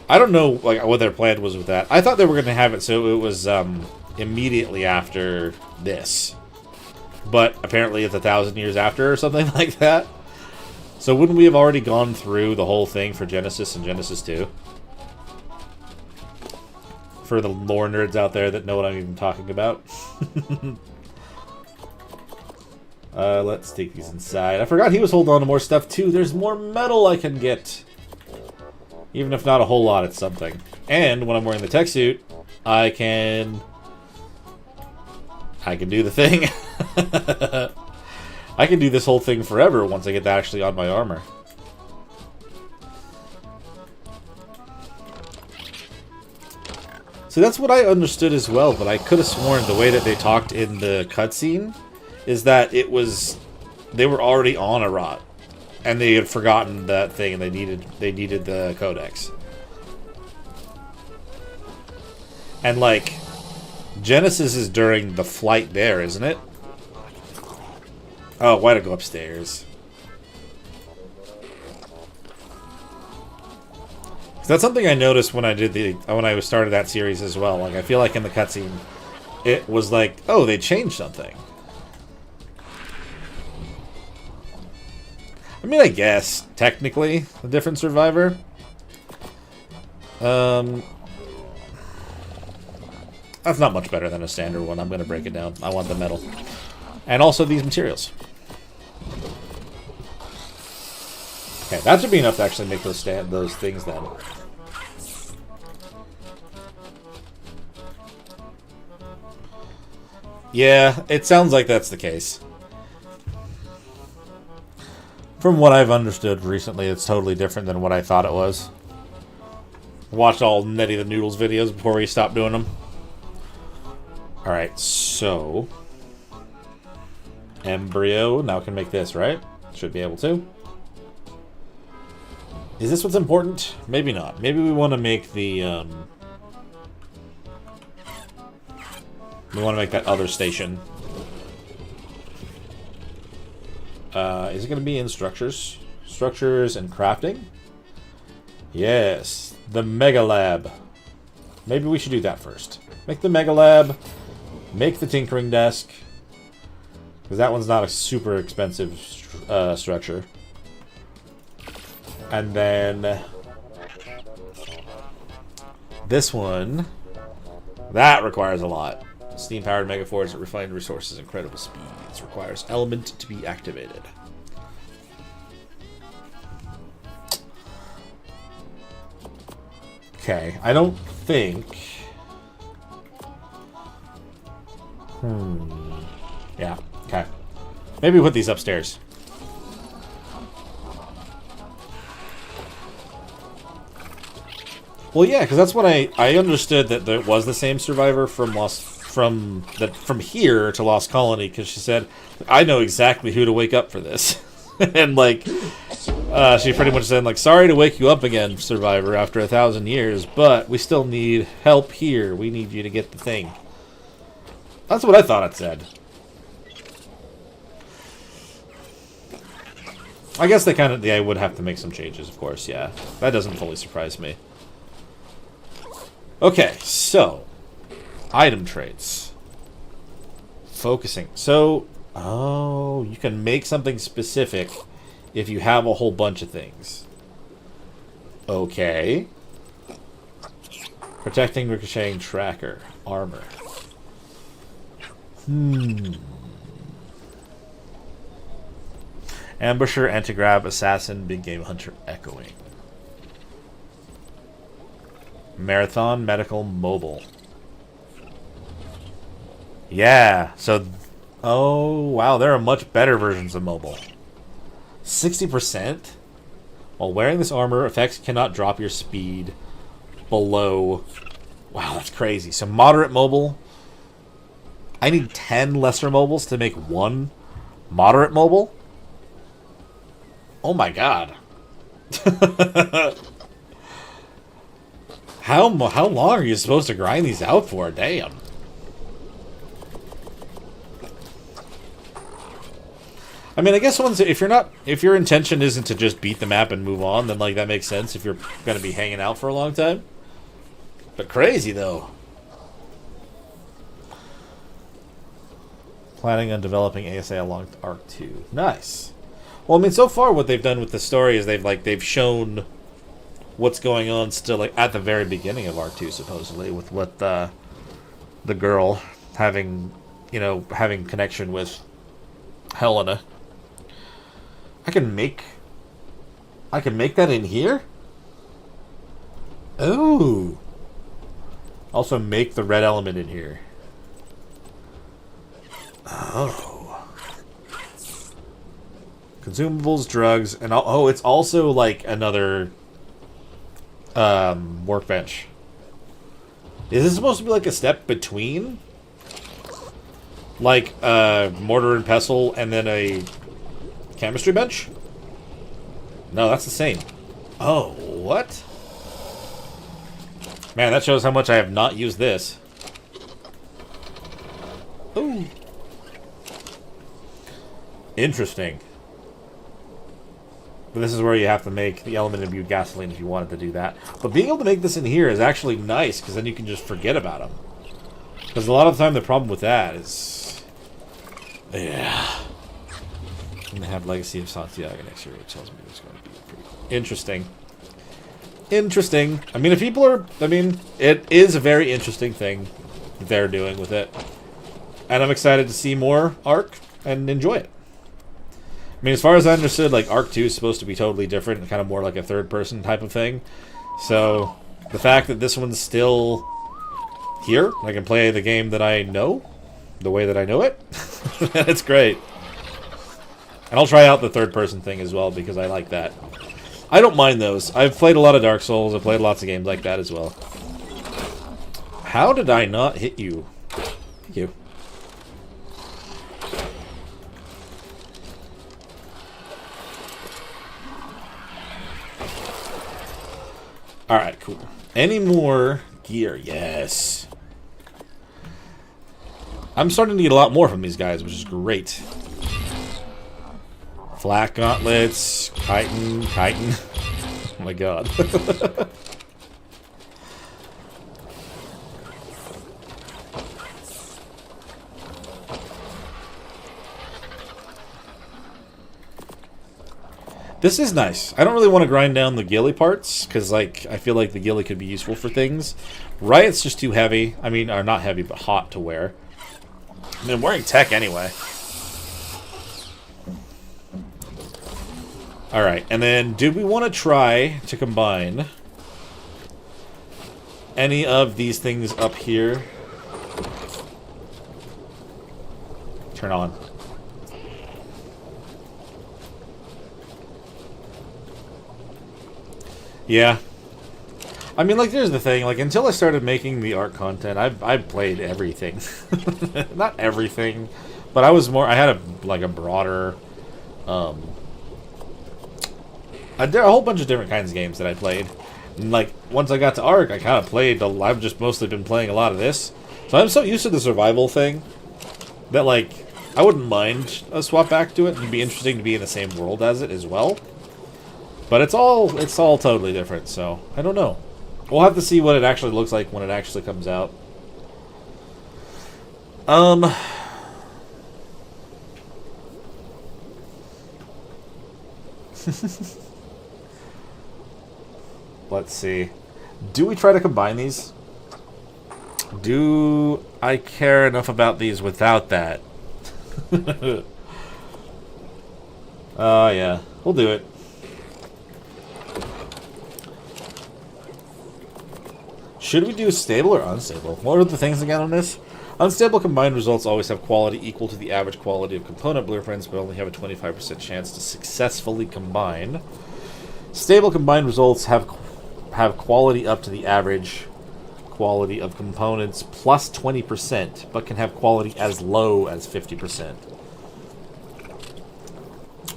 I don't know, like, what their plan was with that. I thought they were going to have it so it was immediately after this. But apparently it's 1,000 years after or something like that. So wouldn't we have already gone through the whole thing for Genesis and Genesis 2? For the lore nerds out there that know what I'm even talking about. Let's take these inside. I forgot he was holding on to more stuff too. There's more metal I can get. Even if not a whole lot, it's something. And when I'm wearing the Tek Suit, I can do the thing. I can do this whole thing forever once I get that actually on my armor. So that's what I understood as well, but I could have sworn the way that they talked in the cutscene is that it was... They were already on a rot. And they had forgotten that thing and they needed the codex. And like... Genesis is during the flight there, isn't it? Oh, why to go upstairs? That's something I noticed when I did when I started that series as well. Like, I feel like in the cutscene, it was like, oh, they changed something. I mean, I guess technically a different survivor. That's not much better than a standard one. I'm going to break it down. I want the metal. And also these materials. Okay, that should be enough to actually make those things then. Yeah, it sounds like that's the case. From what I've understood recently, it's totally different than what I thought it was. Watched all Netty the Noodles videos before we stopped doing them. Alright, so... Embryo. Now can make this, right? Should be able to. Is this what's important? Maybe not. Maybe we want to make the, we want to make that other station. Is it going to be in structures? Structures and crafting? Yes. The Mega Lab. Maybe we should do that first. Make the Mega Lab. Make the Tinkering Desk. Because that one's not a super expensive structure. And then... this one... that requires a lot. Steam-powered Megaforge that refined resources incredible speeds. Requires element to be activated. Okay, I don't think... yeah, okay. Maybe put these upstairs. Well, yeah, because that's what I understood that there was the same survivor from from here to Lost Colony, because she said, I know exactly who to wake up for this. And like she pretty much said, like, sorry to wake you up again, survivor, after 1,000 years, but we still need help here. We need you to get the thing. That's what I thought it said. I guess they would have to make some changes, of course, yeah. That doesn't fully surprise me. Okay, so item traits. Focusing. So, oh, you can make something specific if you have a whole bunch of things. Okay. Protecting, ricocheting, tracker, armor. Ambusher, anti-grab, assassin, big game hunter, echoing. Marathon, medical, mobile. Yeah, so... oh, wow, there are much better versions of mobile. 60%? While wearing this armor, effects cannot drop your speed below... wow, that's crazy. So moderate mobile. I need 10 lesser mobiles to make one moderate mobile? Oh my god. How long are you supposed to grind these out for? Damn. I mean, I guess if your intention isn't to just beat the map and move on, then like that makes sense if you're gonna be hanging out for a long time. But crazy though. Planning on developing ASA along Arc 2. Nice. Well, I mean, so far what they've done with the story is they've shown what's going on still, like at the very beginning of Arc 2, supposedly, with what the girl having connection with Helena. I can make that in here? Oh. Also make the red element in here. Oh. Consumables, drugs, and oh, it's also like another workbench. Is this supposed to be like a step between like mortar and pestle and then a chemistry bench? No, that's the same. Oh, what? Man, that shows how much I have not used this. Ooh. Interesting. But this is where you have to make the element imbued gasoline if you wanted to do that. But being able to make this in here is actually nice, because then you can just forget about them. Because a lot of the time the problem with that is... yeah. I'm going to have Legacy of Santiago next year, which tells me it's going to be pretty interesting. Interesting. I mean, if people are... I mean, it is a very interesting thing that they're doing with it. And I'm excited to see more Arc and enjoy it. I mean, as far as I understood, like, Arc 2 is supposed to be totally different, kind of more like a third-person type of thing. So, the fact that this one's still here, I can play the game that I know, the way that I know it, it's great. And I'll try out the third-person thing as well, because I like that. I don't mind those. I've played a lot of Dark Souls. I've played lots of games like that as well. How did I not hit you? Thank you. Alright, cool. Any more gear? Yes. I'm starting to get a lot more from these guys, which is great. Flak gauntlets, chitin. Oh my god. This is nice. I don't really want to grind down the ghillie parts, because, like, I feel like the ghillie could be useful for things. Riot's just too heavy. I mean, or not heavy, but hot to wear. I mean, I'm wearing Tek anyway. Alright, and then, do we want to try to combine any of these things up here? Turn on. Yeah. I mean, like, here's the thing. Like, until I started making the art content, I've played everything. Not everything, but I was more... I had a broader... a whole bunch of different kinds of games that I played. And, like, once I got to Ark, I kind of played... I've just mostly been playing a lot of this. So I'm so used to the survival thing that, like, I wouldn't mind a swap back to it. It'd be interesting to be in the same world as it as well. But it's all totally different, so I don't know. We'll have to see what it actually looks like when it actually comes out. Let's see. Do we try to combine these? Do I care enough about these without that? Yeah. We'll do it. Should we do stable or unstable? What are the things again on this? Unstable combined results always have quality equal to the average quality of component blueprints, but only have a 25% chance to successfully combine. Stable combined results have quality up to the average quality of components plus 20%, but can have quality as low as 50%.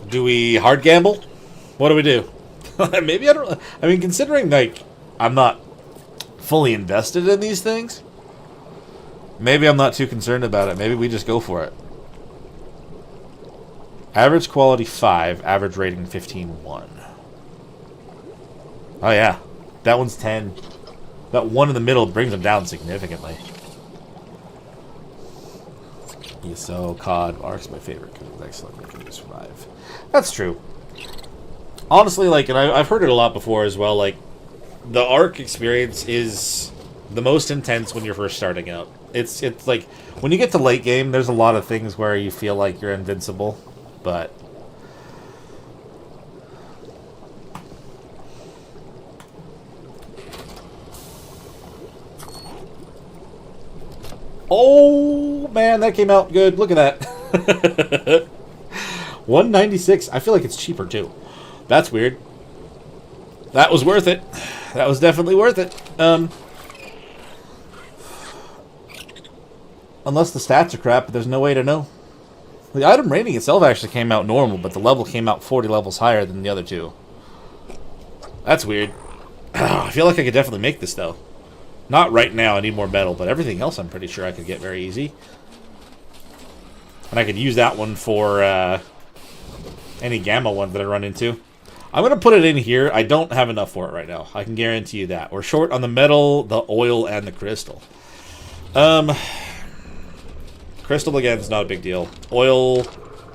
Do we hard gamble? What do we do? Maybe I don't... I mean, considering, like, I'm not fully invested in these things, maybe I'm not too concerned about it. Maybe we just go for it. Average quality 5, average rating 15.1. Oh yeah, that one's 10. That one in the middle brings them down significantly. ESO, COD, ARC's my favorite because it's excellent. Making you survive. That's true. Honestly, like, and I've heard it a lot before as well, like, the ARC experience is the most intense when you're first starting out. It's like, when you get to late game, there's a lot of things where you feel like you're invincible, but... Oh, man, that came out good. Look at that. 196. I feel like it's cheaper, too. That's weird. That was worth it. That was definitely worth it. Unless the stats are crap, but there's no way to know. The item rating itself actually came out normal, but the level came out 40 levels higher than the other two. That's weird. I feel like I could definitely make this, though. Not right now, I need more metal, but everything else I'm pretty sure I could get very easy. And I could use that one for any gamma one that I run into. I'm going to put it in here. I don't have enough for it right now. I can guarantee you that. We're short on the metal, the oil, and the crystal. Crystal, again, is not a big deal. Oil,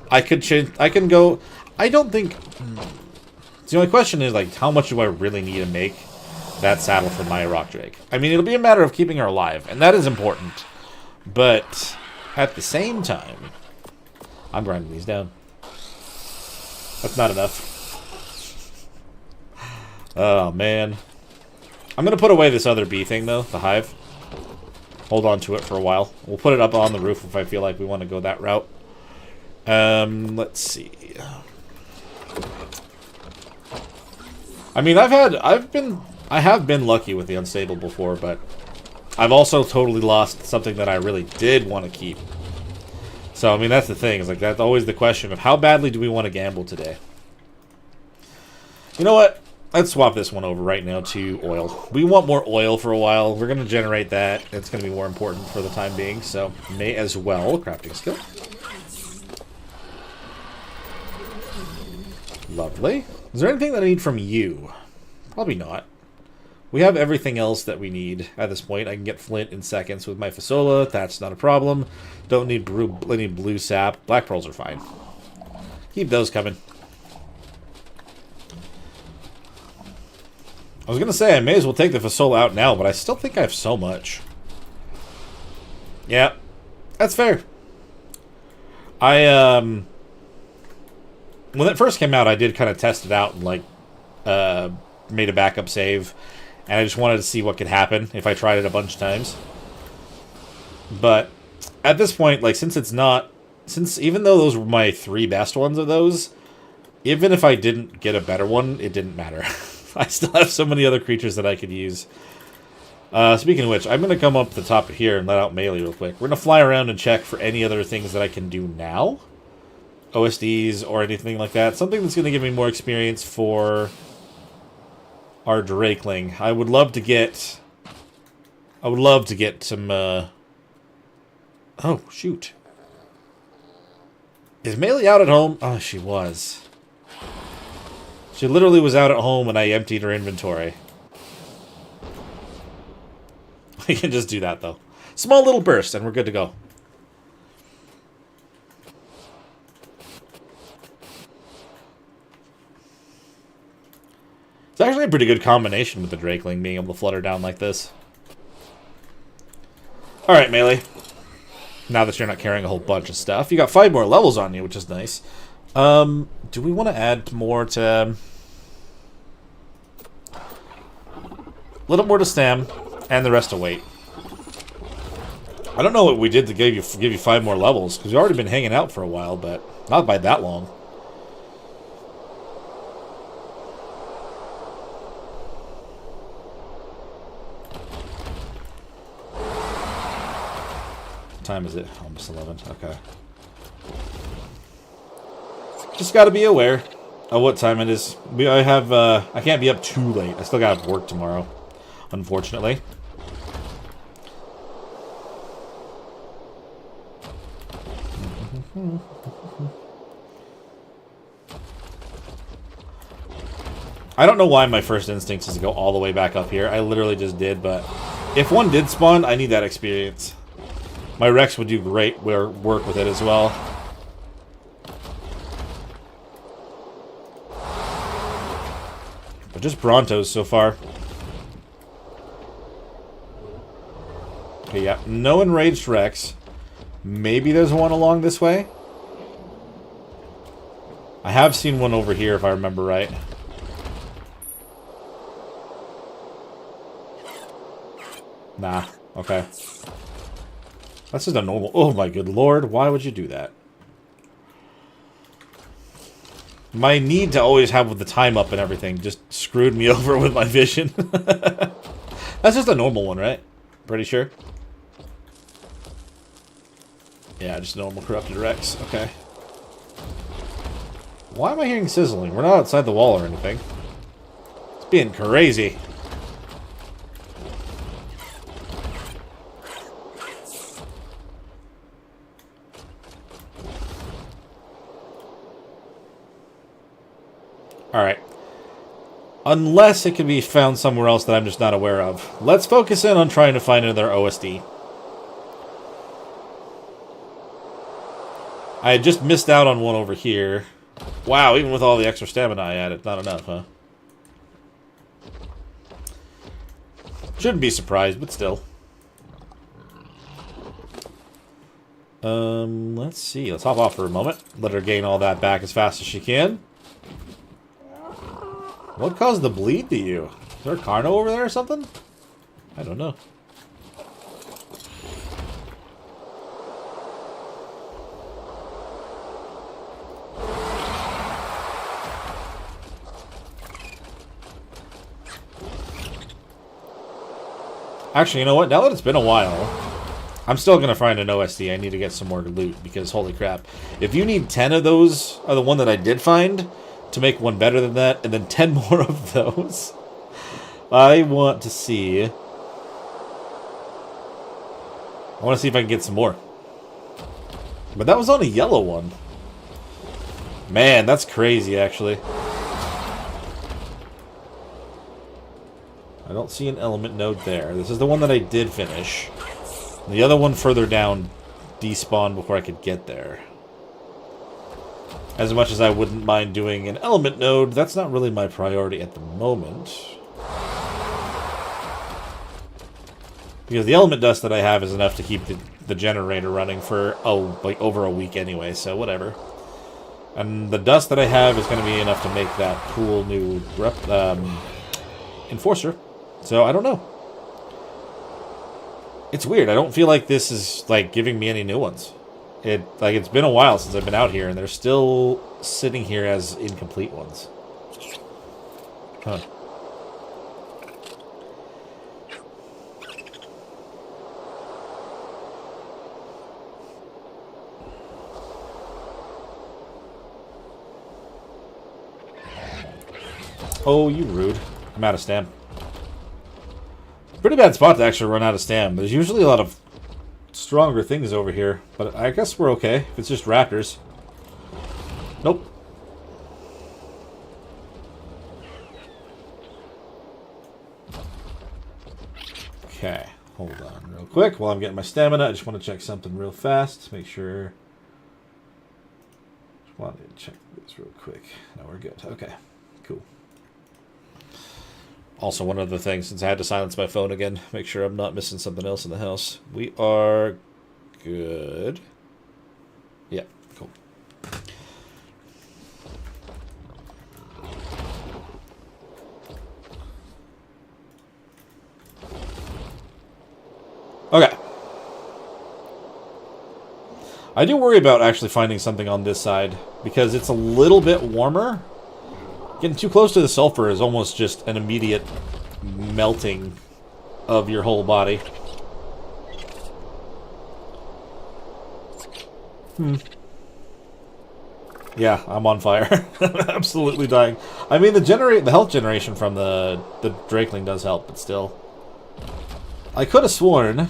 I can go... I don't think... The only question is, like, how much do I really need to make that saddle for my rock drake? I mean, it'll be a matter of keeping her alive, and that is important. But at the same time, I'm grinding these down. That's not enough. Oh, man. I'm going to put away this other bee thing, though, the hive. Hold on to it for a while. We'll put it up on the roof if I feel like we want to go that route. Let's see. I mean, I have been lucky with the unstable before, but I've also totally lost something that I really did want to keep. So, I mean, that's the thing. It's like, that's always the question of how badly do we want to gamble today? You know what? Let's swap this one over right now to oil. We want more oil for a while. We're going to generate that. It's going to be more important for the time being, so may as well. Crafting skill. Lovely. Is there anything that I need from you? Probably not. We have everything else that we need at this point. I can get flint in seconds with my Fasola. That's not a problem. Don't need any blue sap. Black pearls are fine. Keep those coming. I was going to say I may as well take the Fasola out now, but I still think I have so much. Yeah, that's fair. When it first came out, I did kind of test it out and, like, made a backup save. And I just wanted to see what could happen if I tried it a bunch of times. But at this point, like, since even though those were my 3 best ones of those, even if I didn't get a better one, it didn't matter. I still have so many other creatures that I could use. Speaking of which, I'm going to come up to the top of here and let out Melee real quick. We're going to fly around and check for any other things that I can do now. OSDs or anything like that. Something that's going to give me more experience for our Drakeling. I would love to get some, oh, shoot. Is Melee out at home? Oh, she was. She literally was out at home when I emptied her inventory. We can just do that, though. Small little burst, and we're good to go. It's actually a pretty good combination with the Drakeling being able to flutter down like this. Alright, Melee. Now that you're not carrying a whole bunch of stuff. You got 5 more levels on you, which is nice. Do we want to add more to... a little more to stam, and the rest to weight. I don't know what we did to give you 5 more levels, because you've already been hanging out for a while, but not by that long. What time is it? Almost 11. Okay. Just got to be aware of what time it is. I can't be up too late. I still got to have work tomorrow, unfortunately. I don't know why my first instinct is to go all the way back up here. I literally just did, but if one did spawn, I need that experience. My Rex would do great work with it as well. But just Brontos so far. Okay, yeah. No enraged Rex. Maybe there's one along this way. I have seen one over here if I remember right. Nah. Okay. That's just a normal... Oh my good lord, why would you do that? My need to always have with the time up and everything just screwed me over with my vision. That's just a normal one, right? Pretty sure. Yeah, just a normal corrupted Rex. Okay. Why am I hearing sizzling? We're not outside the wall or anything. It's being crazy. Alright. Unless it can be found somewhere else that I'm just not aware of. Let's focus in on trying to find another OSD. I had just missed out on one over here. Wow, even with all the extra stamina I added, not enough, huh? Shouldn't be surprised, but still. Let's see. Let's hop off for a moment. Let her gain all that back as fast as she can. What caused the bleed to you? Is there a Carno over there or something? I don't know. Actually, you know what? Now that it's been a while, I'm still going to find an OSD. I need to get some more loot, because holy crap. If you need 10 of those, or the one that I did find, to make one better than that, and then 10 more of those, I want to see... I want to see if I can get some more. But that was on a yellow one. Man, that's crazy, actually. I don't see an element node there. This is the one that I did finish. The other one further down despawned before I could get there. As much as I wouldn't mind doing an element node, that's not really my priority at the moment. Because the element dust that I have is enough to keep the generator running for, like over a week anyway, so whatever. And the dust that I have is going to be enough to make that cool new enforcer. So I don't know. It's weird. I don't feel like this is like giving me any new ones. It's been a while since I've been out here, and they're still sitting here as incomplete ones. Huh. Oh, you rude. I'm out of stam. Pretty bad spot to actually run out of stam. There's usually a lot of stronger things over here, but I guess we're okay if it's just raptors. Nope. Okay, hold on real quick while I'm getting my stamina. I just want to check something real fast. Make sure. Just wanted to check this real quick. No, we're good. Okay, cool. Also, one other thing, since I had to silence my phone again, make sure I'm not missing something else in the house. We are good. Yeah, cool. Okay. I do worry about actually finding something on this side, because it's a little bit warmer. Getting too close to the sulfur is almost just an immediate melting of your whole body. Yeah, I'm on fire. Absolutely dying. I mean, the health generation from the Drakeling does help, but still. I could have sworn...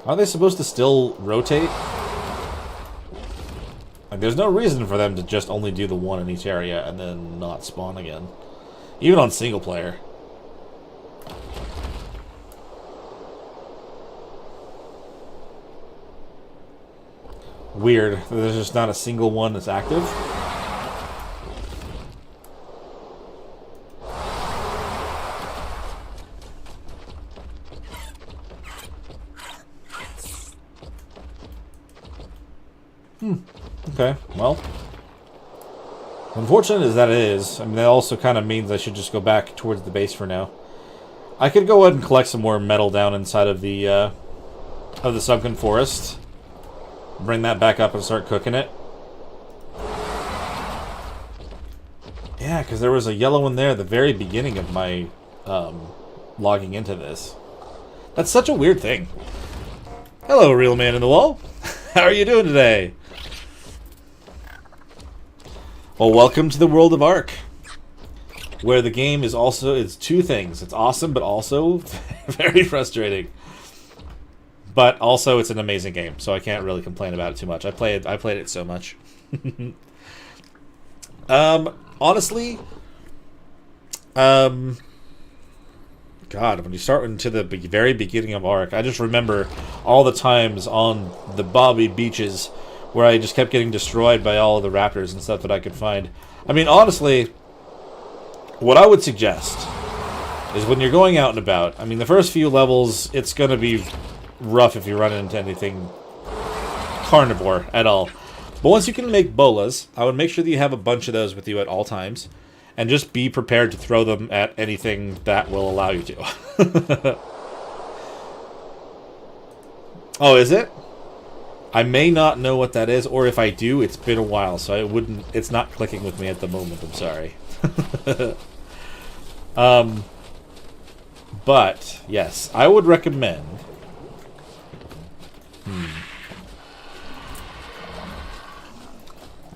Are they supposed to still rotate? Like, there's no reason for them to just only do the one in each area and then not spawn again. Even on single player. Weird. There's just not a single one that's active. Okay, well. Unfortunate as that is, I mean, that also kind of means I should just go back towards the base for now. I could go ahead and collect some more metal down inside of the sunken forest. Bring that back up and start cooking it. Yeah, because there was a yellow one there at the very beginning of my logging into this. That's such a weird thing. Hello, real man in the wall. How are you doing today? Well, welcome to the world of Ark, where the game is also, it's two things. It's awesome, but also very frustrating. But also, it's an amazing game, so I can't really complain about it too much. I played it so much. Honestly, God, when you start into the very beginning of Ark, I just remember all the times on the Bobby beaches where I just kept getting destroyed by all of the raptors and stuff that I could find. I mean, honestly, what I would suggest is when you're going out and about, I mean, the first few levels, it's going to be rough if you run into anything carnivore at all. But once you can make bolas, I would make sure that you have a bunch of those with you at all times, and just be prepared to throw them at anything that will allow you to. Oh, is it? I may not know what that is, or if I do, it's been a while, so it's not clicking with me at the moment. I'm sorry. But, yes, I would recommend...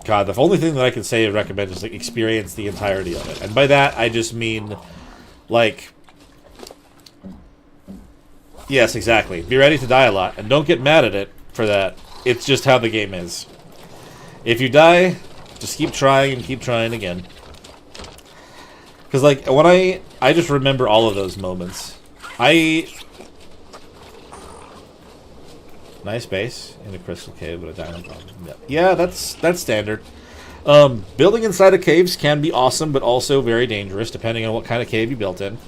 God, the only thing that I can say and recommend is, like, experience the entirety of it. And by that, I just mean, like... Yes, exactly. Be ready to die a lot, and don't get mad at it for that. It's just how the game is. If you die, just keep trying and keep trying again. Because, like, when I just remember all of those moments. Nice base in a crystal cave with a diamond problem. Yep. Yeah, that's standard. Building inside of caves can be awesome, but also very dangerous, depending on what kind of cave you built in.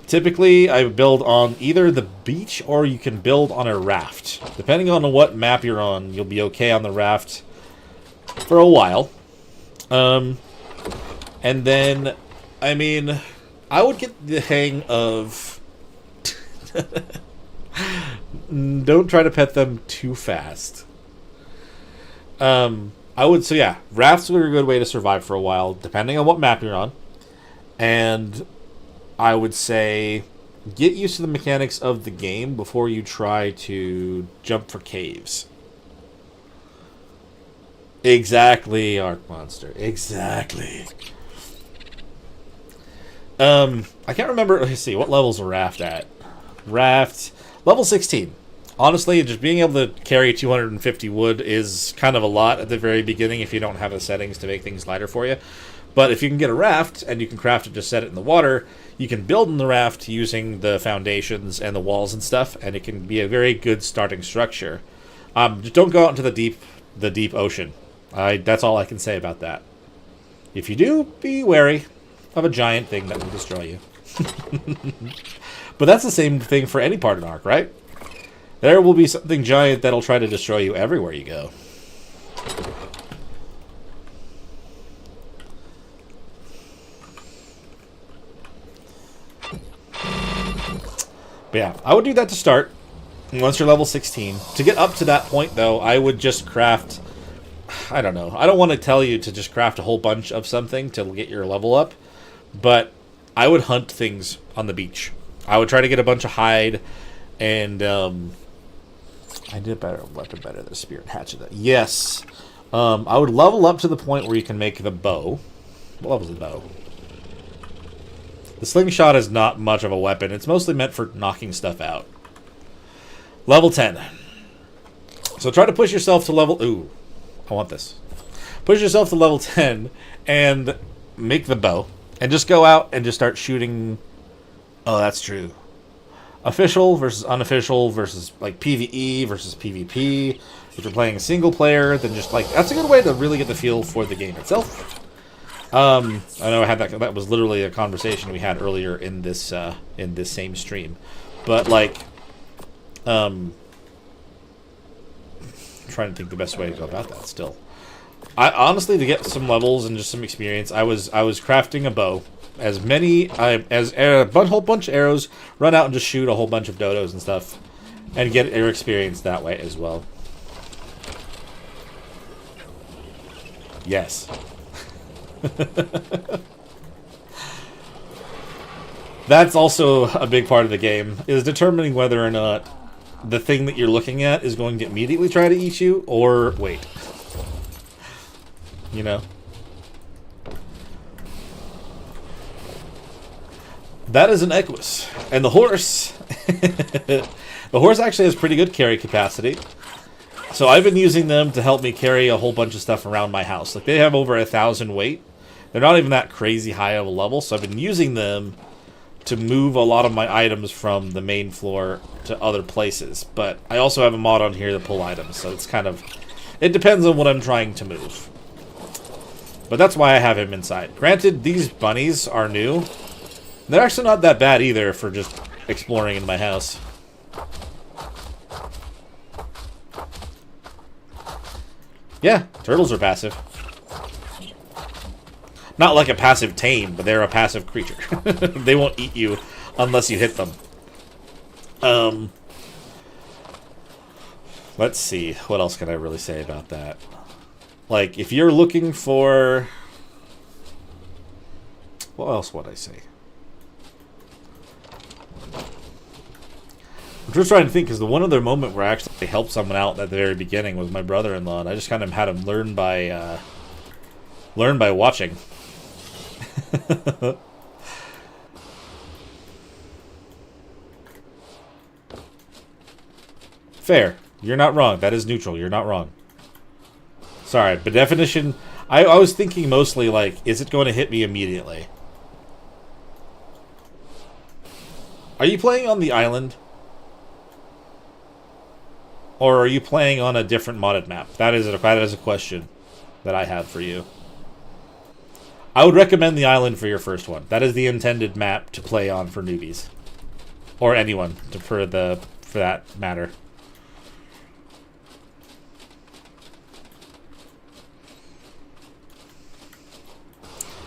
Typically, I build on either the beach or you can build on a raft. Depending on what map you're on, you'll be okay on the raft for a while. And then, I mean, I would get the hang of... Don't try to pet them too fast. So yeah, rafts are a good way to survive for a while, depending on what map you're on. And I would say get used to the mechanics of the game before you try to jump for caves. Exactly, Arc Monster. Exactly. I can't remember. Let's see, what level's a raft at? Raft level 16. Honestly, just being able to carry 250 wood is kind of a lot at the very beginning if you don't have the settings to make things lighter for you. But if you can get a raft and you can craft it, just set it in the water, you can build in the raft using the foundations and the walls and stuff, and it can be a very good starting structure. Just don't go out into the deep ocean. That's all I can say about that. If you do, be wary of a giant thing that will destroy you. But that's the same thing for any part of Ark, right? There will be something giant that'll try to destroy you everywhere you go. But yeah, I would do that to start, once you're level 16. To get up to that point, though, I would just craft... I don't know. I don't want to tell you to just craft a whole bunch of something to get your level up, but I would hunt things on the beach. I would try to get a bunch of hide, and I did a better weapon better than a spear and hatchet. Yes. I would level up to the point where you can make the bow. What level's the bow? The slingshot is not much of a weapon. It's mostly meant for knocking stuff out. Level 10. So try to push yourself to level... Ooh, I want this. Push yourself to level 10 and make the bow. And just go out and just start shooting... Oh, that's true. Official versus unofficial versus, like, PvE versus PvP. If you're playing a single player, then just, like... That's a good way to really get the feel for the game itself. I know I had that was literally a conversation we had earlier in this same stream. But, like... I'm trying to think the best way to go about that still. I honestly, to get some levels and just some experience, I was crafting a bow. A whole bunch of arrows, run out and just shoot a whole bunch of dodos and stuff, and get your experience that way as well. Yes. That's also a big part of the game, is determining whether or not the thing that you're looking at is going to immediately try to eat you, or wait. You know? That is an Equus. And the horse... the horse actually has pretty good carry capacity. So I've been using them to help me carry a whole bunch of stuff around my house. Like, they have over 1,000 weight. They're not even that crazy high of a level, so I've been using them to move a lot of my items from the main floor to other places. But I also have a mod on here to pull items, so it's kind of... It depends on what I'm trying to move. But that's why I have him inside. Granted, these bunnies are new. They're actually not that bad either for just exploring in my house. Yeah, turtles are passive. Not like a passive tame, but they're a passive creature. They won't eat you unless you hit them. Let's see. What else can I really say about that? Like, if you're looking for... What else would I say? I'm just trying to think, because the one other moment where I actually helped someone out at the very beginning was my brother-in-law, and I just kind of had him learn by watching. Fair. You're not wrong. That is neutral. You're not wrong. Sorry, but definition... I was thinking mostly, like, is it going to hit me immediately? Are you playing on the island? Or are you playing on a different modded map? That is a question that I have for you. I would recommend the island for your first one. That is the intended map to play on for newbies. Or anyone, for that matter.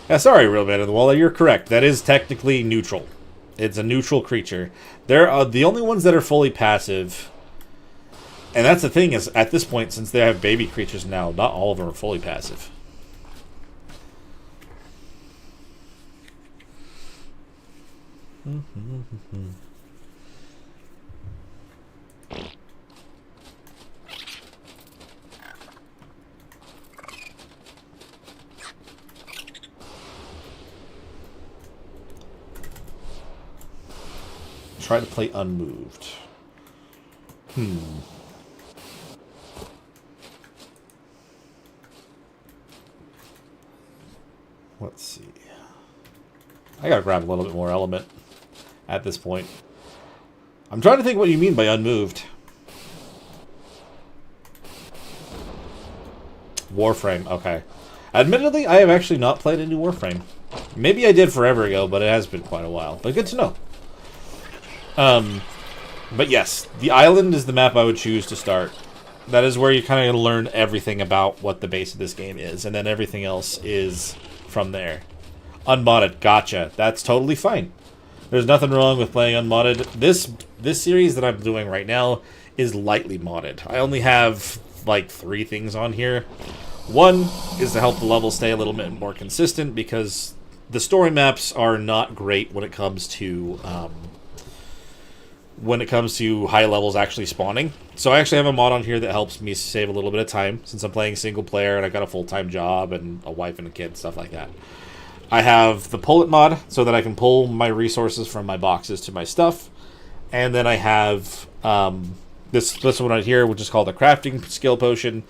Yeah, sorry, Real Man of the Wall. You're correct. That is technically neutral. It's a neutral creature. They're the only ones that are fully passive. And that's the thing, is at this point, since they have baby creatures now, not all of them are fully passive. Try to play unmoved. Let's see. I gotta grab a little bit more element at this point. I'm trying to think what you mean by unmoved. Warframe, okay. Admittedly, I have actually not played a new Warframe. Maybe I did forever ago, but it has been quite a while. But good to know. But yes, the island is the map I would choose to start. That is where you kind of learn everything about what the base of this game is, and then everything else is from there. Unmodded, gotcha. That's totally fine. There's nothing wrong with playing unmodded. This series that I'm doing right now is lightly modded. I only have like 3 things on here. One is to help the levels stay a little bit more consistent, because the story maps are not great when it comes to high levels actually spawning. So I actually have a mod on here that helps me save a little bit of time, since I'm playing single player and I've got a full-time job and a wife and a kid, stuff like that. I have the pull it mod, so that I can pull my resources from my boxes to my stuff. And then I have this one right here, which is called a crafting skill potion.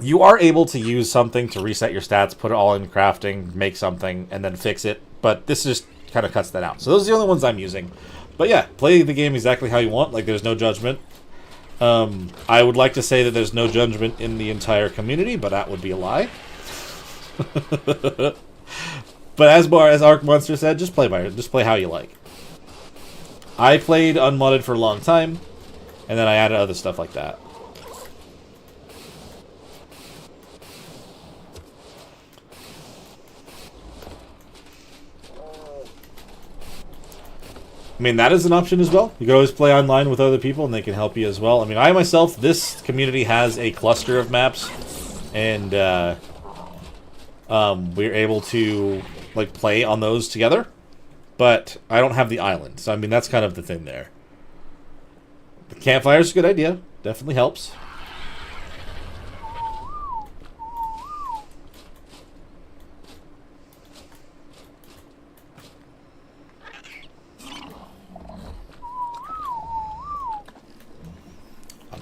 You are able to use something to reset your stats, put it all in crafting, make something, and then fix it. But this just kind of cuts that out. So those are the only ones I'm using. But yeah, play the game exactly how you want. Like, there's no judgment. I would like to say that there's no judgment in the entire community, but that would be a lie. But as far as Arc Monster said, just play how you like. I played unmodded for a long time, and then I added other stuff like that. I mean, that is an option as well. You can always play online with other people, and they can help you as well. I mean, I myself, this community has a cluster of maps, and we're able to like play on those together. But I don't have the island, so I mean, that's kind of the thing there. The campfire is a good idea. Definitely helps.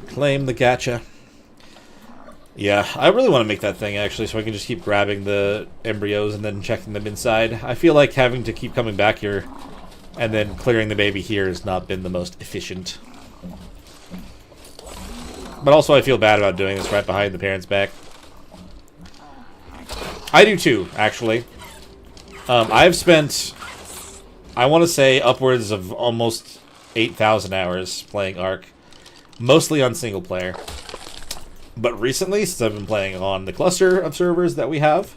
Claim the gacha. Yeah, I really want to make that thing, actually, so I can just keep grabbing the embryos and then checking them inside. I feel like having to keep coming back here and then clearing the baby here has not been the most efficient. But also I feel bad about doing this right behind the parents' back. I do too, actually. I've spent, I want to say, upwards of almost 8,000 hours playing Ark. Mostly on single player. But recently, since I've been playing on the cluster of servers that we have,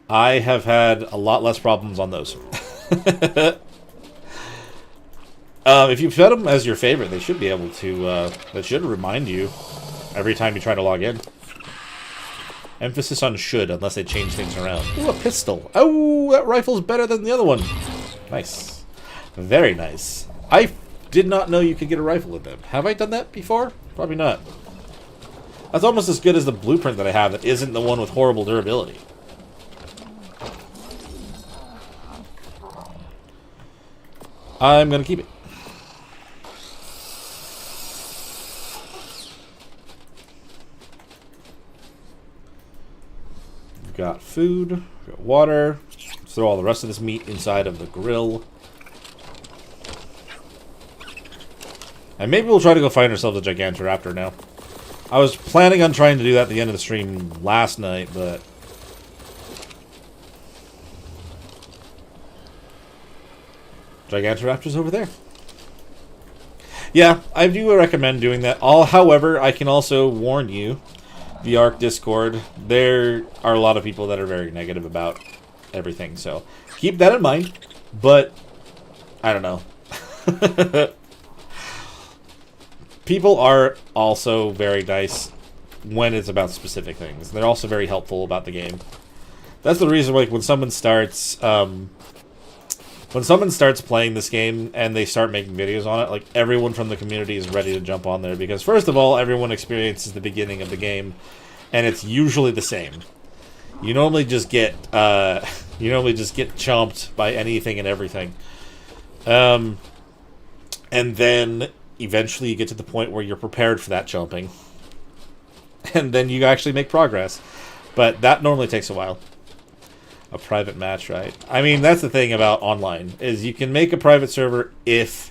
I have had a lot less problems on those. If you set them as your favorite, they should be able to, that should remind you every time you try to log in. Emphasis on should, unless they change things around. Ooh, a pistol. Oh, that rifle's better than the other one. Nice. Very nice. did not know you could get a rifle in them. Have I done that before? Probably not. That's almost as good as the blueprint that I have that isn't the one with horrible durability. I'm going to keep it. We've got food, we've got water. Let's throw all the rest of this meat inside of the grill. And maybe we'll try to go find ourselves a Gigantoraptor now. I was planning on trying to do that at the end of the stream last night, but... Gigantoraptor's over there. Yeah, I do recommend doing that. However, I can also warn you, the ARC Discord, there are a lot of people that are very negative about everything, so keep that in mind, but I don't know. People are also very nice when it's about specific things. They're also very helpful about the game. That's the reason, like, when someone starts playing this game and they start making videos on it, like, everyone from the community is ready to jump on there because, first of all, everyone experiences the beginning of the game, and it's usually the same. You normally just get chomped by anything and everything, and then eventually you get to the point where you're prepared for that chomping, and then you actually make progress. But that normally takes a while. A private match, right? I mean, that's the thing about online, is you can make a private server if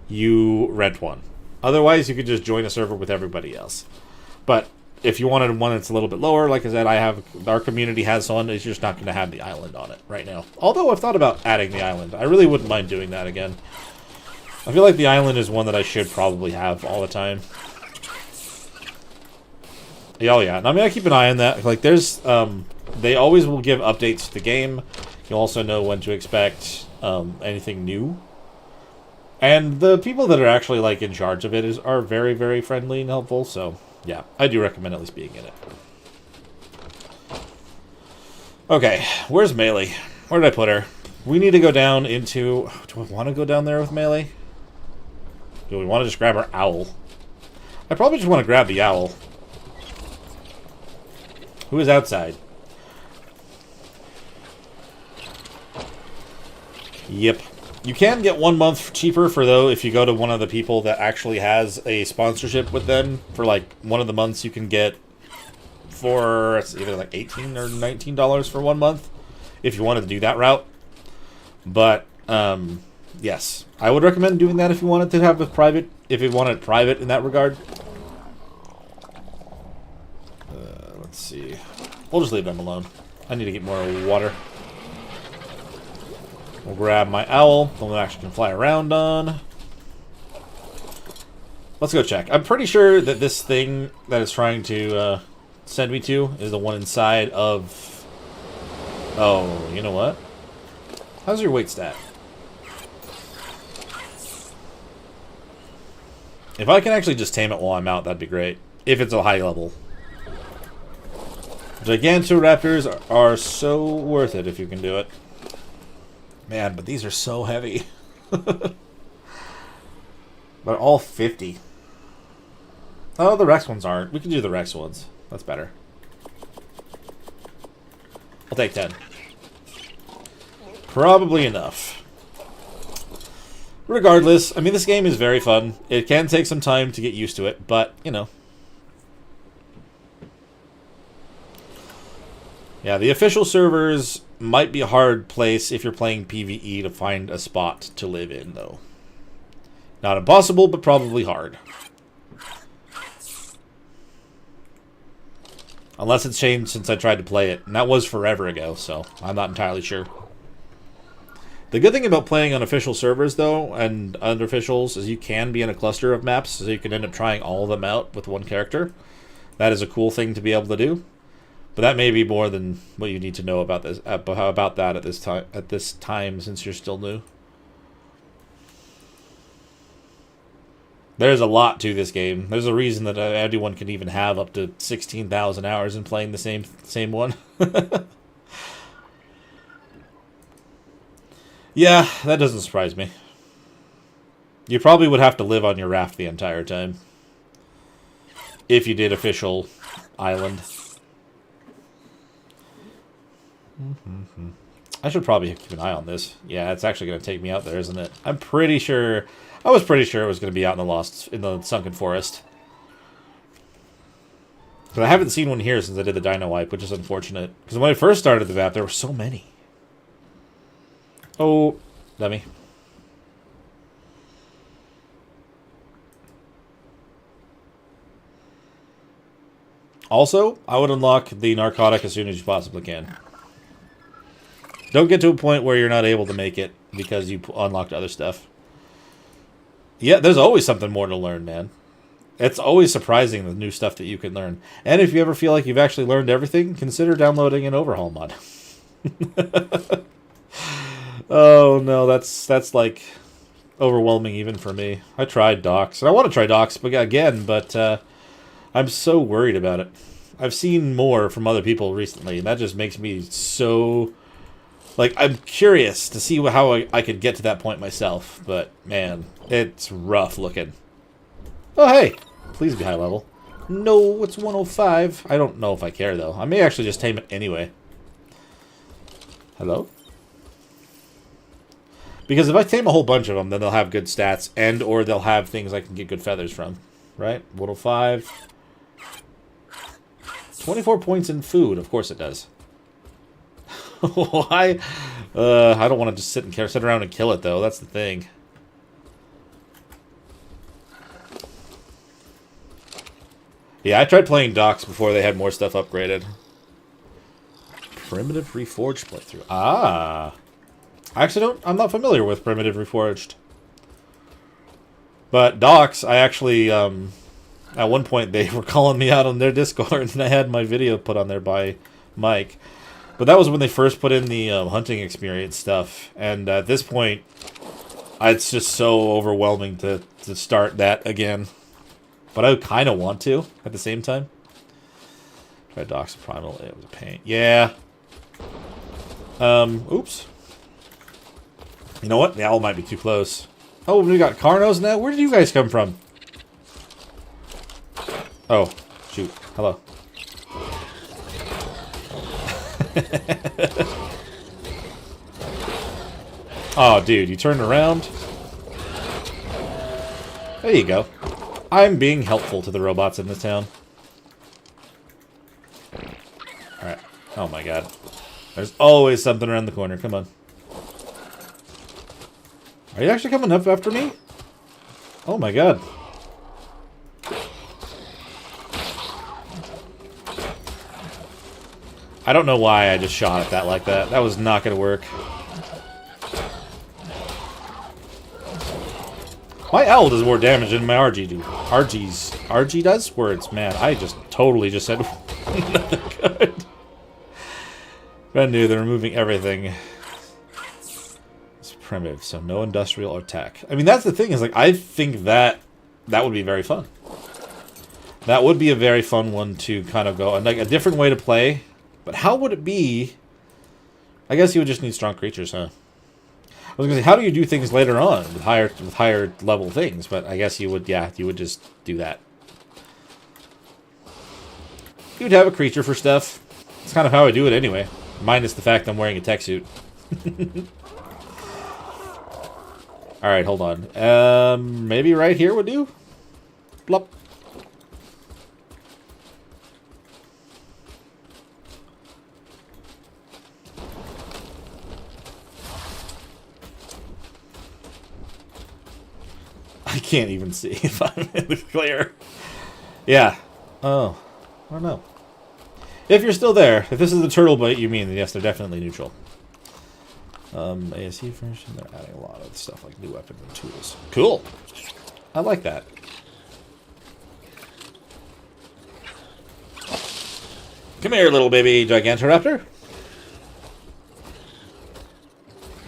you rent one. Otherwise, you could just join a server with everybody else. But if you wanted one that's a little bit lower, like I said, our community has one, it's just not going to have the island on it right now. Although I've thought about adding the island. I really wouldn't mind doing that again. I feel like the island is one that I should probably have all the time. Yeah, oh yeah, and I mean, I keep an eye on that. Like, there's, they always will give updates to the game. You'll also know when to expect anything new. And the people that are actually, like, in charge of it are very, very friendly and helpful. So, yeah, I do recommend at least being in it. Okay, where's Melee? Where did I put her? We need to go down into... Do I want to go down there with Melee? Do we want to just grab our owl? I probably just want to grab the owl. Who is outside? Yep. You can get 1 month cheaper if you go to one of the people that actually has a sponsorship with them. For like one of the months you can get for it's either like $18 or $19 for 1 month if you wanted to do that route. But yes, I would recommend doing that if you wanted to have a private, if you wanted private in that regard. Let's see. We'll just leave them alone. I need to get more water. We'll grab my owl, the one that actually can fly around on. Let's go check. I'm pretty sure that this thing that it's trying to send me to is the one inside of... Oh, you know what? How's your weight stat? If I can actually just tame it while I'm out, that'd be great. If it's a high level. Gigantoraptors are so worth it if you can do it. Man, but these are so heavy. They're all 50. Oh, the Rex ones aren't. We can do the Rex ones. That's better. I'll take 10. Probably enough. Regardless, I mean, this game is very fun. It can take some time to get used to it, but, you know. Yeah, the official servers might be a hard place if you're playing PvE to find a spot to live in, though. Not impossible, but probably hard. Unless it's changed since I tried to play it, and that was forever ago, so I'm not entirely sure. The good thing about playing on official servers, though, and unofficials, is you can be in a cluster of maps, so you can end up trying all of them out with one character. That is a cool thing to be able to do. But that may be more than what you need to know about this about that at this time since you're still new. There's a lot to this game. There's a reason that anyone can even have up to 16,000 hours in playing the same one. Yeah, that doesn't surprise me. You probably would have to live on your raft the entire time. If you did official island. I should probably keep an eye on this. Yeah, it's actually going to take me out there, isn't it? I'm pretty sure... I was pretty sure it was going to be out in the sunken forest. But I haven't seen one here since I did the dino wipe, which is unfortunate. Because when I first started the map, there were so many. Oh, dummy. Also, I would unlock the narcotic as soon as you possibly can. Don't get to a point where you're not able to make it because you unlocked other stuff. Yeah, there's always something more to learn, man. It's always surprising the new stuff that you can learn. And if you ever feel like you've actually learned everything, consider downloading an overhaul mod. Oh no, that's like overwhelming even for me. I tried docks, and I want to try docks again, but I'm so worried about it. I've seen more from other people recently, and that just makes me so... Like, I'm curious to see how I could get to that point myself, but man, it's rough looking. Oh, hey! Please be high level. No, it's 105. I don't know if I care, though. I may actually just tame it anyway. Hello? Because if I tame a whole bunch of them, then they'll have good stats, and or they'll have things I can get good feathers from. Right? 105. 24 points in food. Of course it does. Why? I don't want to just sit around and kill it, though. That's the thing. Yeah, I tried playing docks before they had more stuff upgraded. Primitive Reforged playthrough. Ah. I'm not familiar with Primitive Reforged. But docks, I actually, at one point they were calling me out on their Discord, and I had my video put on there by Mike. But that was when they first put in the hunting experience stuff. And at this point, it's just so overwhelming to start that again. But I kind of want to at the same time. Try docks primal. It was a pain. Yeah. Oops. You know what? The owl might be too close. Oh, we got Carnos now? Where did you guys come from? Oh, shoot. Hello. Oh, dude, you turned around. There you go. I'm being helpful to the robots in this town. Alright. Oh my god. There's always something around the corner. Come on. Are you actually coming up after me? Oh my god. I don't know why I just shot at that like that. That was not going to work. My owl does more damage than my RG do. RG does? Words, man. I just totally just said nothing good. Brand new, they're removing everything. It's primitive, so no industrial or tech. I mean, that's the thing, is like, I think that would be very fun. That would be a very fun one to kind of go, and like a different way to play. But how would it be? I guess you would just need strong creatures, huh? I was gonna say, how do you do things later on with higher level things? But I guess you would, yeah, you would just do that. You'd have a creature for stuff. It's kind of how I do it anyway. Minus the fact I'm wearing a Tek Suit. Alright, hold on. Maybe right here would do? Blop. I can't even see if I'm in the clear. Yeah. Oh. I don't know. If you're still there, if this is the turtle bite you mean, then yes, they're definitely neutral. ASE version, they're adding a lot of stuff like new weapons and tools. Cool. I like that. Come here, little baby Gigantoraptor.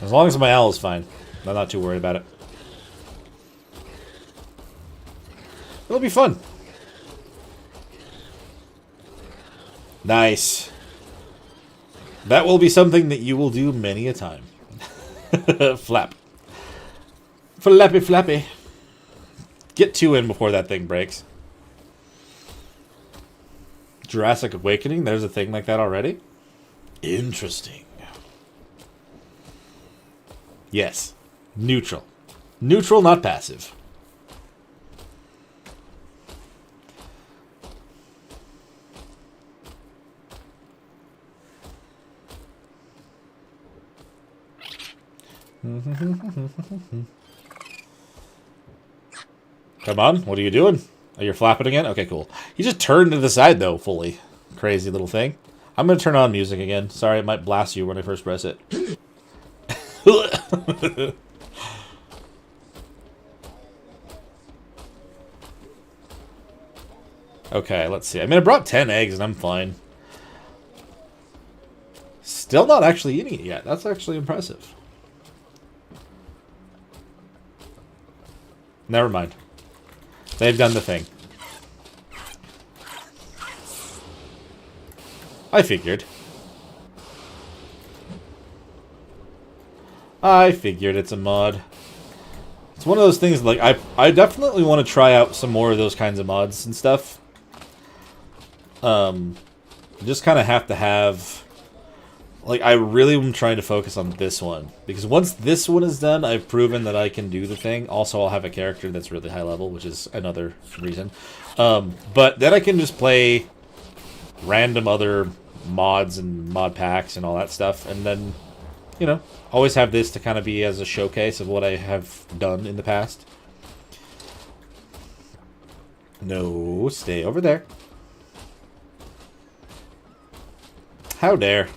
As long as my owl is fine. I'm not too worried about it. It'll be fun. Nice. That will be something that you will do many a time. Flap. Flappy flappy. Get 2 in before that thing breaks. Jurassic Awakening, there's a thing like that already? Interesting. Yes. Neutral. Neutral, not passive. Come on, what are you doing? Oh, you're flapping again? Okay, cool. He just turned to the side, though, fully. Crazy little thing. I'm going to turn on music again. Sorry, it might blast you when I first press it. Okay, let's see. I mean, I brought 10 eggs, and I'm fine. Still not actually eating it yet. That's actually impressive. Never mind. They've done the thing. I figured. I figured it's a mod. It's one of those things, like, I definitely want to try out some more of those kinds of mods and stuff. You just kind of have to have... Like, I really am trying to focus on this one. Because once this one is done, I've proven that I can do the thing. Also, I'll have a character that's really high level, which is another reason. But then I can just play random other mods and mod packs and all that stuff. And then, you know, always have this to kind of be as a showcase of what I have done in the past. No, stay over there. How dare.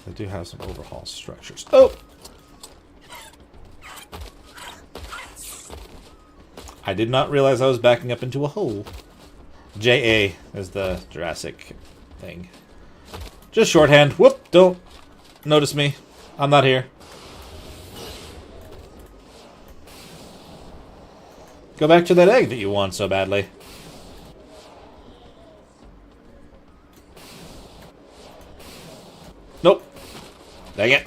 I do have some overhaul structures. Oh! I did not realize I was backing up into a hole. JA is the Jurassic thing. Just shorthand. Whoop! Don't notice me. I'm not here. Go back to that egg that you want so badly. Nope. Dang it.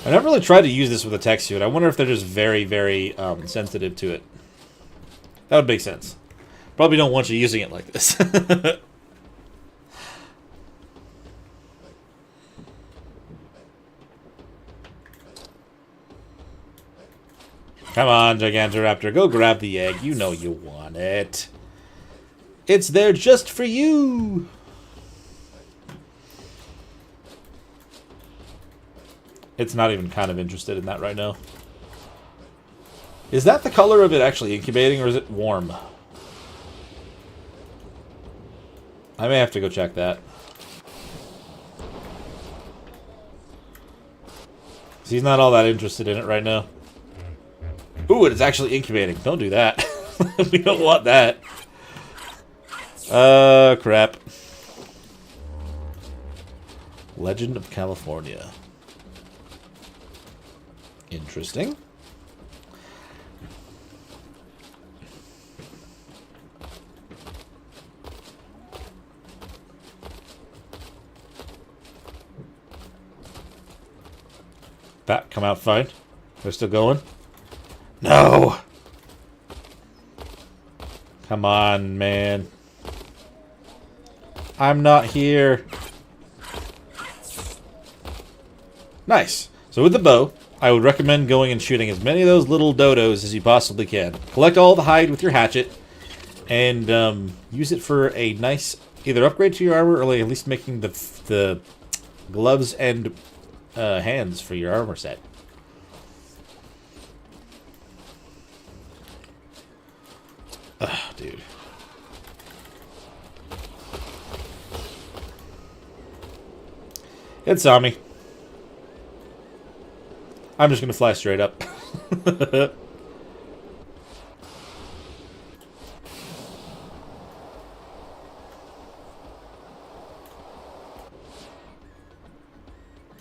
I never really tried to use this with a Tek Suit. I wonder if they're just very, very sensitive to it. That would make sense. Probably don't want you using it like this. Come on, Gigantoraptor. Go grab the egg. You know you want it. It's there just for you. It's not even kind of interested in that right now. Is that the color of it actually incubating, or is it warm? I may have to go check that. He's not all that interested in it right now. Ooh, it's actually incubating. Don't do that. We don't want that. Crap. Legend of California. Interesting. That come out fine. They're still going. No! Come on, man. I'm not here. Nice. So with the bow, I would recommend going and shooting as many of those little dodos as you possibly can. Collect all the hide with your hatchet, and use it for a nice either upgrade to your armor, or at least making the gloves and hands for your armor set. Ugh, dude. It saw me. I'm just going to fly straight up.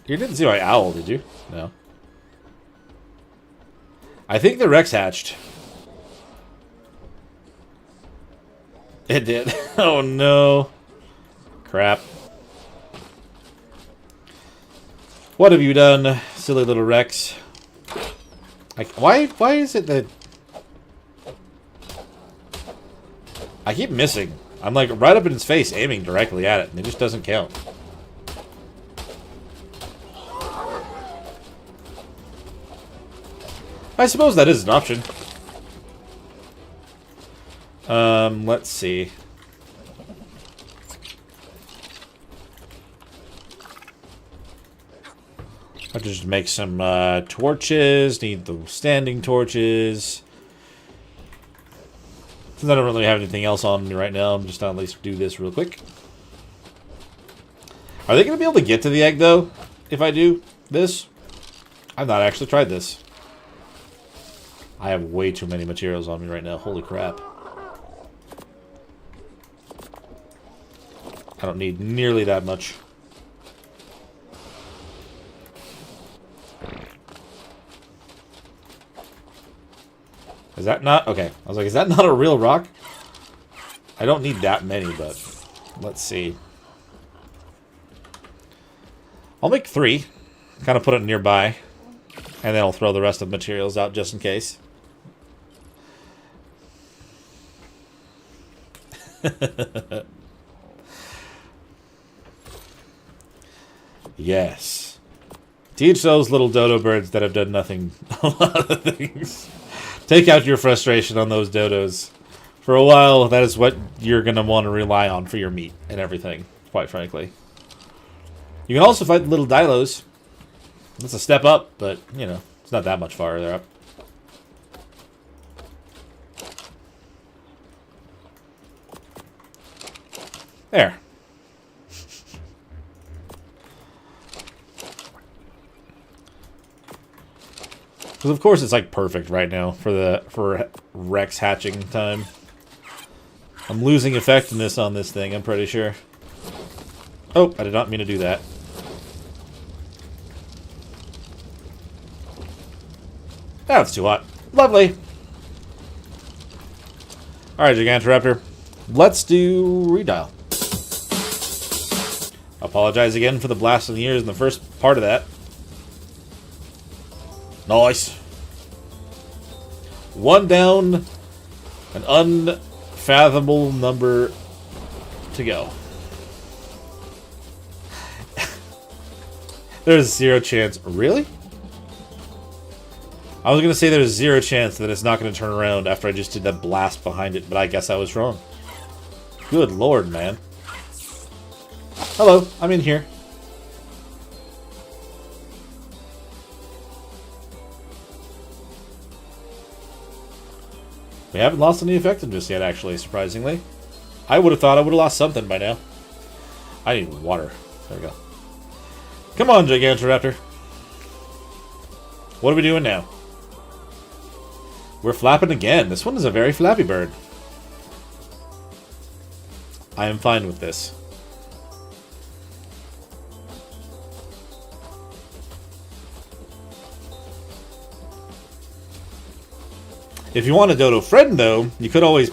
You didn't see my owl, did you? No. I think the Rex hatched. It did. Oh no. Crap. What have you done, silly little Rex? Why is it that... I keep missing. I'm like right up in his face aiming directly at it, and it just doesn't count. I suppose that is an option. Let's see. I'll just make some torches. Need the standing torches. Since I don't really have anything else on me right now, I'm just gonna at least do this real quick. Are they gonna be able to get to the egg though? If I do this? I've not actually tried this. I have way too many materials on me right now. Holy crap. I don't need nearly that much. Is that not... Okay. I was like, is that not a real rock? I don't need that many, but... Let's see. I'll make 3. Kind of put it nearby. And then I'll throw the rest of the materials out just in case. Yes. Teach those little dodo birds that have done nothing a lot of things. Take out your frustration on those dodos. For a while, that is what you're going to want to rely on for your meat and everything, quite frankly. You can also fight the little dilos. It's a step up, but, you know, it's not that much farther up. There. Because of course it's like perfect right now for Rex hatching time. I'm losing effectiveness on this thing, I'm pretty sure. Oh, I did not mean to do that. Now it's too hot. Lovely. Alright, Gigantoraptor. Let's do redial. Apologize again for the blast in the ears in the first part of that. Nice. 1 down. An unfathomable number to go. There's 0 chance. Really? I was going to say there's 0 chance that it's not going to turn around after I just did that blast behind it, but I guess I was wrong. Good lord, man. Hello, I'm in here. We haven't lost any effectiveness yet, actually, surprisingly. I would have thought I would have lost something by now. I need water. There we go. Come on, Gigantoraptor. What are we doing now? We're flapping again. This one is a very flappy bird. I am fine with this. If you want a dodo friend, though, you could always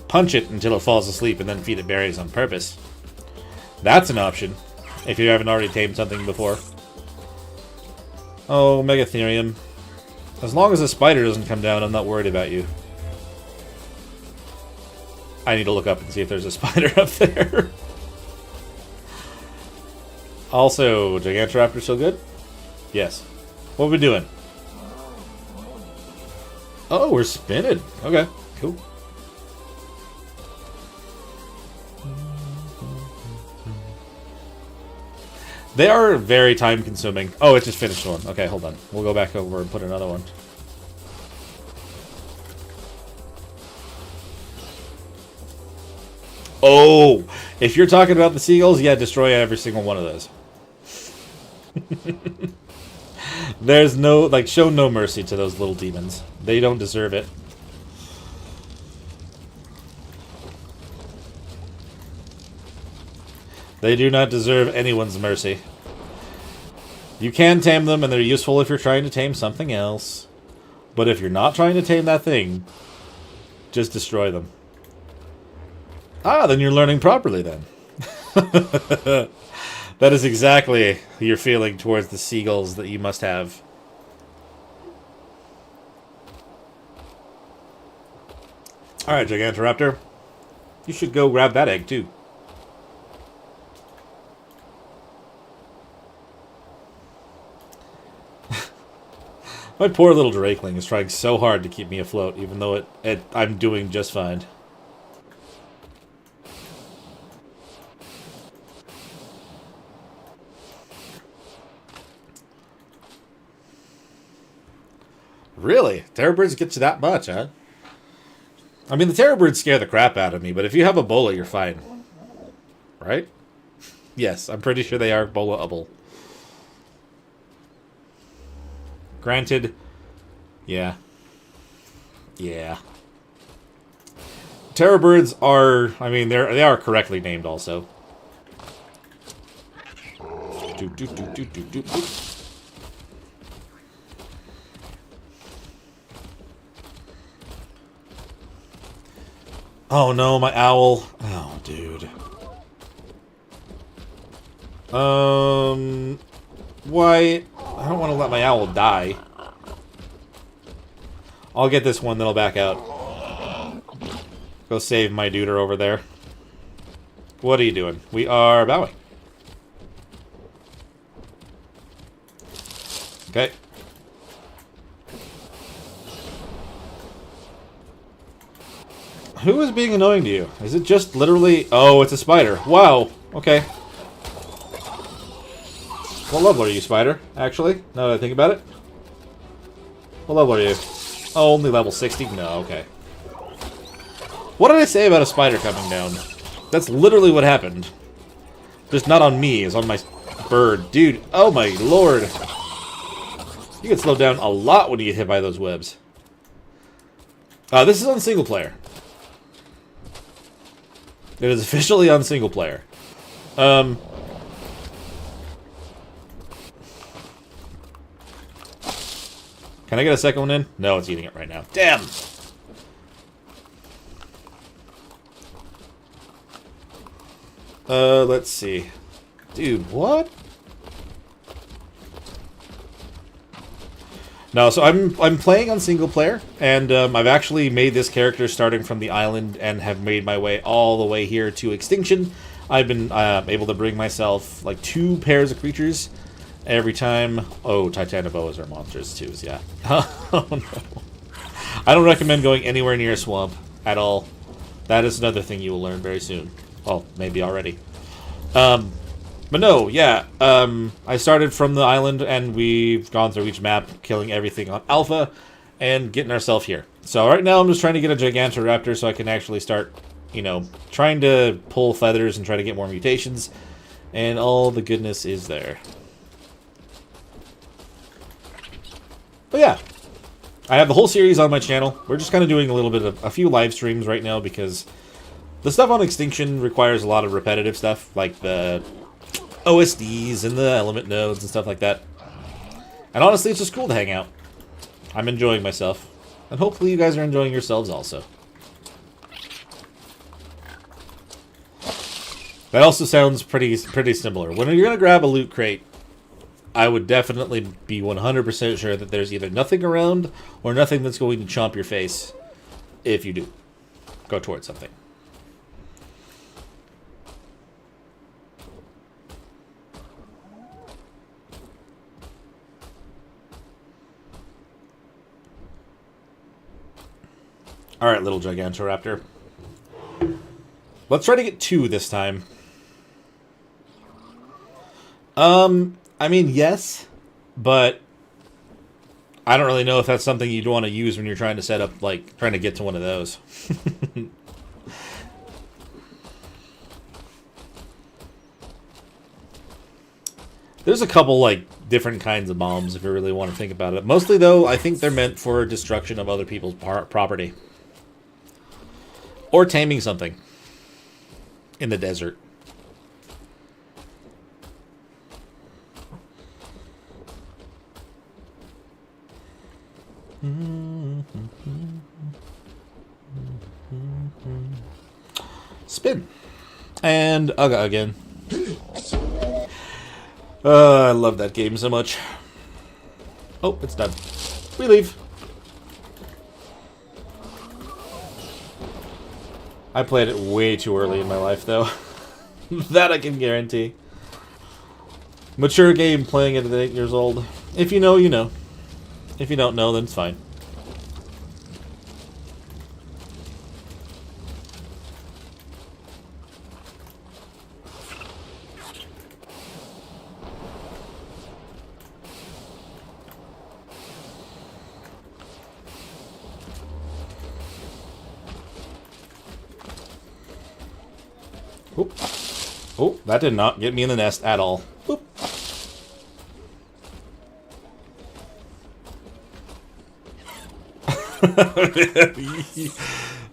punch it until it falls asleep and then feed it berries on purpose. That's an option, if you haven't already tamed something before. Oh, Megatherium. As long as a spider doesn't come down, I'm not worried about you. I need to look up and see if there's a spider up there. Also, Gigantoraptor still good? Yes. What are we doing? Oh, we're spinning. Okay, cool. They are very time consuming. Oh, it just finished one. Okay, hold on. We'll go back over and put another one. Oh, if you're talking about the seagulls, yeah, destroy every single one of those. There's no, like, show no mercy to those little demons. They don't deserve it. They do not deserve anyone's mercy. You can tame them, and they're useful if you're trying to tame something else. But if you're not trying to tame that thing, just destroy them. Ah, then you're learning properly, then. That is exactly your feeling towards the seagulls that you must have. Alright, Gigantoraptor. You should go grab that egg, too. My poor little Drakeling is trying so hard to keep me afloat, even though I'm doing just fine. Really? Terrorbirds get you that much, huh? I mean, the Terrorbirds scare the crap out of me, but if you have Ebola, you're fine. Right? Yes, I'm pretty sure they are Ebola-able. Granted, yeah. Yeah. Terrorbirds are, I mean, they are correctly named also. Oh no, my owl. Oh, dude. Why? I don't want to let my owl die. I'll get this one, then I'll back out. Go save my duder over there. What are you doing? We are bowing. Okay. Who is being annoying to you? Is it just literally... Oh, it's a spider. Wow. Okay. What level are you, spider? Actually, now that I think about it. What level are you? Oh, only level 60? No, okay. What did I say about a spider coming down? That's literally what happened. Just not on me, it's on my bird. Dude, oh my lord. You get slowed down a lot when you get hit by those webs. This is on single player. It is officially on single player. Can I get a second one in? No, it's eating it right now. Damn! Let's see. Dude, what? No, so I'm playing on single player, and I've actually made this character starting from the island and have made my way all the way here to Extinction. I've been able to bring myself like 2 pairs of creatures every time. Oh, Titanoboas are monsters too, yeah. Oh no. I don't recommend going anywhere near a swamp at all. That is another thing you will learn very soon. Well, maybe already. But no, yeah, I started from the island, and we've gone through each map, killing everything on Alpha, and getting ourselves here. So right now I'm just trying to get a Gigantoraptor so I can actually start, you know, trying to pull feathers and try to get more mutations, and all the goodness is there. But yeah, I have the whole series on my channel. We're just kind of doing a little bit of a few live streams right now because the stuff on Extinction requires a lot of repetitive stuff, like the OSDs and the element nodes and stuff like that. And honestly, it's just cool to hang out. I'm enjoying myself. And hopefully you guys are enjoying yourselves also. That also sounds pretty similar. When you're going to grab a loot crate, I would definitely be 100% sure that there's either nothing around or nothing that's going to chomp your face if you do go towards something. Alright, little Gigantoraptor. Let's try to get 2 this time. I mean, yes, but I don't really know if that's something you'd want to use when you're trying to set up, like, trying to get to one of those. There's a couple, like, different kinds of bombs if you really want to think about it. Mostly, though, I think they're meant for destruction of other people's property. Or taming something in the desert. Spin. And Uga again. I love that game so much. Oh, it's done. We leave. I played it way too early in my life, though. That I can guarantee. Mature game playing it at 8 years old. If you know, you know. If you don't know, then it's fine. Oop. Oh, that did not get me in the nest at all. Oop.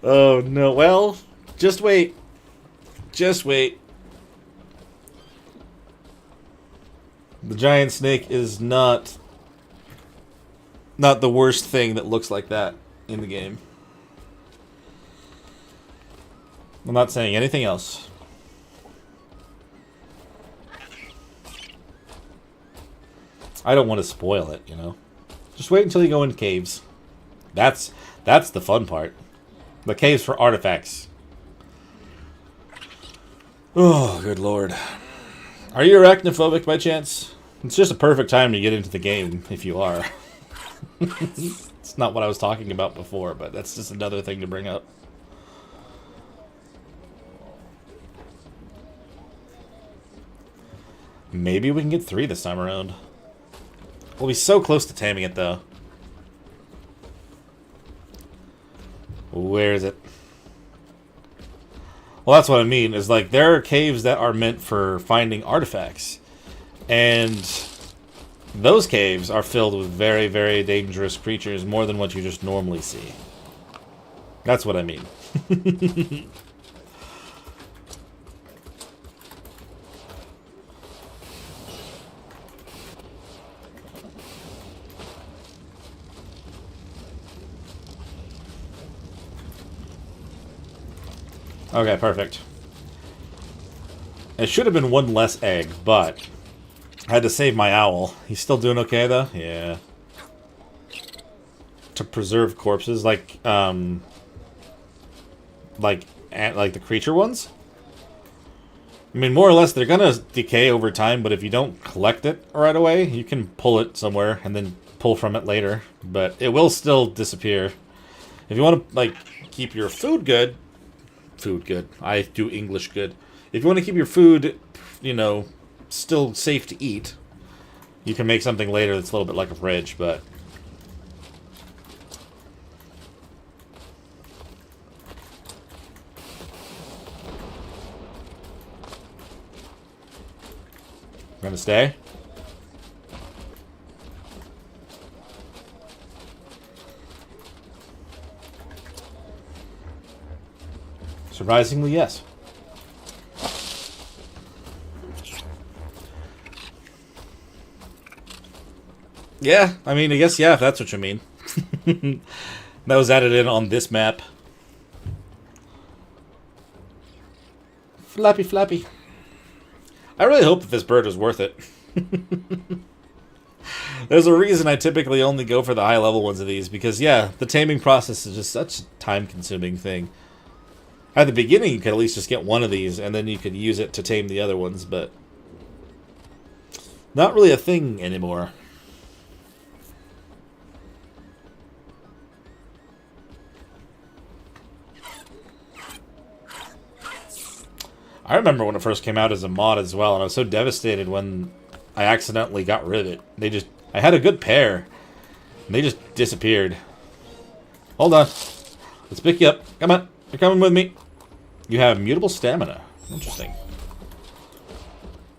Oh no, well, just wait. Just wait. The giant snake is not the worst thing that looks like that in the game. I'm not saying anything else. I don't want to spoil it, you know. Just wait until you go into caves. That's the fun part. The caves for artifacts. Oh, good lord. Are you arachnophobic by chance? It's just a perfect time to get into the game if you are. It's not what I was talking about before, but that's just another thing to bring up. Maybe we can get 3 this time around. We'll be so close to taming it, though. Where is it? Well, that's what I mean, is like, there are caves that are meant for finding artifacts. And those caves are filled with very, very dangerous creatures, more than what you just normally see. That's what I mean. Okay, perfect. It should have been 1 less egg, but I had to save my owl. He's still doing okay, though? Yeah. To preserve corpses, like the creature ones? I mean, more or less, they're gonna decay over time, but if you don't collect it right away, you can pull it somewhere and then pull from it later. But it will still disappear. If you want to, like, keep your food good... Food good. I do English good. If you want to keep your food, you know, still safe to eat, you can make something later that's a little bit like a fridge, but... Gonna stay? Surprisingly, yes. Yeah, I mean, I guess, yeah, if that's what you mean. That was added in on this map. Flappy, flappy. I really hope that this bird is worth it. There's a reason I typically only go for the high-level ones of these, because, yeah, the taming process is just such a time-consuming thing. At the beginning, you could at least just get 1 of these, and then you could use it to tame the other ones, but... not really a thing anymore. I remember when it first came out as a mod as well, and I was so devastated when I accidentally got rid of it. I had a good pair, and they just disappeared. Hold on. Let's pick you up. Come on. You're coming with me. You have mutable stamina. Interesting.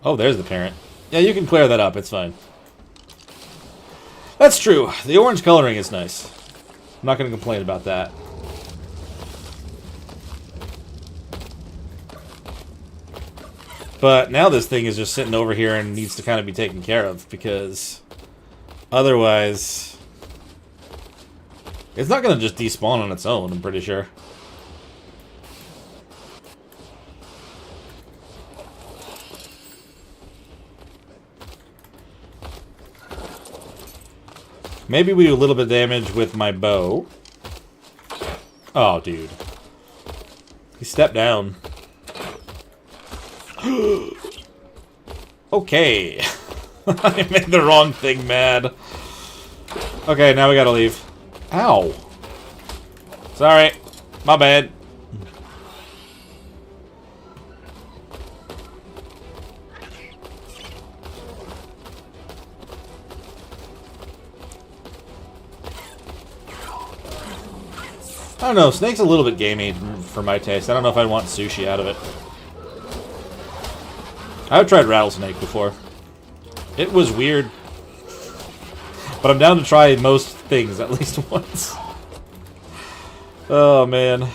Oh, there's the parent. Yeah, you can clear that up. It's fine. That's true. The orange coloring is nice. I'm not going to complain about that. But now this thing is just sitting over here and needs to kind of be taken care of, because otherwise it's not going to just despawn on its own, I'm pretty sure. Maybe we do a little bit of damage with my bow. Oh, dude. He stepped down. Okay. I made the wrong thing mad. Okay, now we gotta leave. Ow. Sorry. My bad. I don't know, snake's a little bit gamey for my taste. I don't know if I'd want sushi out of it. I've tried rattlesnake before. It was weird. But I'm down to try most things at least once. Oh, man.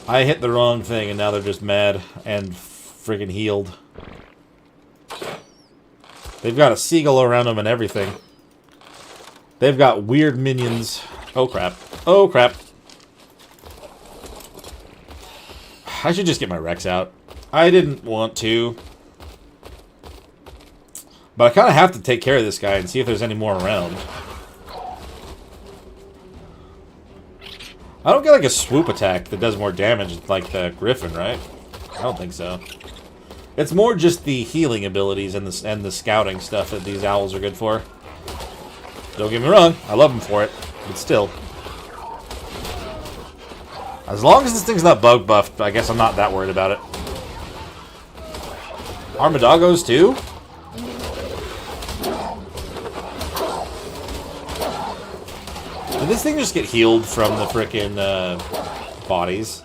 I hit the wrong thing and now they're just mad and friggin' healed. They've got a seagull around them and everything. They've got weird minions. Oh, crap. Oh, crap. I should just get my Rex out. I didn't want to. But I kind of have to take care of this guy and see if there's any more around. I don't get like a swoop attack that does more damage like the Griffin, right? I don't think so. It's more just the healing abilities and the scouting stuff that these owls are good for. Don't get me wrong, I love them for it, but still. As long as this thing's not bug buffed, I guess I'm not that worried about it. Armadagos too? Did this thing just get healed from the frickin' bodies?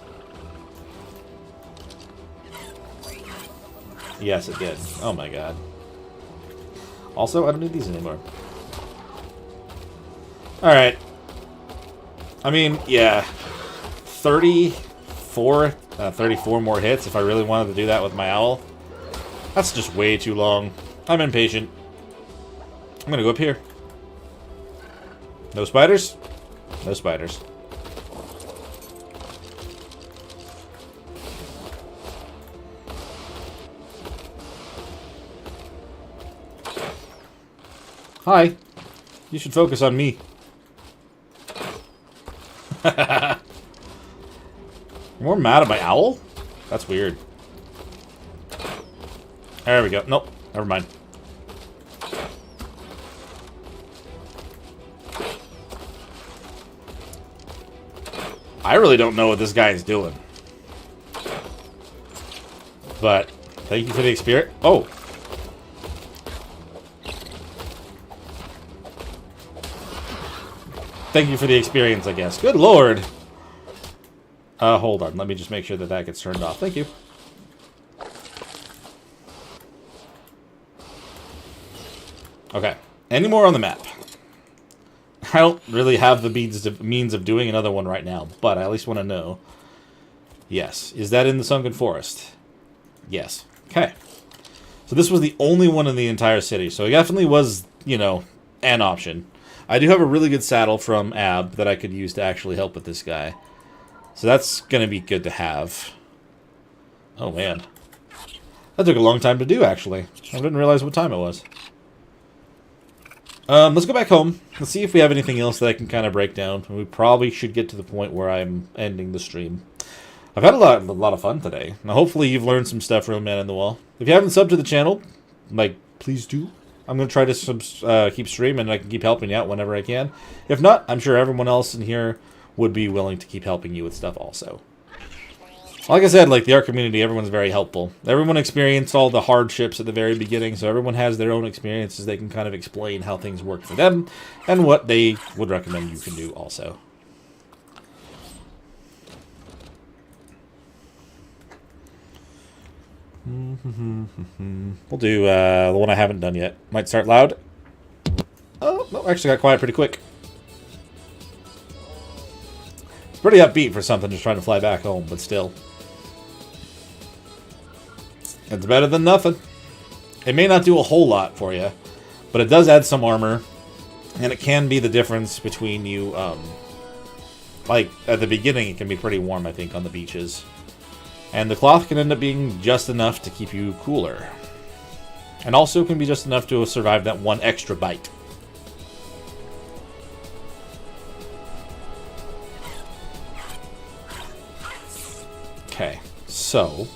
Yes, it did. Oh my god. Also, I don't need these anymore. Alright. I mean, yeah. 34 more hits if I really wanted to do that with my owl. That's just way too long. I'm impatient. I'm gonna go up here. No spiders? No spiders. Hi. You should focus on me. You're more mad at my owl? That's weird. There we go. Nope. Never mind. I really don't know what this guy is doing. But, thank you for the experience. Oh. Thank you for the experience, I guess. Good lord. Hold on. Let me just make sure that that gets turned off. Thank you. Okay. Any more on the map? I don't really have the means of doing another one right now, but I at least want to know. Yes. Is that in the Sunken Forest? Yes. Okay. So this was the only one in the entire city, so it definitely was, you know, an option. I do have a really good saddle from Ab that I could use to actually help with this guy. So that's going to be good to have. Oh, man. That took a long time to do, actually. I didn't realize what time it was. Let's go back home. Let's see if we have anything else that I can kind of break down. We probably should get to the point where I'm ending the stream. I've had a lot of fun today. Now, hopefully you've learned some stuff from Man in the Wall. If you haven't subbed to the channel, like, please do. I'm going to try to keep streaming, and I can keep helping you out whenever I can. If not, I'm sure everyone else in here would be willing to keep helping you with stuff also. Like I said, like the art community, everyone's very helpful. Everyone experienced all the hardships at the very beginning, so everyone has their own experiences. They can kind of explain how things work for them and what they would recommend you can do also. We'll do the one I haven't done yet. Might start loud. Oh, no, actually got quiet pretty quick. It's pretty upbeat for something just trying to fly back home, but still. It's better than nothing. It may not do a whole lot for you, but it does add some armor, and it can be the difference between you, like, at the beginning it can be pretty warm, I think, on the beaches. And the cloth can end up being just enough to keep you cooler. And also can be just enough to survive that one extra bite. Okay, so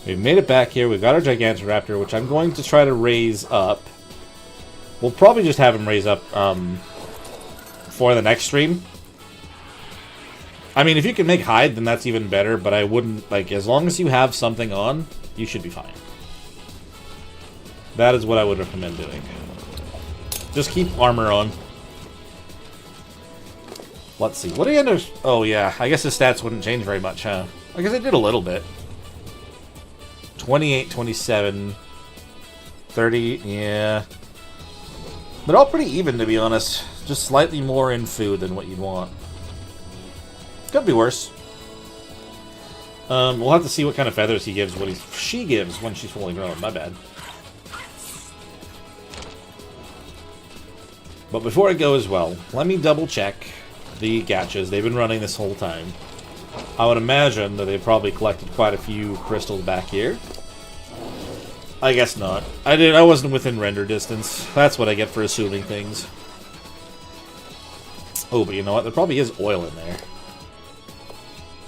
we've made it back here. We've got our Gigantoraptor, which I'm going to try to raise up. We'll probably just have him raise up for the next stream. I mean, if you can make hide, then that's even better, but I wouldn't, like, as long as you have something on, you should be fine. That is what I would recommend doing. Just keep armor on. Let's see. What do you end up... Oh, yeah. I guess his stats wouldn't change very much, huh? I guess it did a little bit. 28, 27, 30, yeah. They're all pretty even, to be honest. Just slightly more in food than what you'd want. Could be worse. We'll have to see what kind of feathers he gives, she gives when she's fully grown. My bad. But before I go as well, let me double check the gachas. They've been running this whole time. I would imagine that they've probably collected quite a few crystals back here. I guess not. I wasn't within render distance. That's what I get for assuming things. Oh, but you know what? There probably is oil in there.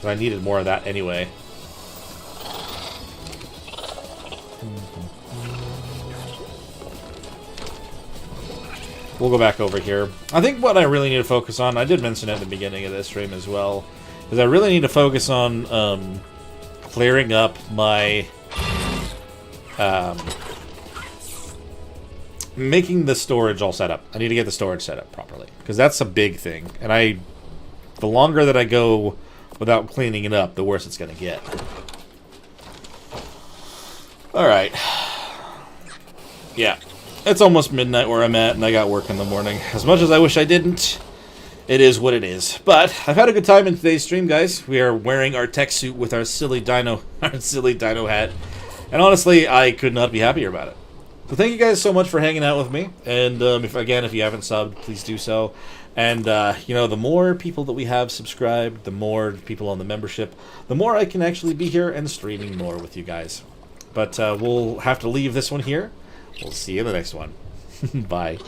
I needed more of that anyway. We'll go back over here. I think what I really need to focus on, I did mention it at the beginning of this stream as well, is I really need to focus on clearing up my... making the storage all set up. I need to get the storage set up properly, because that's a big thing. And the longer that I go without cleaning it up, the worse it's going to get. Alright. Yeah. It's almost midnight where I'm at, and I got work in the morning. As much as I wish I didn't, it is what it is. But I've had a good time in today's stream, guys. We are wearing our Tek Suit with our silly dino hat. And honestly, I could not be happier about it. So thank you guys so much for hanging out with me. And if you haven't subbed, please do so. And, you know, the more people that we have subscribed, the more people on the membership, the more I can actually be here and streaming more with you guys. But we'll have to leave this one here. We'll see you in the next one. Bye.